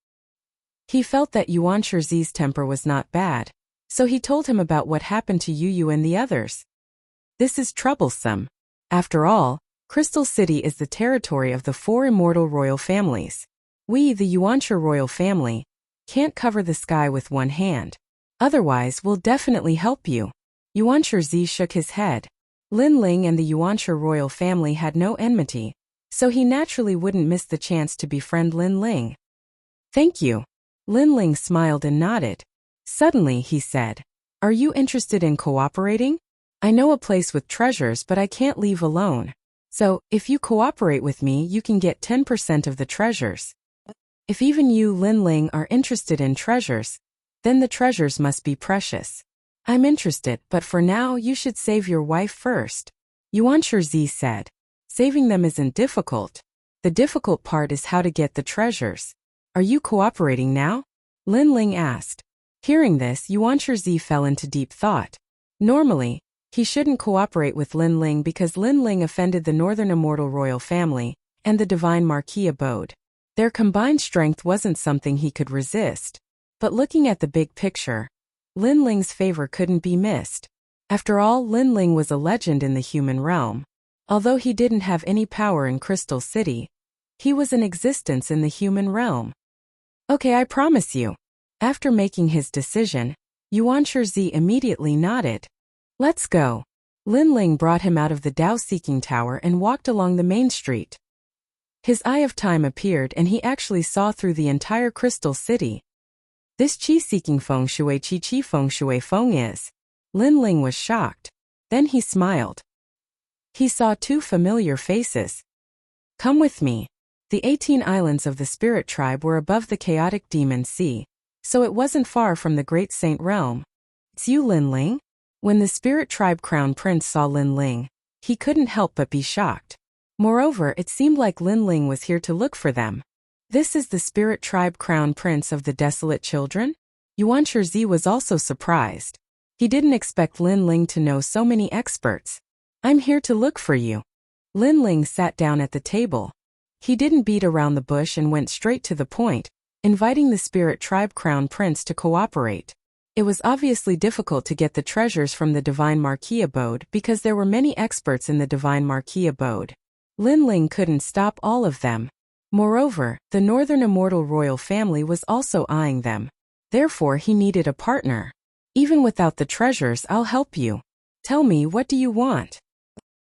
He felt that Yuan Shizhi's temper was not bad, so he told him about what happened to Yu and the others. This is troublesome. After all, Crystal City is the territory of the 4 immortal royal families. We, the Yuansha royal family, can't cover the sky with one hand. Otherwise, we'll definitely help you. Yuan Shizhi shook his head. Lin Ling and the Yuansha royal family had no enmity, so he naturally wouldn't miss the chance to befriend Lin Ling. Thank you. Lin Ling smiled and nodded. Suddenly, he said, are you interested in cooperating? I know a place with treasures, but I can't leave alone. So, if you cooperate with me, you can get 10% of the treasures. If even you, Lin Ling, are interested in treasures, then the treasures must be precious. I'm interested, but for now, you should save your wife first. Yuan Shizhi said. Saving them isn't difficult. The difficult part is how to get the treasures. Are you cooperating now? Lin Ling asked. Hearing this, Yuan Shizhi fell into deep thought. Normally, he shouldn't cooperate with Lin Ling because Lin Ling offended the Northern Immortal Royal Family and the Divine Marquis abode. Their combined strength wasn't something he could resist. But looking at the big picture, Lin Ling's favor couldn't be missed. After all, Lin Ling was a legend in the human realm. Although he didn't have any power in Crystal City, he was an existence in the human realm. Okay, I promise you. After making his decision, Yuan Shizhi immediately nodded. Let's go. Lin Ling brought him out of the Dao-seeking tower and walked along the main street. His eye of time appeared and he actually saw through the entire crystal city. This qi-seeking feng shui qi feng shui feng is. Lin Ling was shocked. Then he smiled. He saw two familiar faces. Come with me. The 18 islands of the spirit tribe were above the chaotic demon sea, so it wasn't far from the great saint realm. It's you, Lin Ling? When the spirit tribe crown prince saw Lin Ling, he couldn't help but be shocked. Moreover, it seemed like Lin Ling was here to look for them. This is the spirit tribe crown prince of the desolate children? Yuan Shizi was also surprised. He didn't expect Lin Ling to know so many experts. I'm here to look for you. Lin Ling sat down at the table. He didn't beat around the bush and went straight to the point, inviting the spirit tribe crown prince to cooperate. It was obviously difficult to get the treasures from the divine Marquis abode because there were many experts in the divine Marquis abode. Lin Ling couldn't stop all of them. Moreover, the Northern Immortal royal family was also eyeing them. Therefore, he needed a partner. Even without the treasures, I'll help you. Tell me, what do you want?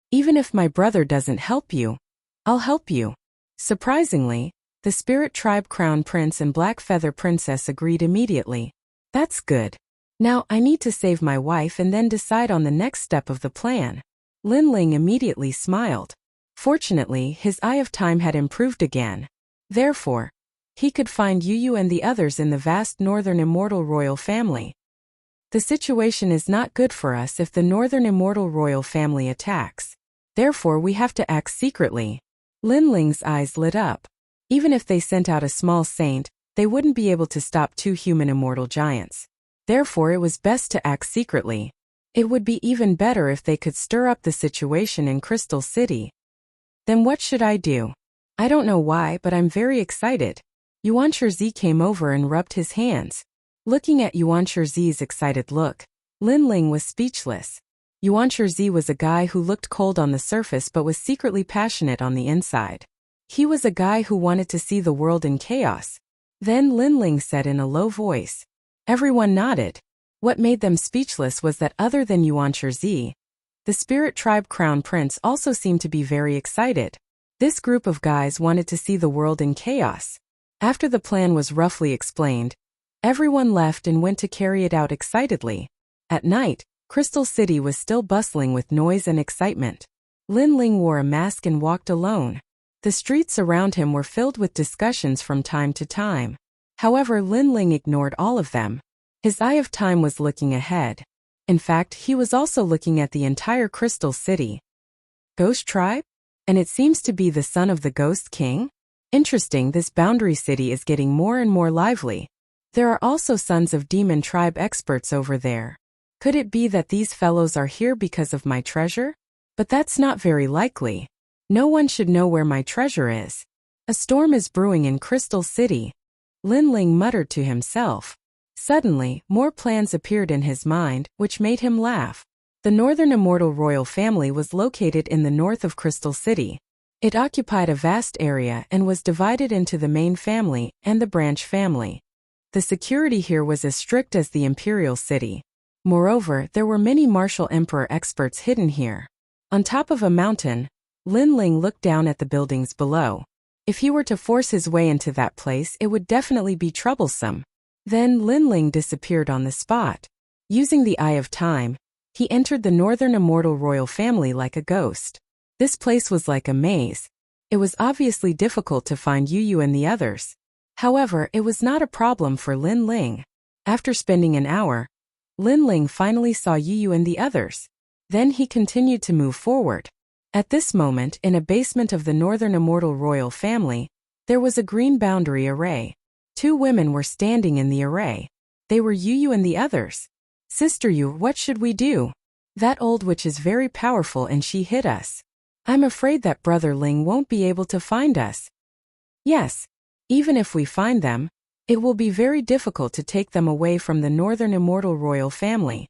Even if my brother doesn't help you, I'll help you. Surprisingly, the spirit tribe crown prince and black feather princess agreed immediately. That's good. Now I need to save my wife and then decide on the next step of the plan. Lin Ling immediately smiled. Fortunately, his eye of time had improved again. Therefore, he could find Yu and the others in the vast Northern Immortal royal family. The situation is not good for us if the Northern Immortal royal family attacks. Therefore, we have to act secretly. Lin Ling's eyes lit up. Even if they sent out a small saint, they wouldn't be able to stop two human immortal giants. Therefore, it was best to act secretly. It would be even better if they could stir up the situation in Crystal City. Then what should I do? I don't know why, but I'm very excited. Yuan Shizi came over and rubbed his hands. Looking at Yuan Shizi's excited look, Lin Ling was speechless. Yuan Shizi was a guy who looked cold on the surface but was secretly passionate on the inside. He was a guy who wanted to see the world in chaos. Then Lin Ling said in a low voice. Everyone nodded. What made them speechless was that other than Yuan Shizi, the spirit tribe crown prince also seemed to be very excited. This group of guys wanted to see the world in chaos. After the plan was roughly explained, everyone left and went to carry it out excitedly. At night, Crystal City was still bustling with noise and excitement. Lin Ling wore a mask and walked alone. The streets around him were filled with discussions from time to time. However, Lin Ling ignored all of them. His eye of time was looking ahead. In fact, he was also looking at the entire Crystal City. Ghost tribe? And it seems to be the son of the Ghost King? Interesting, this boundary city is getting more and more lively. There are also sons of demon tribe experts over there. Could it be that these fellows are here because of my treasure? But that's not very likely. No one should know where my treasure is. A storm is brewing in Crystal City. Lin Ling muttered to himself. Suddenly, more plans appeared in his mind, which made him laugh. The Northern Immortal royal family was located in the north of Crystal City. It occupied a vast area and was divided into the main family and the branch family. The security here was as strict as the Imperial City. Moreover, there were many martial emperor experts hidden here. On top of a mountain, Lin Ling looked down at the buildings below. If he were to force his way into that place, it would definitely be troublesome. Then Lin Ling disappeared on the spot. Using the Eye of Time, he entered the Northern Immortal royal family like a ghost. This place was like a maze. It was obviously difficult to find Yu and the others. However, it was not a problem for Lin Ling. After spending an hour, Lin Ling finally saw Yu and the others. Then he continued to move forward. At this moment, in a basement of the Northern Immortal royal family, there was a green boundary array. Two women were standing in the array. They were Yu and the others. Sister Yu, what should we do? That old witch is very powerful and she hid us. I'm afraid that Brother Ling won't be able to find us. Yes. Even if we find them, it will be very difficult to take them away from the Northern Immortal royal family.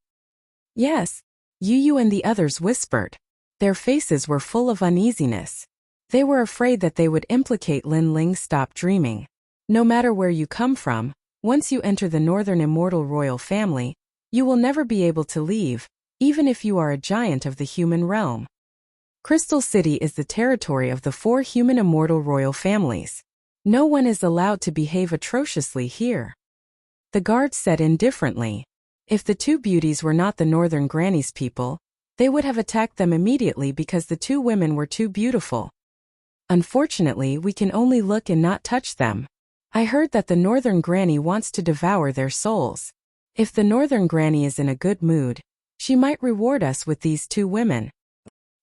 Yes. Yu and the others whispered. Their faces were full of uneasiness. They were afraid that they would implicate Lin Ling. Stop dreaming. No matter where you come from, once you enter the Northern Immortal royal family, you will never be able to leave, even if you are a giant of the human realm. Crystal City is the territory of the 4 human immortal royal families. No one is allowed to behave atrociously here. The guards said indifferently. If the 2 beauties were not the Northern Granny's people, they would have attacked them immediately because the 2 women were too beautiful. Unfortunately, we can only look and not touch them. I heard that the Northern Granny wants to devour their souls. If the Northern Granny is in a good mood, she might reward us with these 2 women.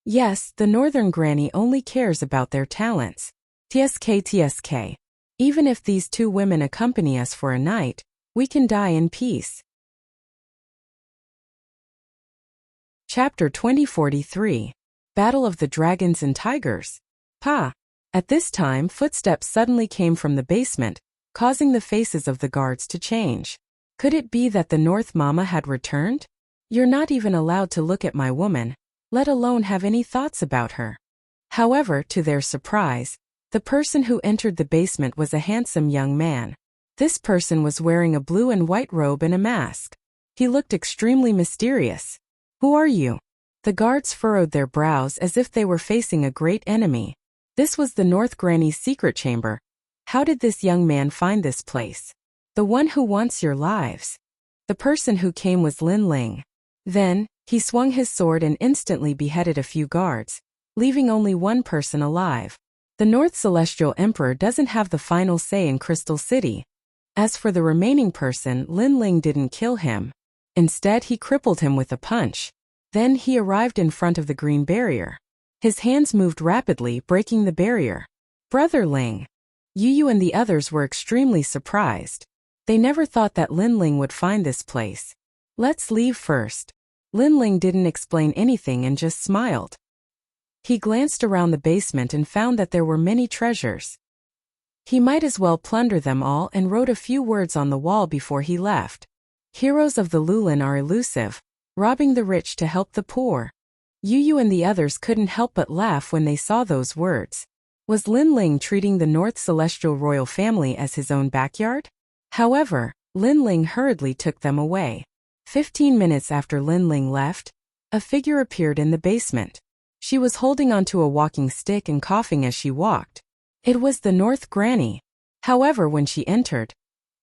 Yes, the Northern Granny only cares about their talents. TSK. Even if these 2 women accompany us for a night, we can die in peace. Chapter 2043. Battle of the Dragons and Tigers. Pa! At this time, footsteps suddenly came from the basement, causing the faces of the guards to change. Could it be that the North Mama had returned? You're not even allowed to look at my woman, let alone have any thoughts about her. However, to their surprise, the person who entered the basement was a handsome young man. This person was wearing a blue and white robe and a mask. He looked extremely mysterious. Who are you? The guards furrowed their brows as if they were facing a great enemy. This was the North Granny's secret chamber. How did this young man find this place? The one who wants your lives. The person who came was Lin Ling. Then, he swung his sword and instantly beheaded a few guards, leaving only one person alive. The North Celestial Emperor doesn't have the final say in Crystal City. As for the remaining person, Lin Ling didn't kill him. Instead, he crippled him with a punch. Then he arrived in front of the green barrier. His hands moved rapidly, breaking the barrier. Brother Ling. Yu and the others were extremely surprised. They never thought that Lin Ling would find this place. Let's leave first. Lin Ling didn't explain anything and just smiled. He glanced around the basement and found that there were many treasures. He might as well plunder them all and wrote a few words on the wall before he left. Heroes of the Lulin are elusive, robbing the rich to help the poor. Yu and the others couldn't help but laugh when they saw those words. Was Lin Ling treating the North Celestial Royal Family as his own backyard? However, Lin Ling hurriedly took them away. 15 minutes after Lin Ling left, a figure appeared in the basement. She was holding onto a walking stick and coughing as she walked. It was the North Granny. However, when she entered,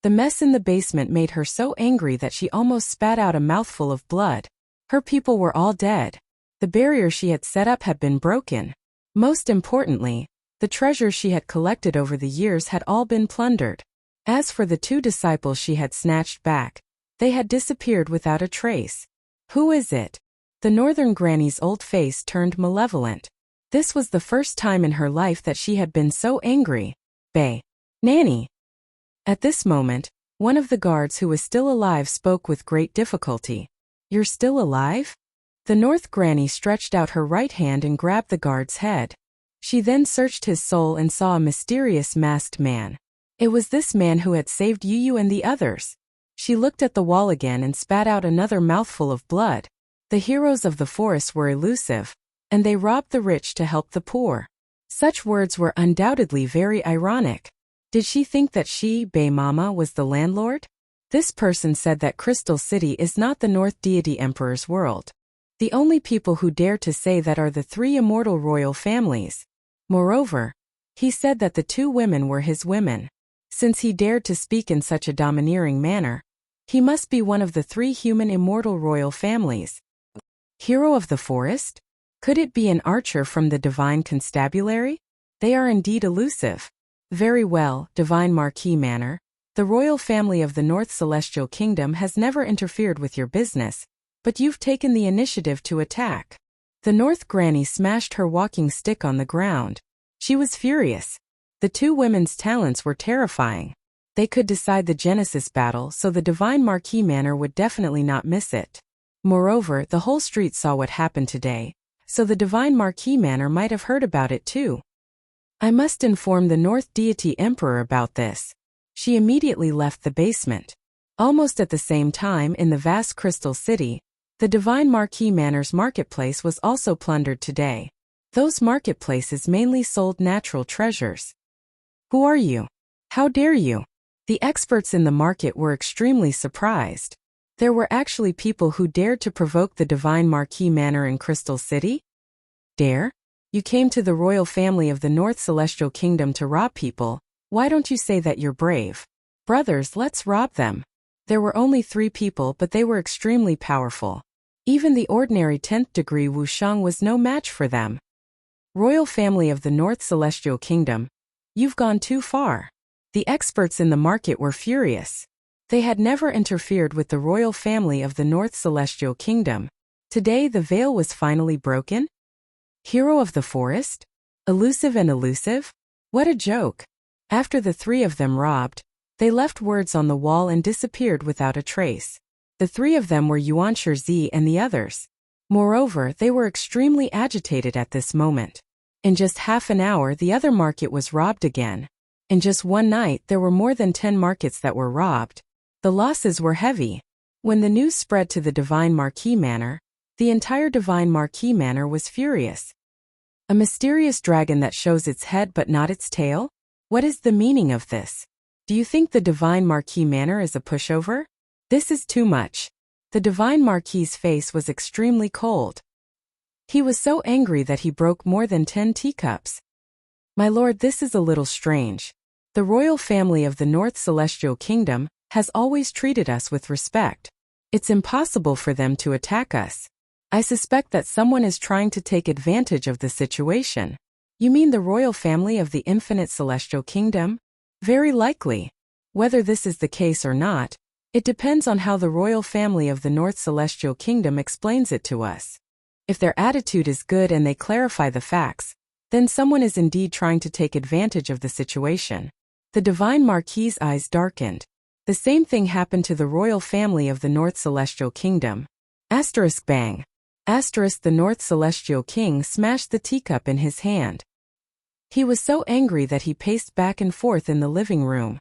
the mess in the basement made her so angry that she almost spat out a mouthful of blood. Her people were all dead. The barrier she had set up had been broken. Most importantly, the treasures she had collected over the years had all been plundered. As for the 2 disciples she had snatched back, they had disappeared without a trace. Who is it? The Northern Granny's old face turned malevolent. This was the first time in her life that she had been so angry. Bae. Nanny. At this moment, one of the guards who was still alive spoke with great difficulty. You're still alive? The North Granny stretched out her right hand and grabbed the guard's head. She then searched his soul and saw a mysterious masked man. It was this man who had saved Yu and the others. She looked at the wall again and spat out another mouthful of blood. The heroes of the forest were elusive, and they robbed the rich to help the poor. Such words were undoubtedly very ironic. Did she think that she, Bae Mama, was the landlord? This person said that Crystal City is not the North Deity Emperor's world. The only people who dare to say that are the 3 immortal royal families. Moreover, he said that the 2 women were his women. Since he dared to speak in such a domineering manner, he must be one of the 3 human immortal royal families. Hero of the forest? Could it be an archer from the Divine Constabulary? They are indeed elusive. Very well, Divine Marquis Manor. The royal family of the North Celestial Kingdom has never interfered with your business, but you've taken the initiative to attack. The North Granny smashed her walking stick on the ground. She was furious. The 2 women's talents were terrifying. They could decide the Genesis battle, so the Divine Marquis Manor would definitely not miss it. Moreover, the whole street saw what happened today, so the Divine Marquis Manor might have heard about it too. I must inform the North Deity Emperor about this. She immediately left the basement. Almost at the same time in the vast Crystal City, the Divine Marquis Manor's marketplace was also plundered today. Those marketplaces mainly sold natural treasures. Who are you? How dare you? The experts in the market were extremely surprised. There were actually people who dared to provoke the Divine Marquis Manor in Crystal City? Dare? You came to the royal family of the North Celestial Kingdom to rob people. Why don't you say that you're brave? Brothers, let's rob them. There were only 3 people, but they were extremely powerful. Even the ordinary 10th degree Wushang was no match for them. Royal family of the North Celestial Kingdom, you've gone too far. The experts in the market were furious. They had never interfered with the royal family of the North Celestial Kingdom. Today the veil was finally broken? Hero of the forest? Elusive and elusive? What a joke. After the 3 of them robbed, they left words on the wall and disappeared without a trace. The 3 of them were Yuan Shizhi and the others. Moreover, they were extremely agitated at this moment. In just half an hour, the other market was robbed again. In just one night, there were more than 10 markets that were robbed. The losses were heavy. When the news spread to the Divine Marquis Manor, the entire Divine Marquis Manor was furious. A mysterious dragon that shows its head but not its tail? What is the meaning of this? Do you think the Divine Marquis Manor is a pushover? This is too much. The Divine Marquis's face was extremely cold. He was so angry that he broke more than 10 teacups. My lord, this is a little strange. The royal family of the North Celestial Kingdom has always treated us with respect. It's impossible for them to attack us. I suspect that someone is trying to take advantage of the situation. You mean the royal family of the Infinite Celestial Kingdom? Very likely. Whether this is the case or not, it depends on how the royal family of the North Celestial Kingdom explains it to us. If their attitude is good and they clarify the facts, then someone is indeed trying to take advantage of the situation. The Divine Marquis's eyes darkened. The same thing happened to the royal family of the North Celestial Kingdom. Asterisk bang. Asterisk, the North Celestial King smashed the teacup in his hand. He was so angry that he paced back and forth in the living room.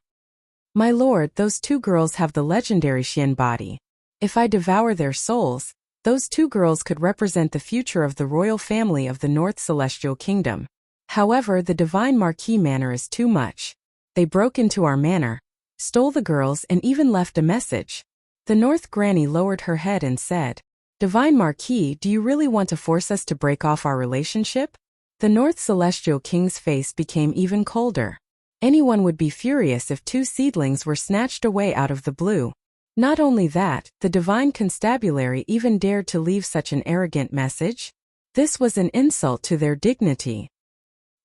My lord, those 2 girls have the legendary Xian body. If I devour their souls, those 2 girls could represent the future of the royal family of the North Celestial Kingdom. However, the Divine Marquis Manor is too much. They broke into our manor, stole the girls, and even left a message. The North Granny lowered her head and said, Divine Marquis, do you really want to force us to break off our relationship? The North Celestial King's face became even colder. Anyone would be furious if 2 seedlings were snatched away out of the blue. Not only that, the Divine Constabulary even dared to leave such an arrogant message. This was an insult to their dignity.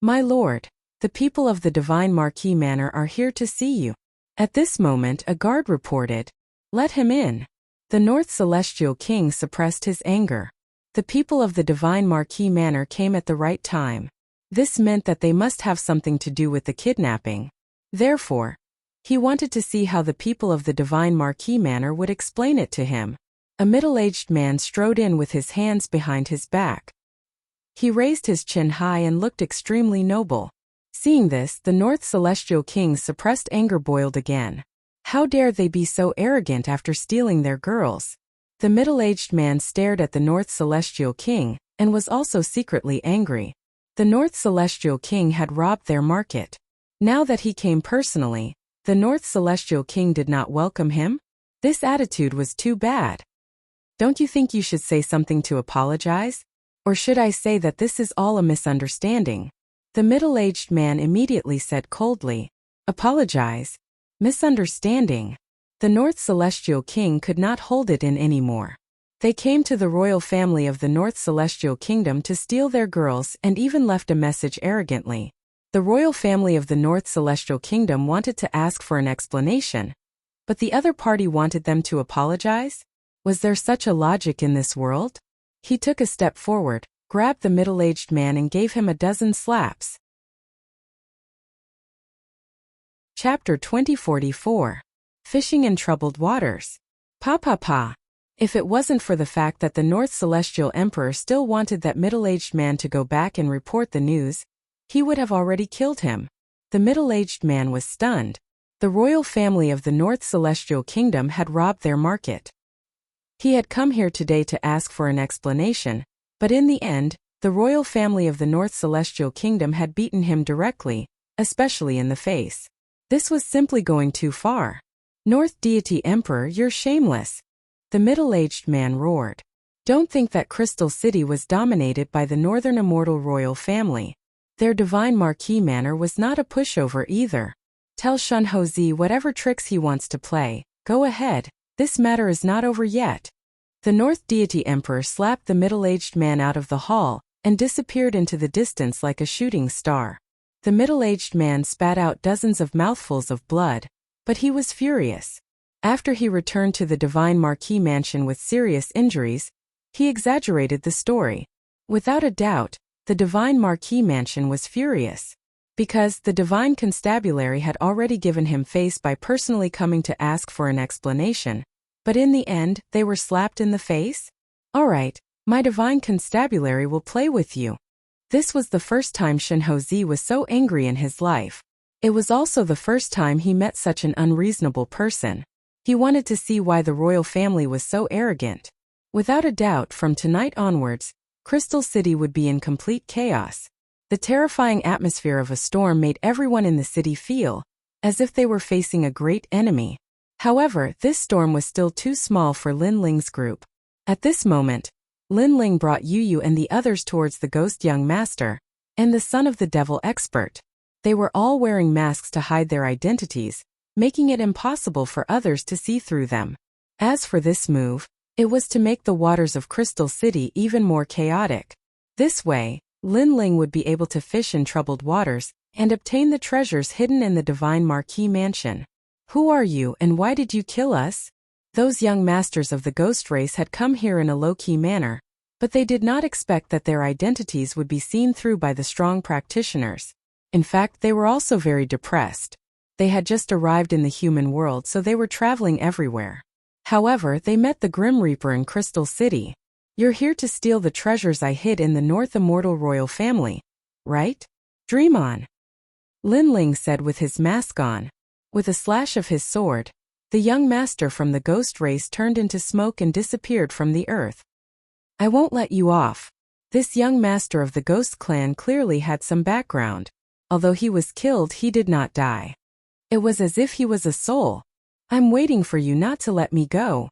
My lord, the people of the Divine Marquis Manor are here to see you. At this moment, a guard reported, Let him in. The North Celestial King suppressed his anger. The people of the Divine Marquis Manor came at the right time. This meant that they must have something to do with the kidnapping. Therefore, he wanted to see how the people of the Divine Marquis Manor would explain it to him. A middle-aged man strode in with his hands behind his back. He raised his chin high and looked extremely noble. Seeing this, the North Celestial King's suppressed anger boiled again. How dare they be so arrogant after stealing their girls? The middle-aged man stared at the North Celestial King and was also secretly angry. The North Celestial King had robbed their market. Now that he came personally, the North Celestial King did not welcome him? This attitude was too bad. Don't you think you should say something to apologize? Or should I say that this is all a misunderstanding? The middle-aged man immediately said coldly, Apologize? Misunderstanding. The North Celestial King could not hold it in anymore. They came to the royal family of the North Celestial Kingdom to steal their girls and even left a message arrogantly. The royal family of the North Celestial Kingdom wanted to ask for an explanation, but the other party wanted them to apologize? Was there such a logic in this world? He took a step forward, grabbed the middle-aged man and gave him a dozen slaps. Chapter 2044. Fishing in Troubled Waters. Pa. If it wasn't for the fact that the North Celestial Emperor still wanted that middle-aged man to go back and report the news, he would have already killed him. The middle-aged man was stunned. The royal family of the North Celestial Kingdom had robbed their market. He had come here today to ask for an explanation, but in the end, the royal family of the North Celestial Kingdom had beaten him directly, especially in the face. This was simply going too far. North Deity Emperor, you're shameless. The middle-aged man roared. Don't think that Crystal City was dominated by the Northern Immortal royal family. Their divine marquis manor was not a pushover either. Tell Shunhozi whatever tricks he wants to play. Go ahead, this matter is not over yet. The North Deity Emperor slapped the middle-aged man out of the hall and disappeared into the distance like a shooting star. The middle-aged man spat out dozens of mouthfuls of blood, but he was furious. After he returned to the Divine Marquis mansion with serious injuries, he exaggerated the story. Without a doubt, the Divine Marquis mansion was furious, because the Divine Constabulary had already given him face by personally coming to ask for an explanation, but in the end, they were slapped in the face? Alright, my Divine Constabulary will play with you. This was the first time Shunhozi was so angry in his life. It was also the first time he met such an unreasonable person. He wanted to see why the royal family was so arrogant. Without a doubt, from tonight onwards, Crystal City would be in complete chaos. The terrifying atmosphere of a storm made everyone in the city feel as if they were facing a great enemy. However, this storm was still too small for Lin Ling's group. At this moment, Lin Ling brought Yu Yu and the others towards the ghost young master and the son of the devil expert. They were all wearing masks to hide their identities, making it impossible for others to see through them. As for this move, it was to make the waters of Crystal City even more chaotic. This way, Lin Ling would be able to fish in troubled waters and obtain the treasures hidden in the Divine Marquis mansion. Who are you and why did you kill us? Those young masters of the ghost race had come here in a low-key manner, but they did not expect that their identities would be seen through by the strong practitioners. In fact, they were also very depressed. They had just arrived in the human world, so they were traveling everywhere. However, they met the Grim Reaper in Crystal City. You're here to steal the treasures I hid in the North Immortal royal family, right? Dream on. Lin Ling said with his mask on. With a slash of his sword, the young master from the ghost race turned into smoke and disappeared from the earth. I won't let you off. This young master of the ghost clan clearly had some background. Although he was killed, he did not die. It was as if he was a soul. I'm waiting for you not to let me go.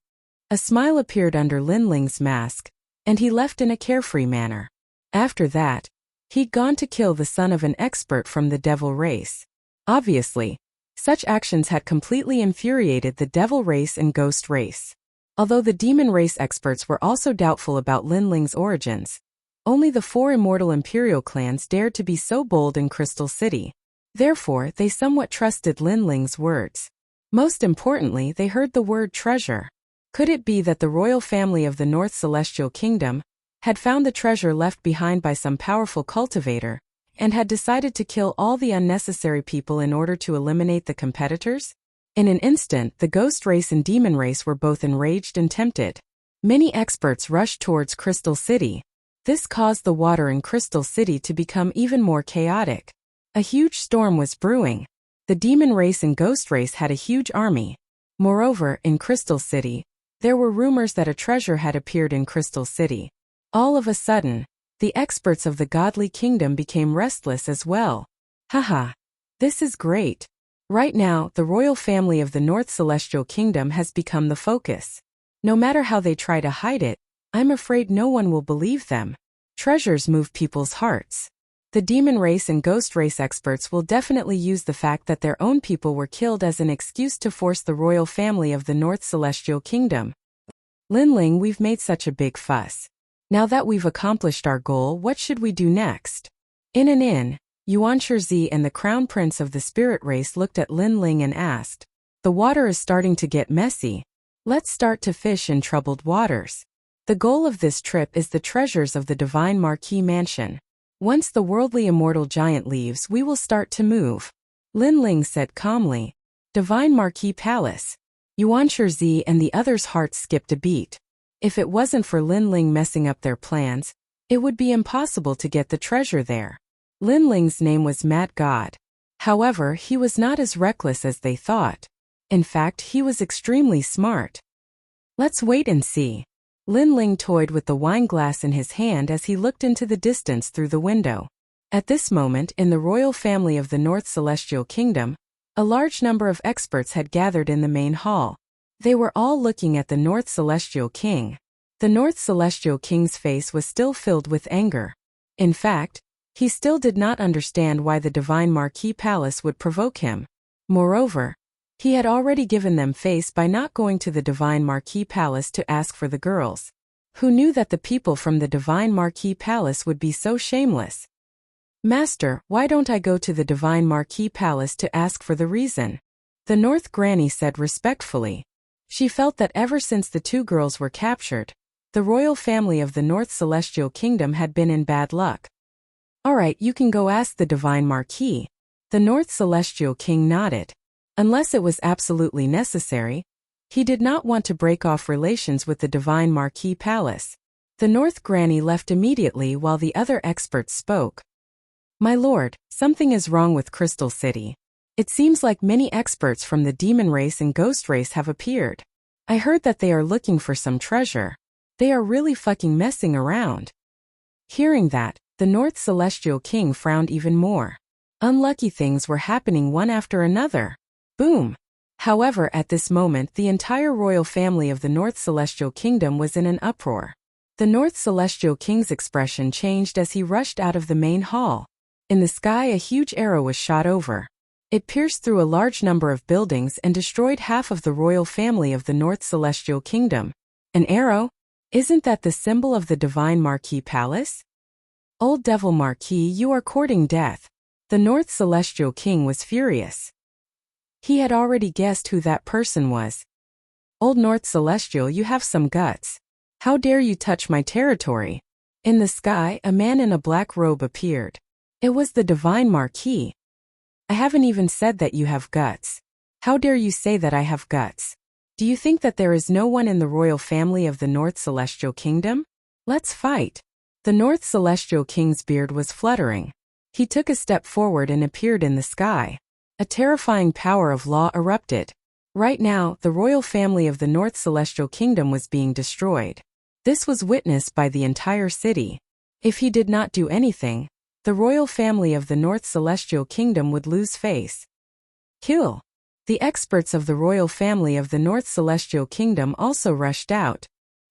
A smile appeared under Lin Ling's mask, and he left in a carefree manner. After that, he'd gone to kill the son of an expert from the devil race. Obviously, such actions had completely infuriated the devil race and ghost race. Although the demon race experts were also doubtful about Lin Ling's origins, only the 4 immortal imperial clans dared to be so bold in Crystal City. Therefore, they somewhat trusted Lin Ling's words. Most importantly, they heard the word treasure. Could it be that the royal family of the North Celestial Kingdom had found the treasure left behind by some powerful cultivator and had decided to kill all the unnecessary people in order to eliminate the competitors? In an instant, the ghost race and demon race were both enraged and tempted. Many experts rushed towards Crystal City. This caused the water in Crystal City to become even more chaotic. A huge storm was brewing. The demon race and ghost race had a huge army. Moreover, in Crystal City, there were rumors that a treasure had appeared in Crystal City. All of a sudden, the experts of the godly kingdom became restless as well. Haha. This is great. Right now, the royal family of the North Celestial Kingdom has become the focus. No matter how they try to hide it, I'm afraid no one will believe them. Treasures move people's hearts. The demon race and ghost race experts will definitely use the fact that their own people were killed as an excuse to force the royal family of the North Celestial Kingdom. Lin Ling, we've made such a big fuss. Now that we've accomplished our goal, what should we do next? In an inn, Yuan Shizhi and the crown prince of the spirit race looked at Lin Ling and asked, the water is starting to get messy. Let's start to fish in troubled waters. The goal of this trip is the treasures of the Divine Marquis mansion. Once the worldly immortal giant leaves, we will start to move. Lin Ling said calmly. Divine Marquis Palace. Yuan Shizhi and the others' hearts skipped a beat. If it wasn't for Lin Ling messing up their plans, it would be impossible to get the treasure there. Lin Ling's name was Mad God. However, he was not as reckless as they thought. In fact, he was extremely smart. Let's wait and see. Lin Ling toyed with the wine glass in his hand as he looked into the distance through the window. At this moment, in the royal family of the North Celestial Kingdom, a large number of experts had gathered in the main hall. They were all looking at the North Celestial King. The North Celestial King's face was still filled with anger. In fact, he still did not understand why the Divine Marquis Palace would provoke him. Moreover, he had already given them face by not going to the Divine Marquis Palace to ask for the girls. Who knew that the people from the Divine Marquis Palace would be so shameless? Master, why don't I go to the Divine Marquis Palace to ask for the reason? The North Granny said respectfully. She felt that ever since the two girls were captured, the royal family of the North Celestial Kingdom had been in bad luck. Alright, you can go ask the Divine Marquis. The North Celestial King nodded. Unless it was absolutely necessary, he did not want to break off relations with the Divine Marquis Palace. The North Granny left immediately while the other experts spoke. My lord, something is wrong with Crystal City. It seems like many experts from the demon race and ghost race have appeared. I heard that they are looking for some treasure. They are really fucking messing around. Hearing that, the North Celestial King frowned even more. Unlucky things were happening one after another. Boom. However, at this moment the entire royal family of the North Celestial Kingdom was in an uproar. The North Celestial King's expression changed as he rushed out of the main hall. In the sky a huge arrow was shot over. It pierced through a large number of buildings and destroyed half of the royal family of the North Celestial Kingdom. An arrow? Isn't that the symbol of the Divine Marquis Palace? Old Devil Marquis, you are courting death. The North Celestial King was furious. He had already guessed who that person was. Old North Celestial, you have some guts. How dare you touch my territory? In the sky, a man in a black robe appeared. It was the Divine Marquis. I haven't even said that you have guts. How dare you say that I have guts? Do you think that there is no one in the royal family of the North Celestial Kingdom? Let's fight. The North Celestial King's beard was fluttering. He took a step forward and appeared in the sky. A terrifying power of law erupted. Right now, the royal family of the North Celestial Kingdom was being destroyed. This was witnessed by the entire city. If he did not do anything, the royal family of the North Celestial Kingdom would lose face. Kill. The experts of the royal family of the North Celestial Kingdom also rushed out.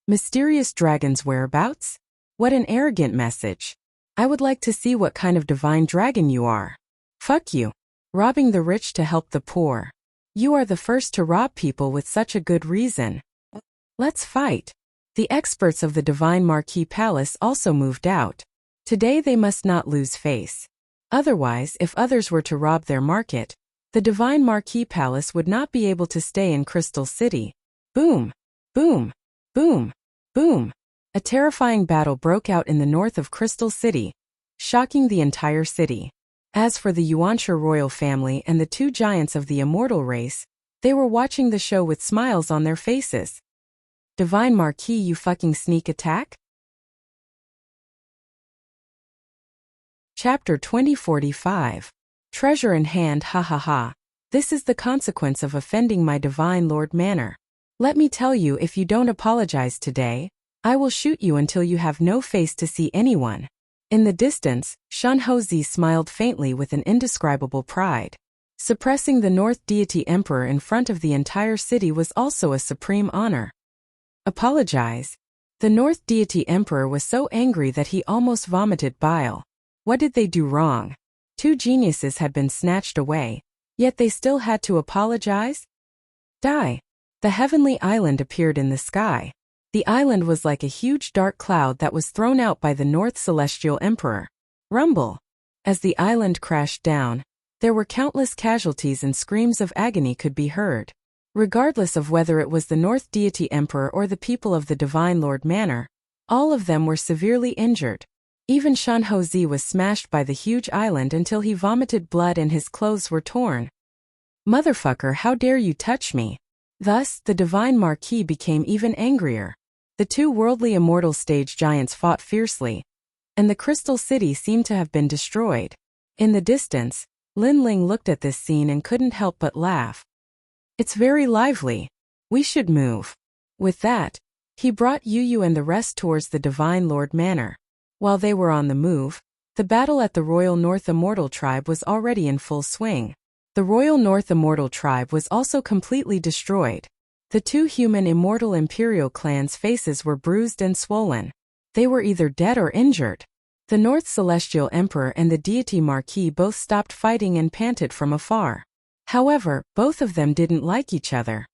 Mysterious dragon's whereabouts? What an arrogant message. I would like to see what kind of divine dragon you are. Fuck you. Robbing the rich to help the poor. You are the first to rob people with such a good reason. Let's fight. The experts of the Divine Marquis Palace also moved out. Today they must not lose face. Otherwise, if others were to rob their market, the Divine Marquis Palace would not be able to stay in Crystal City. Boom. Boom. Boom. Boom. A terrifying battle broke out in the north of Crystal City, shocking the entire city. As for the Yuansha royal family and the two giants of the immortal race, they were watching the show with smiles on their faces. Divine Marquis, you fucking sneak attack? Chapter 2045. Treasure in hand, ha ha ha. This is the consequence of offending my Divine Lord Manor. Let me tell you, if you don't apologize today, I will shoot you until you have no face to see anyone. In the distance, Shan Hozi smiled faintly with an indescribable pride. Suppressing the North Deity Emperor in front of the entire city was also a supreme honor. Apologize? The North Deity Emperor was so angry that he almost vomited bile. What did they do wrong? Two geniuses had been snatched away, yet they still had to apologize? Die. The heavenly island appeared in the sky. The island was like a huge dark cloud that was thrown out by the North Celestial Emperor. Rumble. As the island crashed down, there were countless casualties and screams of agony could be heard. Regardless of whether it was the North Deity Emperor or the people of the Divine Lord Manor, all of them were severely injured. Even Shan Hozi was smashed by the huge island until he vomited blood and his clothes were torn. Motherfucker, how dare you touch me? Thus, the Divine Marquis became even angrier. The two worldly immortal stage giants fought fiercely, and the Crystal City seemed to have been destroyed. In the distance, Lin Ling looked at this scene and couldn't help but laugh. It's very lively. We should move. With that, he brought Yu Yu and the rest towards the Divine Lord Manor. While they were on the move, the battle at the Royal North Immortal Tribe was already in full swing. The Royal North Immortal Tribe was also completely destroyed. The two human immortal imperial clans' faces were bruised and swollen. They were either dead or injured. The North Celestial Emperor and the deity Marquis both stopped fighting and panted from afar. However, both of them didn't like each other.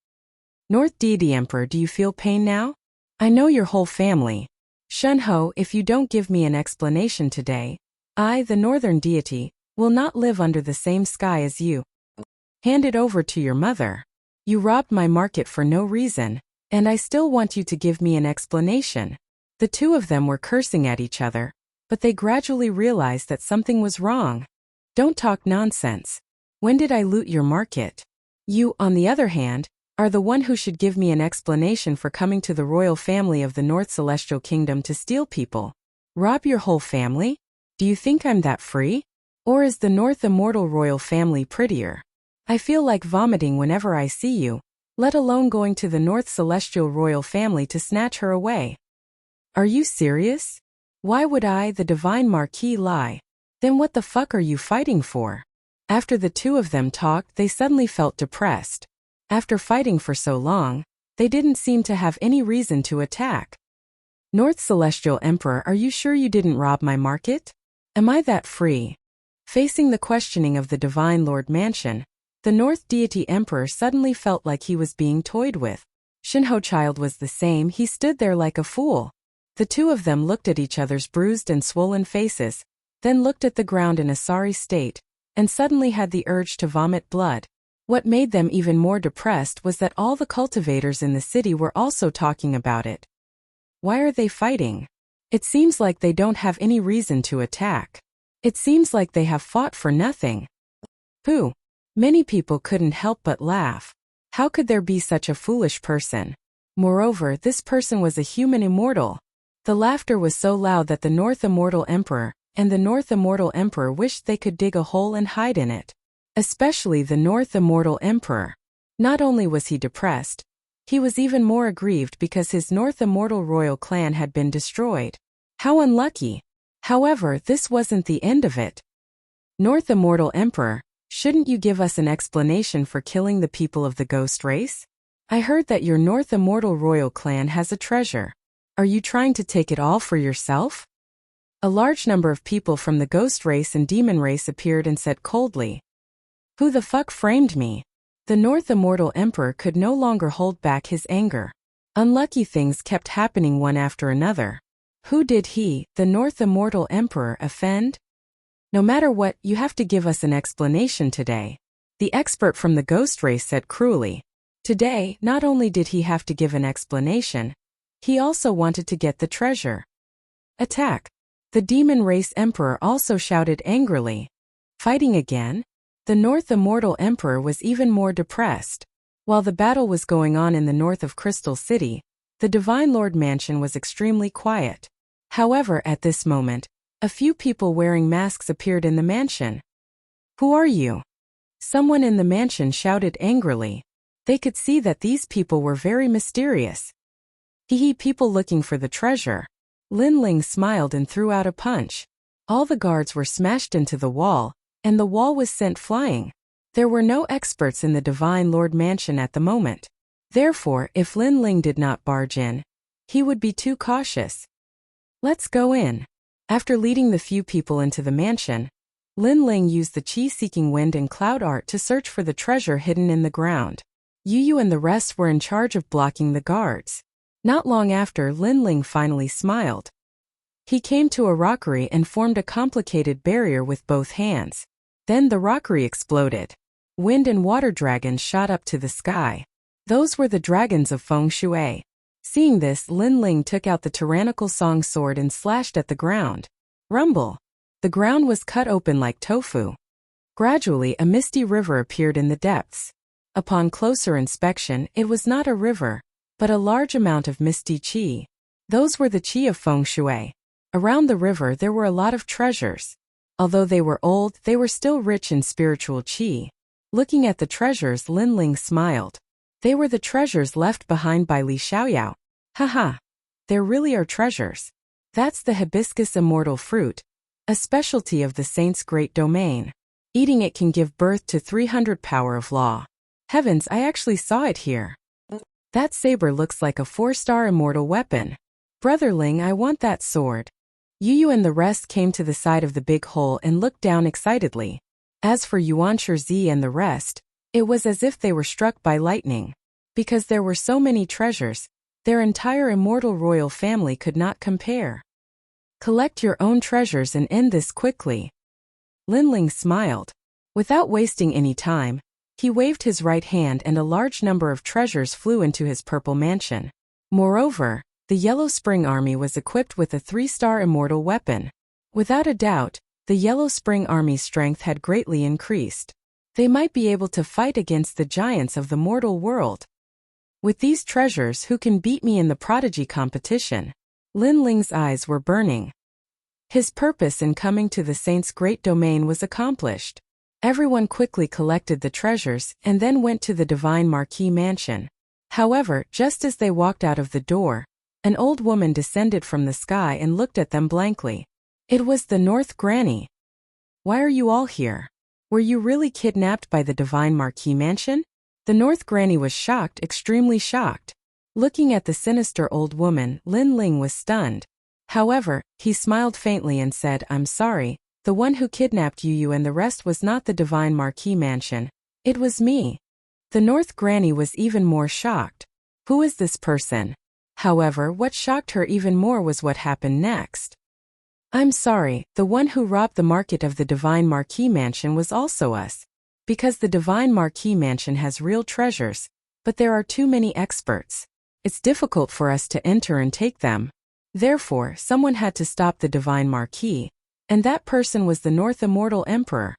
North Deity Emperor, do you feel pain now? I know your whole family. Shunho, if you don't give me an explanation today, I, the Northern Deity, will not live under the same sky as you. Hand it over to your mother. You robbed my market for no reason, and I still want you to give me an explanation. The two of them were cursing at each other, but they gradually realized that something was wrong. Don't talk nonsense. When did I loot your market? You, on the other hand, are the one who should give me an explanation for coming to the royal family of the North Celestial Kingdom to steal people. Rob your whole family? Do you think I'm that free? Or is the North Immortal royal family prettier? I feel like vomiting whenever I see you, let alone going to the North Celestial royal family to snatch her away. Are you serious? Why would I, the Divine Marquis, lie? Then what the fuck are you fighting for? After the two of them talked, they suddenly felt depressed. After fighting for so long, they didn't seem to have any reason to attack. North Celestial Emperor, are you sure you didn't rob my market? Am I that free? Facing the questioning of the Divine Lord Mansion, the North Deity Emperor suddenly felt like he was being toyed with. Shinho Child was the same, he stood there like a fool. The two of them looked at each other's bruised and swollen faces, then looked at the ground in a sorry state, and suddenly had the urge to vomit blood. What made them even more depressed was that all the cultivators in the city were also talking about it. Why are they fighting? It seems like they don't have any reason to attack. It seems like they have fought for nothing. Pooh. Many people couldn't help but laugh. How could there be such a foolish person? Moreover, this person was a human immortal. The laughter was so loud that the North Immortal Emperor and the North Immortal Emperor wished they could dig a hole and hide in it. Especially the North Immortal Emperor. Not only was he depressed, he was even more aggrieved because his North Immortal royal clan had been destroyed. How unlucky! However, this wasn't the end of it. North Immortal Emperor, shouldn't you give us an explanation for killing the people of the ghost race? I heard that your North Immortal royal clan has a treasure. Are you trying to take it all for yourself? A large number of people from the ghost race and demon race appeared and said coldly, "Who the fuck framed me?" The North Immortal Emperor could no longer hold back his anger. Unlucky things kept happening one after another. Who did he, the North Immortal Emperor, offend? No matter what, you have to give us an explanation today. The expert from the ghost race said cruelly. Today, not only did he have to give an explanation, he also wanted to get the treasure. Attack! The demon race emperor also shouted angrily. Fighting again? The North Immortal Emperor was even more depressed. While the battle was going on in the north of Crystal City, the Divine Lord Mansion was extremely quiet. However, at this moment, a few people wearing masks appeared in the mansion. Who are you? Someone in the mansion shouted angrily. They could see that these people were very mysterious. Hehe, people looking for the treasure. Lin Ling smiled and threw out a punch. All the guards were smashed into the wall, and the wall was sent flying. There were no experts in the Divine Lord Mansion at the moment. Therefore, if Lin Ling did not barge in, he would be too cautious. Let's go in. After leading the few people into the mansion, Lin Ling used the chi-seeking wind and cloud art to search for the treasure hidden in the ground. Yu Yu and the rest were in charge of blocking the guards. Not long after, Lin Ling finally smiled. He came to a rockery and formed a complicated barrier with both hands. Then the rockery exploded. Wind and water dragons shot up to the sky. Those were the dragons of Feng Shui. Seeing this, Lin Ling took out the tyrannical song sword and slashed at the ground. Rumble! The ground was cut open like tofu. Gradually, a misty river appeared in the depths. Upon closer inspection, it was not a river, but a large amount of misty qi. Those were the qi of Feng Shui. Around the river there were a lot of treasures. Although they were old, they were still rich in spiritual qi. Looking at the treasures, Lin Ling smiled. They were the treasures left behind by Li Xiaoyao. Haha. There really are treasures. That's the hibiscus immortal fruit, a specialty of the saint's great domain. Eating it can give birth to 300 power of law. Heavens, I actually saw it here. That saber looks like a 4-star immortal weapon. Brother Ling, I want that sword. Yu and the rest came to the side of the big hole and looked down excitedly. As for Yuanshi Zi and the rest, it was as if they were struck by lightning. Because there were so many treasures, their entire immortal royal family could not compare. Collect your own treasures and end this quickly. Lin Ling smiled. Without wasting any time, he waved his right hand and a large number of treasures flew into his purple mansion. Moreover, the Yellow Spring Army was equipped with a 3-star immortal weapon. Without a doubt, the Yellow Spring Army's strength had greatly increased. They might be able to fight against the giants of the mortal world. With these treasures, who can beat me in the prodigy competition? Lin Ling's eyes were burning. His purpose in coming to the saint's great domain was accomplished. Everyone quickly collected the treasures and then went to the divine marquis mansion. However, just as they walked out of the door, an old woman descended from the sky and looked at them blankly. It was the North Granny. Why are you all here? Were you really kidnapped by the divine marquis mansion? The North Granny was shocked, extremely shocked. Looking at the sinister old woman, Lin Ling was stunned. However, he smiled faintly and said, I'm sorry, the one who kidnapped you and the rest was not the divine marquis mansion. It was me. The North Granny was even more shocked. Who is this person? However, what shocked her even more was what happened next. I'm sorry, the one who robbed the market of the divine marquis mansion was also us. Because the divine marquis mansion has real treasures, but there are too many experts. It's difficult for us to enter and take them. Therefore, someone had to stop the divine marquis, and that person was the North Immortal Emperor.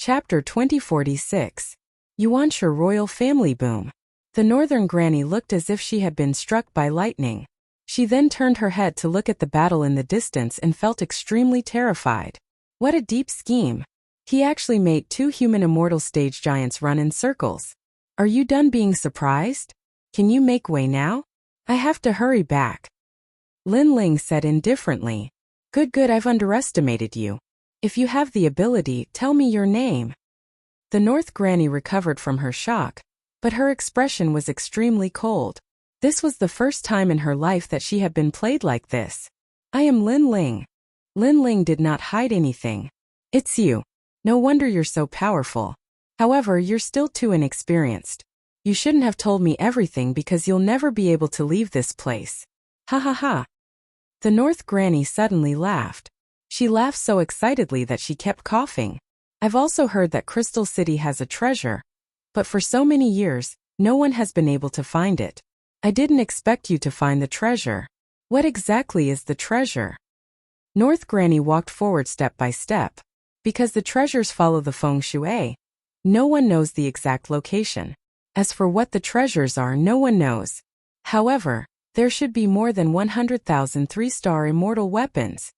Chapter 2046. Yuanshi Royal Family Boom. The Northern Granny looked as if she had been struck by lightning. She then turned her head to look at the battle in the distance and felt extremely terrified. What a deep scheme. He actually made 2 human immortal stage giants run in circles. Are you done being surprised? Can you make way now? I have to hurry back. Lin Ling said indifferently. Good, I've underestimated you. If you have the ability, tell me your name. The North Granny recovered from her shock, but her expression was extremely cold. This was the first time in her life that she had been played like this. I am Lin Ling. Lin Ling did not hide anything. It's you. No wonder you're so powerful. However, you're still too inexperienced. You shouldn't have told me everything because you'll never be able to leave this place. Ha ha ha. The North Granny suddenly laughed. She laughed so excitedly that she kept coughing. I've also heard that Crystal City has a treasure, but for so many years, no one has been able to find it. I didn't expect you to find the treasure. What exactly is the treasure? North Granny walked forward step by step. Because the treasures follow the feng shui, no one knows the exact location. As for what the treasures are, no one knows. However, there should be more than 100,000 3-star immortal weapons.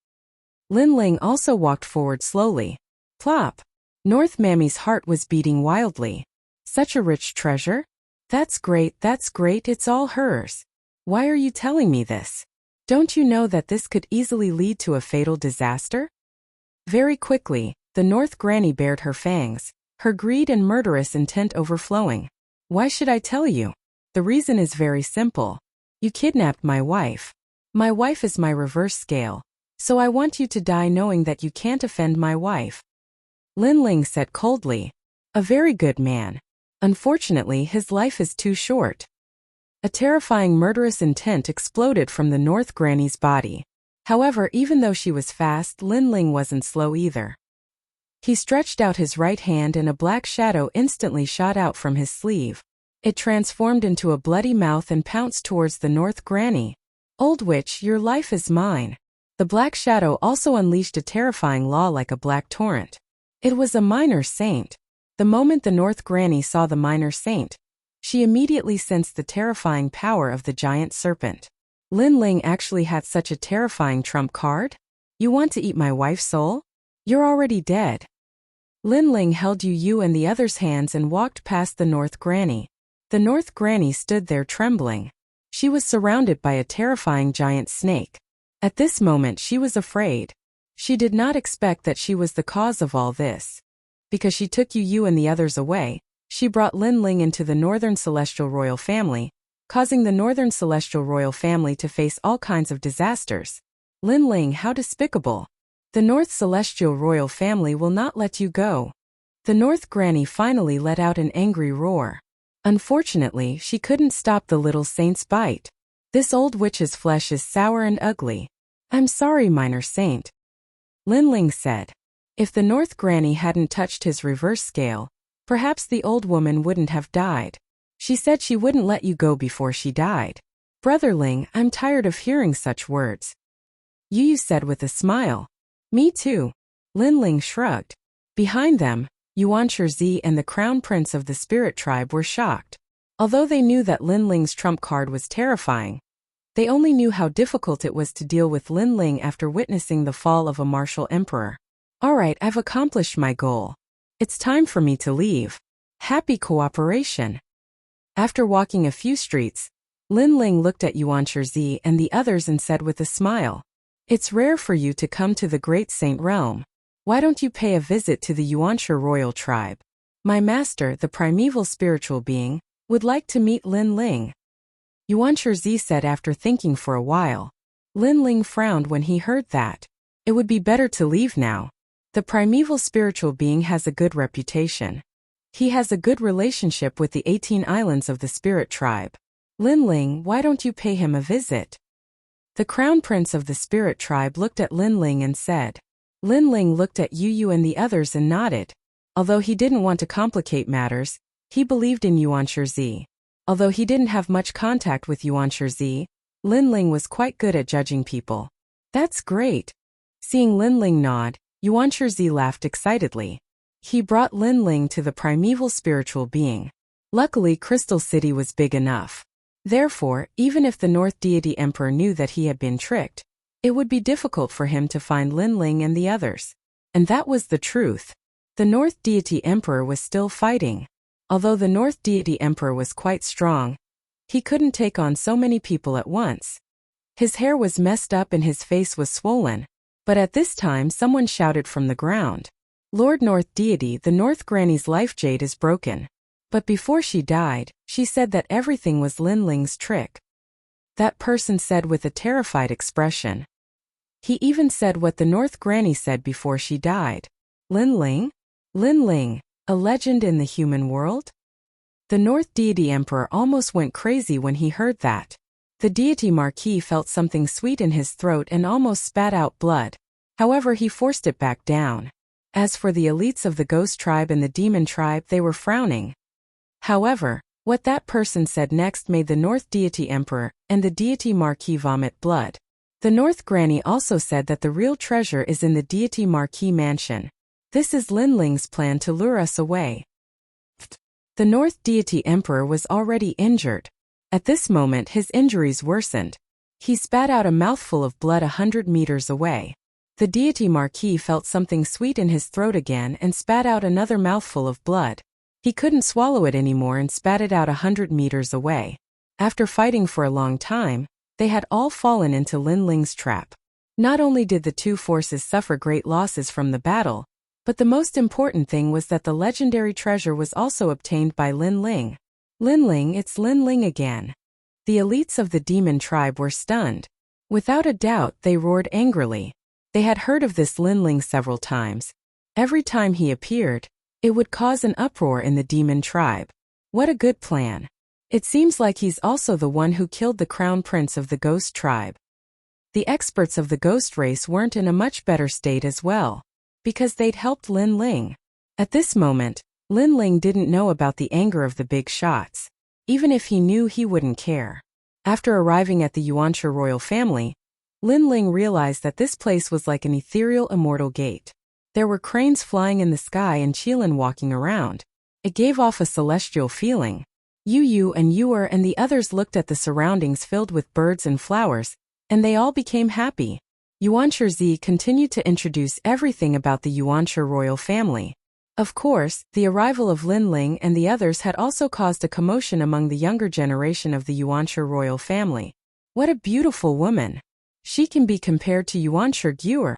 Lin Ling also walked forward slowly. Plop! North Mammy's heart was beating wildly. Such a rich treasure? That's great, it's all hers. Why are you telling me this? Don't you know that this could easily lead to a fatal disaster? Very quickly, the North Granny bared her fangs, her greed and murderous intent overflowing. Why should I tell you? The reason is very simple. You kidnapped my wife. My wife is my reverse scale, so I want you to die knowing that you can't offend my wife. Lin Ling said coldly. A very good man. Unfortunately, his life is too short. A terrifying murderous intent exploded from the North Granny's body. However, even though she was fast, Lin Ling wasn't slow either. He stretched out his right hand and a black shadow instantly shot out from his sleeve. It transformed into a bloody mouth and pounced towards the North Granny. Old witch, your life is mine. The black shadow also unleashed a terrifying law like a black torrent. It was a minor saint. The moment the North Granny saw the minor saint, she immediately sensed the terrifying power of the giant serpent. Lin Ling actually had such a terrifying trump card? You want to eat my wife's soul? You're already dead. Lin Ling held you and the others' hands and walked past the North Granny. The North Granny stood there trembling. She was surrounded by a terrifying giant snake. At this moment she was afraid. She did not expect that she was the cause of all this. Because she took you and the others away, She brought Lin Ling into the Northern Celestial Royal Family, causing the Northern Celestial Royal Family to face all kinds of disasters. Lin Ling, how despicable. The North Celestial Royal Family will not let you go. The North Granny finally let out an angry roar. Unfortunately, she couldn't stop the little saint's bite. This old witch's flesh is sour and ugly. I'm sorry, minor saint. Lin Ling said. If the North Granny hadn't touched his reverse scale, perhaps the old woman wouldn't have died. She said she wouldn't let you go before she died. Brother Ling, I'm tired of hearing such words. Yu said with a smile. Me too. Lin Ling shrugged. Behind them, Yuan Zi and the Crown Prince of the Spirit Tribe were shocked. Although they knew that Lin Ling's trump card was terrifying, they only knew how difficult it was to deal with Lin Ling after witnessing the fall of a martial emperor. Alright, I've accomplished my goal. It's time for me to leave. Happy cooperation. After walking a few streets, Lin Ling looked at Yuan Zi and the others and said with a smile, It's rare for you to come to the Great Saint Realm. Why don't you pay a visit to the Yuanshi royal tribe? My master, the primeval spiritual being, would like to meet Lin Ling. Yuan Zi said after thinking for a while. Lin Ling frowned when he heard that. It would be better to leave now. The primeval spiritual being has a good reputation. He has a good relationship with the 18 islands of the spirit tribe. Lin Ling, why don't you pay him a visit? The crown prince of the spirit tribe looked at Lin Ling and said. Lin Ling looked at Yu and the others and nodded. Although he didn't want to complicate matters, he believed in Yuan Zi. Although he didn't have much contact with Yuan Zi, Lin Ling was quite good at judging people. That's great. Seeing Lin Ling nod, Yuan Zi laughed excitedly. He brought Lin Ling to the primeval spiritual being. Luckily, Crystal City was big enough. Therefore, even if the North Deity Emperor knew that he had been tricked, it would be difficult for him to find Lin Ling and the others. And that was the truth. The North Deity Emperor was still fighting. Although the North Deity Emperor was quite strong, he couldn't take on so many people at once. His hair was messed up and his face was swollen. But at this time someone shouted from the ground. Lord North Deity, the North Granny's life jade is broken. But before she died, she said that everything was Lin Ling's trick. That person said with a terrified expression. He even said what the North Granny said before she died. Lin Ling? Lin Ling, a legend in the human world? The North Deity Emperor almost went crazy when he heard that. The deity Marquis felt something sweet in his throat and almost spat out blood. However, he forced it back down. As for the elites of the Ghost Tribe and the Demon Tribe, they were frowning. However, what that person said next made the North Deity Emperor and the deity Marquis vomit blood. The North Granny also said that the real treasure is in the deity Marquis mansion. This is Lin Ling's plan to lure us away. The North Deity Emperor was already injured. At this moment his injuries worsened. He spat out a mouthful of blood 100 meters away. The deity Marquis felt something sweet in his throat again and spat out another mouthful of blood. He couldn't swallow it anymore and spat it out 100 meters away. After fighting for a long time, they had all fallen into Lin Ling's trap. Not only did the two forces suffer great losses from the battle, but the most important thing was that the legendary treasure was also obtained by Lin Ling. Lin Ling, it's Lin Ling again. The elites of the demon tribe were stunned. Without a doubt, they roared angrily. They had heard of this Lin Ling several times. Every time he appeared, it would cause an uproar in the demon tribe. What a good plan. It seems like he's also the one who killed the crown prince of the ghost tribe. The experts of the ghost race weren't in a much better state as well, because they'd helped Lin Ling. At this moment, Lin Ling didn't know about the anger of the big shots. Even if he knew, he wouldn't care. After arriving at the Yuanshi royal family, Lin Ling realized that this place was like an ethereal immortal gate. There were cranes flying in the sky and Qilin walking around. It gave off a celestial feeling. Yu and Yuer and the others looked at the surroundings filled with birds and flowers, and they all became happy. Yuan Zi continued to introduce everything about the Yuanshi royal family. Of course, the arrival of Lin Ling and the others had also caused a commotion among the younger generation of the Yuanshi royal family. What a beautiful woman! She can be compared to Yuan Gyur.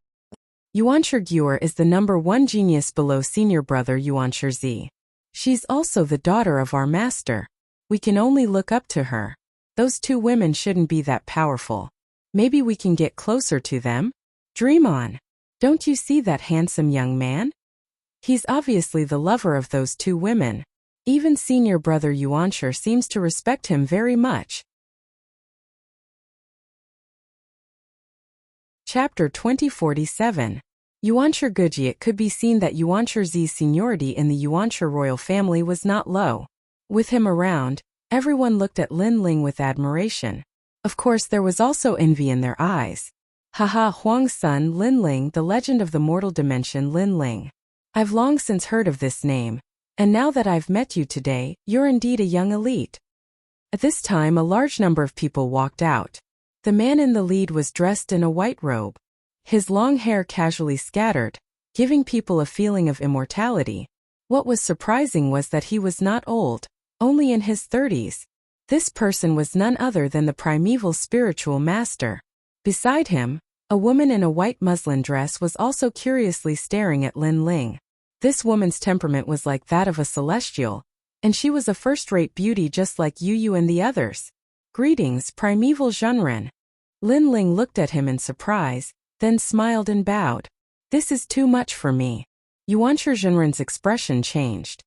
Yuan Gyur is the #1 genius below senior brother Yuan Zi. She's also the daughter of our master. We can only look up to her. Those two women shouldn't be that powerful. Maybe we can get closer to them? Dream on. Don't you see that handsome young man? He's obviously the lover of those two women. Even senior brother Yuanshi seems to respect him very much. Chapter 2047. Yuanshi Guji. It could be seen that Yuanshi's seniority in the Yuanshi royal family was not low. With him around, everyone looked at Lin Ling with admiration. Of course, there was also envy in their eyes. Haha, Huang's son Lin Ling, the legend of the mortal dimension Lin Ling. I've long since heard of this name, and now that I've met you today, you're indeed a young elite. At this time, a large number of people walked out. The man in the lead was dressed in a white robe. His long hair casually scattered, giving people a feeling of immortality. What was surprising was that he was not old, only in his 30s. This person was none other than the primeval spiritual master. Beside him, a woman in a white muslin dress was also curiously staring at Lin Ling. This woman's temperament was like that of a celestial, and she was a first-rate beauty just like Yu and the others. Greetings, primeval Zhenren. Lin Ling looked at him in surprise, then smiled and bowed. This is too much for me. Yuanshi Zhenren's expression changed.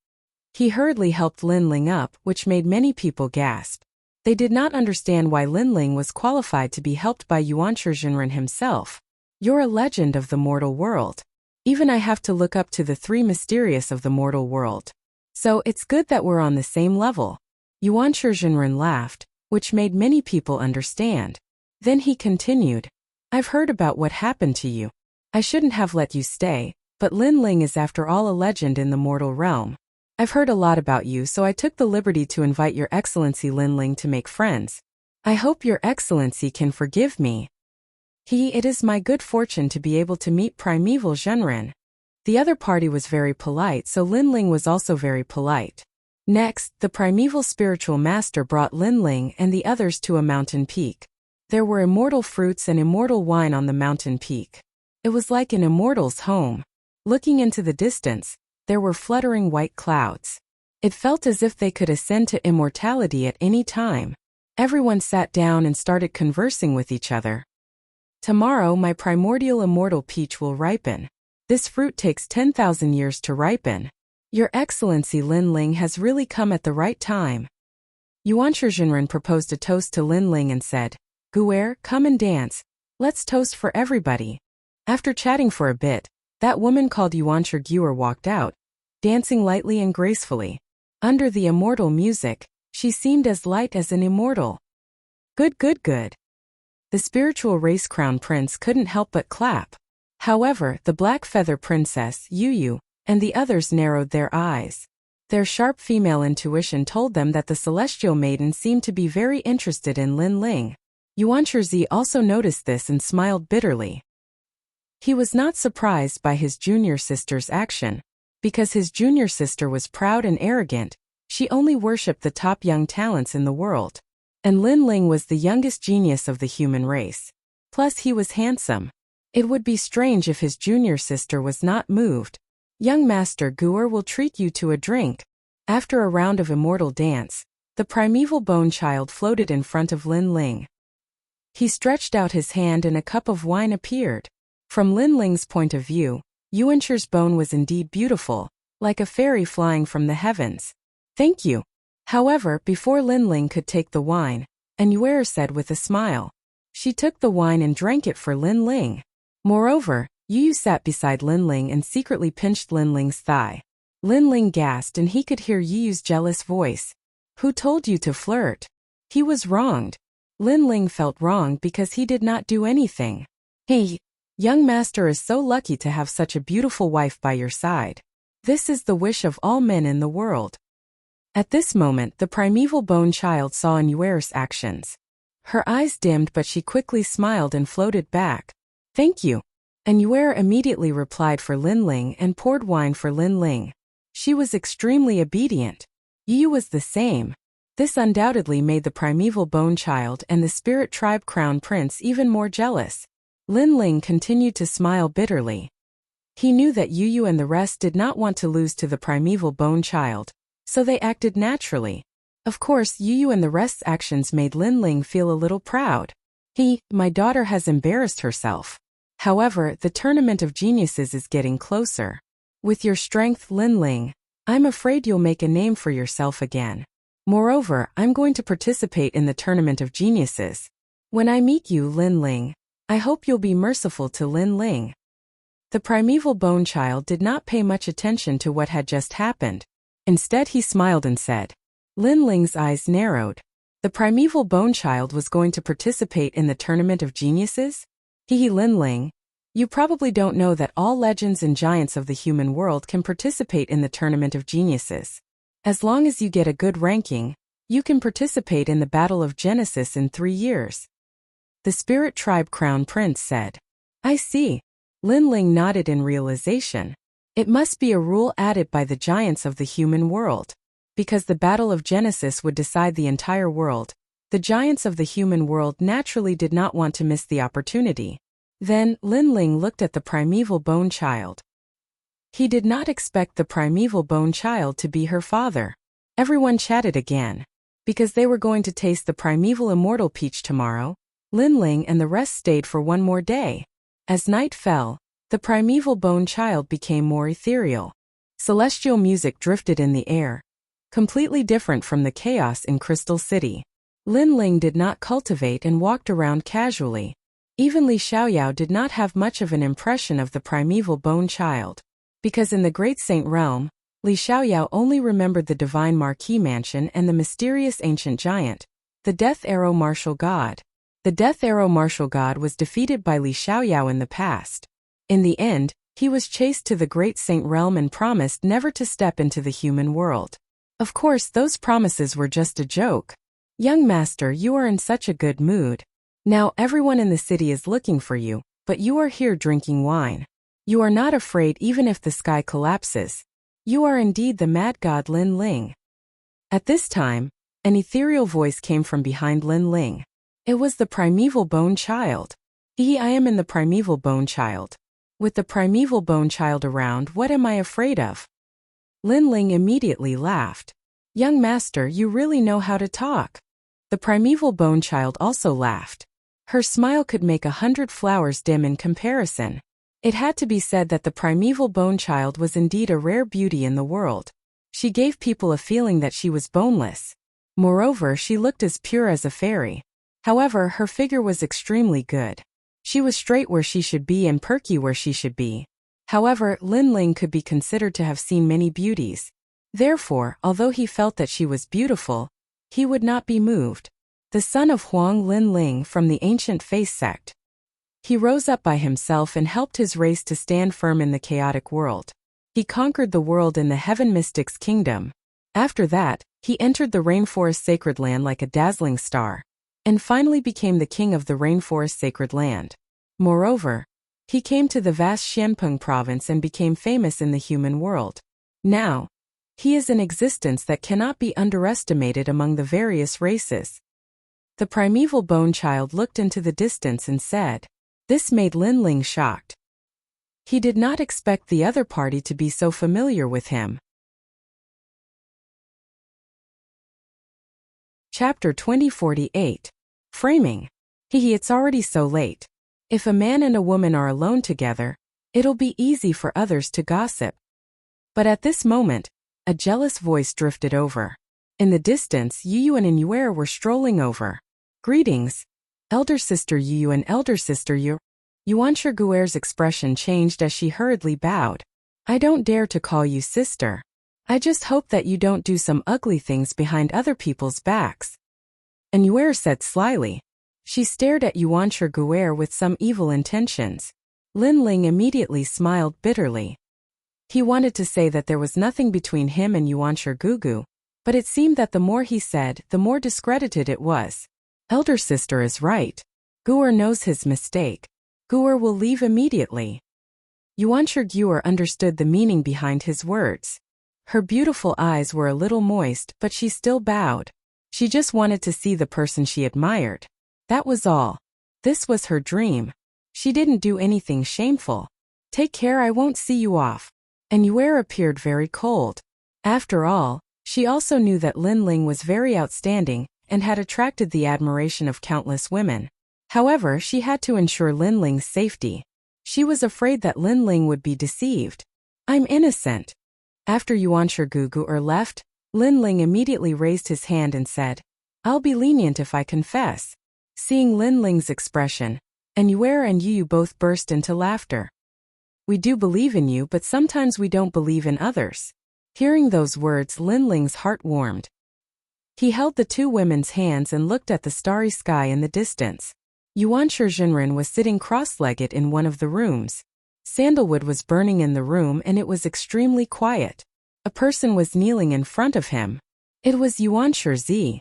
He hurriedly helped Lin Ling up, which made many people gasp. They did not understand why Lin Ling was qualified to be helped by Yuanshi Zhenren himself. You're a legend of the mortal world. Even I have to look up to the three mysterious of the mortal world. So it's good that we're on the same level. Yuanshi Zhenren laughed, which made many people understand. Then he continued. I've heard about what happened to you. I shouldn't have let you stay, but Lin Ling is after all a legend in the mortal realm. I've heard a lot about you, so I took the liberty to invite Your Excellency Lin Ling to make friends. I hope Your Excellency can forgive me. It is my good fortune to be able to meet primeval Zhenren. The other party was very polite, so Lin Ling was also very polite. Next, the primeval spiritual master brought Lin Ling and the others to a mountain peak. There were immortal fruits and immortal wine on the mountain peak. It was like an immortal's home. Looking into the distance, there were fluttering white clouds. It felt as if they could ascend to immortality at any time. Everyone sat down and started conversing with each other. Tomorrow my primordial immortal peach will ripen. This fruit takes 10,000 years to ripen. Your Excellency Lin Ling has really come at the right time. Yuanshi Zhenren proposed a toast to Lin Ling and said, Guer, come and dance. Let's toast for everybody. After chatting for a bit, that woman called Yuanshi Guer walked out, dancing lightly and gracefully. Under the immortal music, she seemed as light as an immortal. Good. The spiritual race crown prince couldn't help but clap. However, the black feather princess, Yu, and the others narrowed their eyes. Their sharp female intuition told them that the celestial maiden seemed to be very interested in Lin Ling. Yuanshi also noticed this and smiled bitterly. He was not surprised by his junior sister's action. Because his junior sister was proud and arrogant, she only worshipped the top young talents in the world. And Lin Ling was the youngest genius of the human race. Plus he was handsome. It would be strange if his junior sister was not moved. Young Master Guer will treat you to a drink. After a round of immortal dance, the primeval bone child floated in front of Lin Ling. He stretched out his hand and a cup of wine appeared. From Lin Ling's point of view, Yuanshi's bone was indeed beautiful, like a fairy flying from the heavens. Thank you. However, before Lin Ling could take the wine, Yuer said with a smile. She took the wine and drank it for Lin Ling. Moreover, Yu sat beside Lin Ling and secretly pinched Lin Ling's thigh. Lin Ling gasped and he could hear Yu's jealous voice. Who told you to flirt? He was wronged. Lin Ling felt wrong because he did not do anything. Hey, young master is so lucky to have such a beautiful wife by your side. This is the wish of all men in the world. At this moment, the primeval bone child saw Yuer's actions. Her eyes dimmed, but she quickly smiled and floated back. Thank you. Yuer immediately replied for Lin Ling and poured wine for Lin Ling. She was extremely obedient. Yu was the same. This undoubtedly made the primeval bone child and the spirit tribe crown prince even more jealous. Lin Ling continued to smile bitterly. He knew that Yu and the rest did not want to lose to the primeval bone child, so they acted naturally. Of course, Yu and the rest's actions made Lin Ling feel a little proud. My daughter has embarrassed herself. However, the tournament of geniuses is getting closer. With your strength, Lin Ling, I'm afraid you'll make a name for yourself again. Moreover, I'm going to participate in the tournament of geniuses. When I meet you, Lin Ling, I hope you'll be merciful to Lin Ling. The primeval bone child did not pay much attention to what had just happened. Instead, he smiled and said. Lin Ling's eyes narrowed. The primeval bone child was going to participate in the tournament of geniuses? Lin Ling, you probably don't know that all legends and giants of the human world can participate in the tournament of geniuses. As long as you get a good ranking, you can participate in the Battle of Genesis in 3 years. The Spirit Tribe Crown Prince said. I see. Lin Ling nodded in realization. It must be a rule added by the giants of the human world. Because the Battle of Genesis would decide the entire world, the giants of the human world naturally did not want to miss the opportunity. Then, Lin Ling looked at the primeval bone child. He did not expect the primeval bone child to be her father. Everyone chatted again. Because they were going to taste the primeval immortal peach tomorrow, Lin Ling and the rest stayed for one more day. As night fell, the primeval bone child became more ethereal. Celestial music drifted in the air, completely different from the chaos in Crystal City. Lin Ling did not cultivate and walked around casually. Even Li Xiaoyao did not have much of an impression of the primeval bone child. Because in the Great Saint Realm, Li Xiaoyao only remembered the divine Marquis Mansion and the mysterious ancient giant, the Death Arrow Martial God. The Death Arrow Martial God was defeated by Li Xiaoyao in the past. In the end, he was chased to the Great Saint Realm and promised never to step into the human world. Of course, those promises were just a joke. Young master, you are in such a good mood. Now everyone in the city is looking for you, but you are here drinking wine. You are not afraid even if the sky collapses. You are indeed the mad god Lin Ling. At this time, an ethereal voice came from behind Lin Ling. It was the primeval bone child. I am in the primeval bone child. With the primeval bone child around, what am I afraid of? Lin Ling immediately laughed. Young master, you really know how to talk. The primeval bone child also laughed. Her smile could make 100 flowers dim in comparison. It had to be said that the primeval bone child was indeed a rare beauty in the world. She gave people a feeling that she was boneless. Moreover, she looked as pure as a fairy. However, her figure was extremely good. She was straight where she should be and perky where she should be. However, Lin Ling could be considered to have seen many beauties. Therefore, although he felt that she was beautiful, he would not be moved. The son of Huang Lin Ling from the ancient Face sect. He rose up by himself and helped his race to stand firm in the chaotic world. He conquered the world in the Heaven Mystic's kingdom. After that, he entered the Rainforest Sacred Land like a dazzling star, and finally became the king of the Rainforest Sacred Land. Moreover, he came to the vast Xianpeng province and became famous in the human world. Now, he is an existence that cannot be underestimated among the various races. The primeval bone child looked into the distance and said. This made Lin Ling shocked. He did not expect the other party to be so familiar with him. Chapter 2048. Framing. It's already so late. If a man and a woman are alone together, it'll be easy for others to gossip. But at this moment, a jealous voice drifted over. In the distance, Yu and Yuer were strolling over. Greetings, elder sister Yu and elder sister Yu. Yuan Guer's expression changed as she hurriedly bowed. I don't dare to call you sister. I just hope that you don't do some ugly things behind other people's backs. And Yuer said slyly. She stared at Yuan Guer with some evil intentions. Lin Ling immediately smiled bitterly. He wanted to say that there was nothing between him and Yuan Gugu, but it seemed that the more he said, the more discredited it was. Elder sister is right. Guer knows his mistake. Guer will leave immediately. Yuan Guer understood the meaning behind his words. Her beautiful eyes were a little moist, but she still bowed. She just wanted to see the person she admired. That was all. This was her dream. She didn't do anything shameful. Take care I won't see you off. And Yue appeared very cold. After all, she also knew that Lin Ling was very outstanding and had attracted the admiration of countless women. However, she had to ensure Lin Ling's safety. She was afraid that Lin Ling would be deceived. I'm innocent. After Yuanshi Gugu left, Lin Ling immediately raised his hand and said, I'll be lenient if I confess. Seeing Lin Ling's expression, and Yue and Yu both burst into laughter. We do believe in you, but sometimes we don't believe in others. Hearing those words, Lin Ling's heart warmed. He held the two women's hands and looked at the starry sky in the distance. Yuanshi Jinren was sitting cross-legged in one of the rooms. Sandalwood was burning in the room and it was extremely quiet. A person was kneeling in front of him. It was Yuanshi Zi.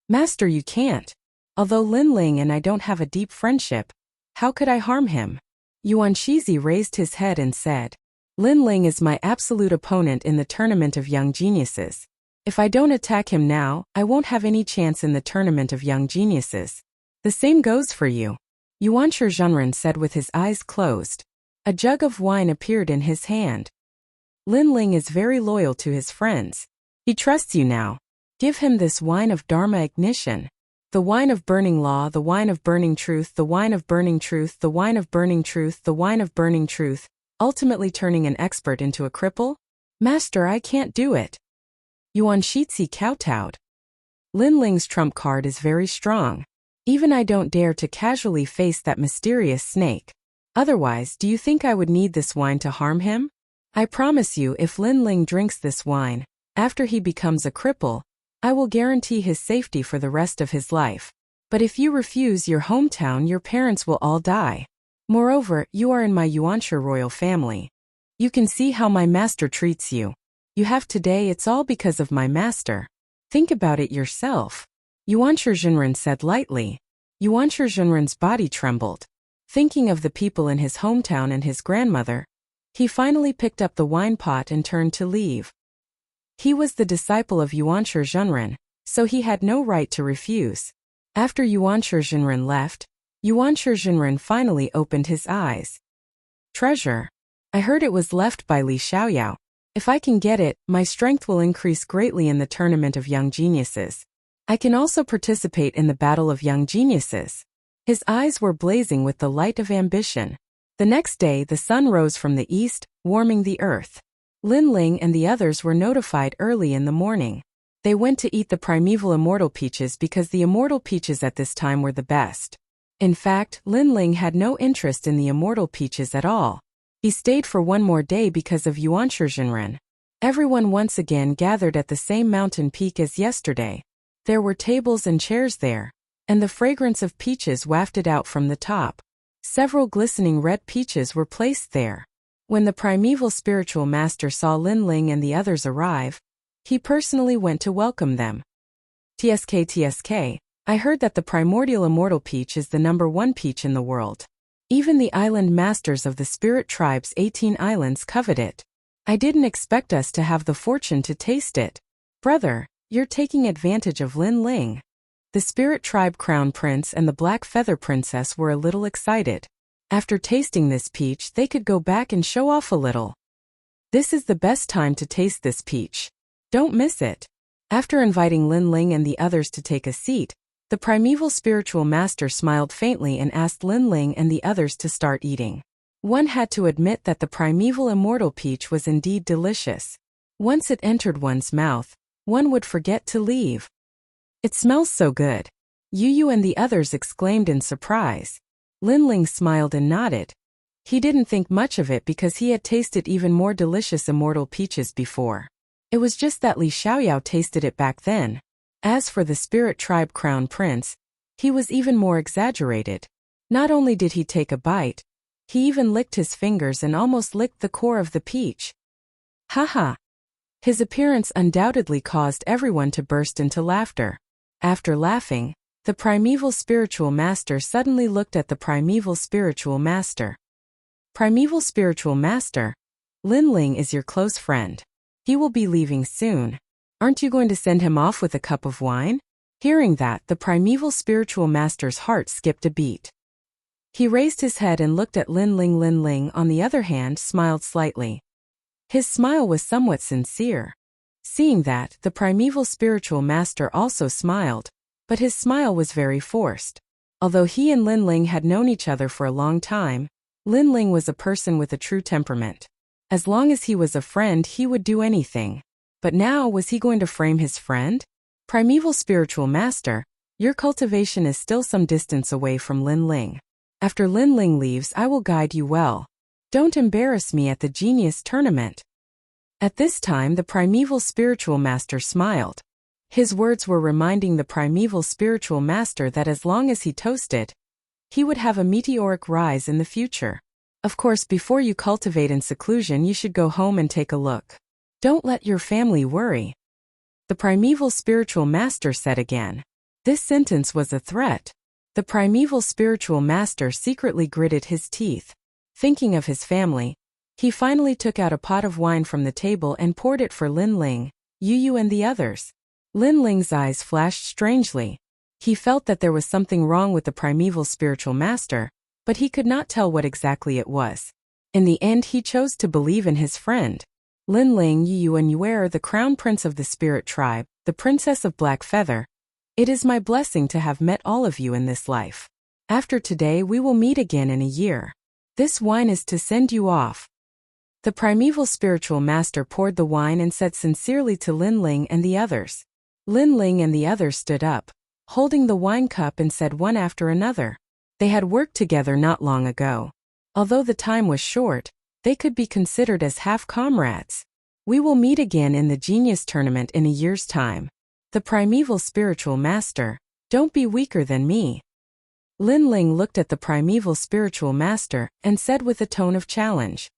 Master, you can't. Although Lin Ling and I don't have a deep friendship, how could I harm him? Yuanshi Zi raised his head and said, Lin Ling is my absolute opponent in the tournament of young geniuses. If I don't attack him now, I won't have any chance in the tournament of young geniuses. The same goes for you. Yuanshi Jinren said with his eyes closed. A jug of wine appeared in his hand. Lin Ling is very loyal to his friends. He trusts you now. Give him this wine of Dharma ignition. The wine of burning law, the wine of burning truth, the wine of burning truth, the wine of burning truth, the wine of burning truth, ultimately turning an expert into a cripple? Master, I can't do it. Yuanshi Zi kowtowed. Lin Ling's trump card is very strong. Even I don't dare to casually face that mysterious snake. Otherwise, do you think I would need this wine to harm him? I promise you, if Lin Ling drinks this wine, after he becomes a cripple, I will guarantee his safety for the rest of his life. But if you refuse your hometown, your parents will all die. Moreover, you are in my Yuanshi royal family. You can see how my master treats you. You have today, it's all because of my master. Think about it yourself. Yuanshi Jinren said lightly. Yuanshi Jinren's body trembled. Thinking of the people in his hometown and his grandmother, he finally picked up the wine pot and turned to leave. He was the disciple of Yuanshi Jinren, so he had no right to refuse. After Yuanshi Jinren left, Yuanshi Jinren finally opened his eyes. Treasure. I heard it was left by Li Xiaoyao. If I can get it, my strength will increase greatly in the tournament of young geniuses. I can also participate in the battle of young geniuses. His eyes were blazing with the light of ambition. The next day, the sun rose from the east, warming the earth. Lin Ling and the others were notified early in the morning. They went to eat the primeval immortal peaches because the immortal peaches at this time were the best. In fact, Lin Ling had no interest in the immortal peaches at all. He stayed for one more day because of Yuanshi Jinren. Everyone once again gathered at the same mountain peak as yesterday. There were tables and chairs there, and the fragrance of peaches wafted out from the top. Several glistening red peaches were placed there. When the primeval spiritual master saw Lin Ling and the others arrive, he personally went to welcome them. TSK, I heard that the primordial immortal peach is the #1 peach in the world. Even the island masters of the spirit tribe's 18 islands covet it. I didn't expect us to have the fortune to taste it. Brother, you're taking advantage of Lin Ling. The spirit tribe crown prince and the black feather princess were a little excited. After tasting this peach, they could go back and show off a little. This is the best time to taste this peach. Don't miss it. After inviting Lin Ling and the others to take a seat, the primeval spiritual master smiled faintly and asked Lin Ling and the others to start eating. One had to admit that the primeval immortal peach was indeed delicious. Once it entered one's mouth, one would forget to leave. It smells so good. Yu and the others exclaimed in surprise. Lin Ling smiled and nodded. He didn't think much of it because he had tasted even more delicious immortal peaches before. It was just that Li Xiaoyao tasted it back then. As for the spirit tribe crown prince, he was even more exaggerated. Not only did he take a bite, he even licked his fingers and almost licked the core of the peach. Haha. His appearance undoubtedly caused everyone to burst into laughter. After laughing, the primeval spiritual master suddenly looked at the primeval spiritual master. Primeval spiritual master, Lin Ling is your close friend. He will be leaving soon. Aren't you going to send him off with a cup of wine? Hearing that, the primeval spiritual master's heart skipped a beat. He raised his head and looked at Lin Ling. Lin Ling, on the other hand, smiled slightly. His smile was somewhat sincere. Seeing that, the primeval spiritual master also smiled, but his smile was very forced. Although he and Lin Ling had known each other for a long time, Lin Ling was a person with a true temperament. As long as he was a friend, he would do anything. But now, was he going to frame his friend? Primeval spiritual master, your cultivation is still some distance away from Lin Ling. After Lin Ling leaves, I will guide you well. Don't embarrass me at the genius tournament. At this time, the primeval spiritual master smiled. His words were reminding the primeval spiritual master that as long as he toasted, he would have a meteoric rise in the future. Of course, before you cultivate in seclusion, you should go home and take a look. Don't let your family worry. The primeval spiritual master said again. This sentence was a threat. The primeval spiritual master secretly gritted his teeth. Thinking of his family, he finally took out a pot of wine from the table and poured it for Lin Ling, Yu and the others. Lin Ling's eyes flashed strangely. He felt that there was something wrong with the primeval spiritual master, but he could not tell what exactly it was. In the end, he chose to believe in his friend. Lin Ling, Yu and Yue, the crown prince of the spirit tribe, the princess of Black Feather. It is my blessing to have met all of you in this life. After today, we will meet again in a year. This wine is to send you off. The primeval spiritual master poured the wine and said sincerely to Lin Ling and the others. Lin Ling and the others stood up, holding the wine cup, and said one after another. They had worked together not long ago. Although the time was short, they could be considered as half-comrades. We will meet again in the Genius Tournament in a year's time. The primeval spiritual master, don't be weaker than me. Lin Ling looked at the primeval spiritual master and said with a tone of challenge.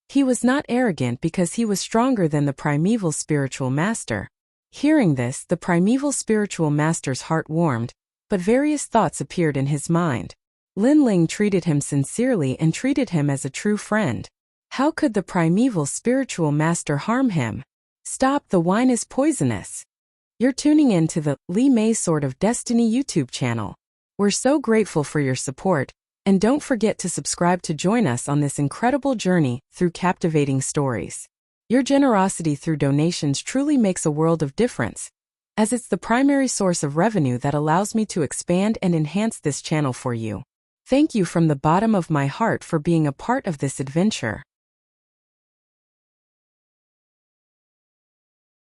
He was not arrogant because he was stronger than the primeval spiritual master. Hearing this, the primeval spiritual master's heart warmed, but various thoughts appeared in his mind. Lin Ling treated him sincerely and treated him as a true friend. How could the primeval spiritual master harm him? Stop, the wine is poisonous. You're tuning in to the Li Mei Sword of Destiny YouTube channel. We're so grateful for your support, and don't forget to subscribe to join us on this incredible journey through captivating stories. Your generosity through donations truly makes a world of difference, as it's the primary source of revenue that allows me to expand and enhance this channel for you. Thank you from the bottom of my heart for being a part of this adventure.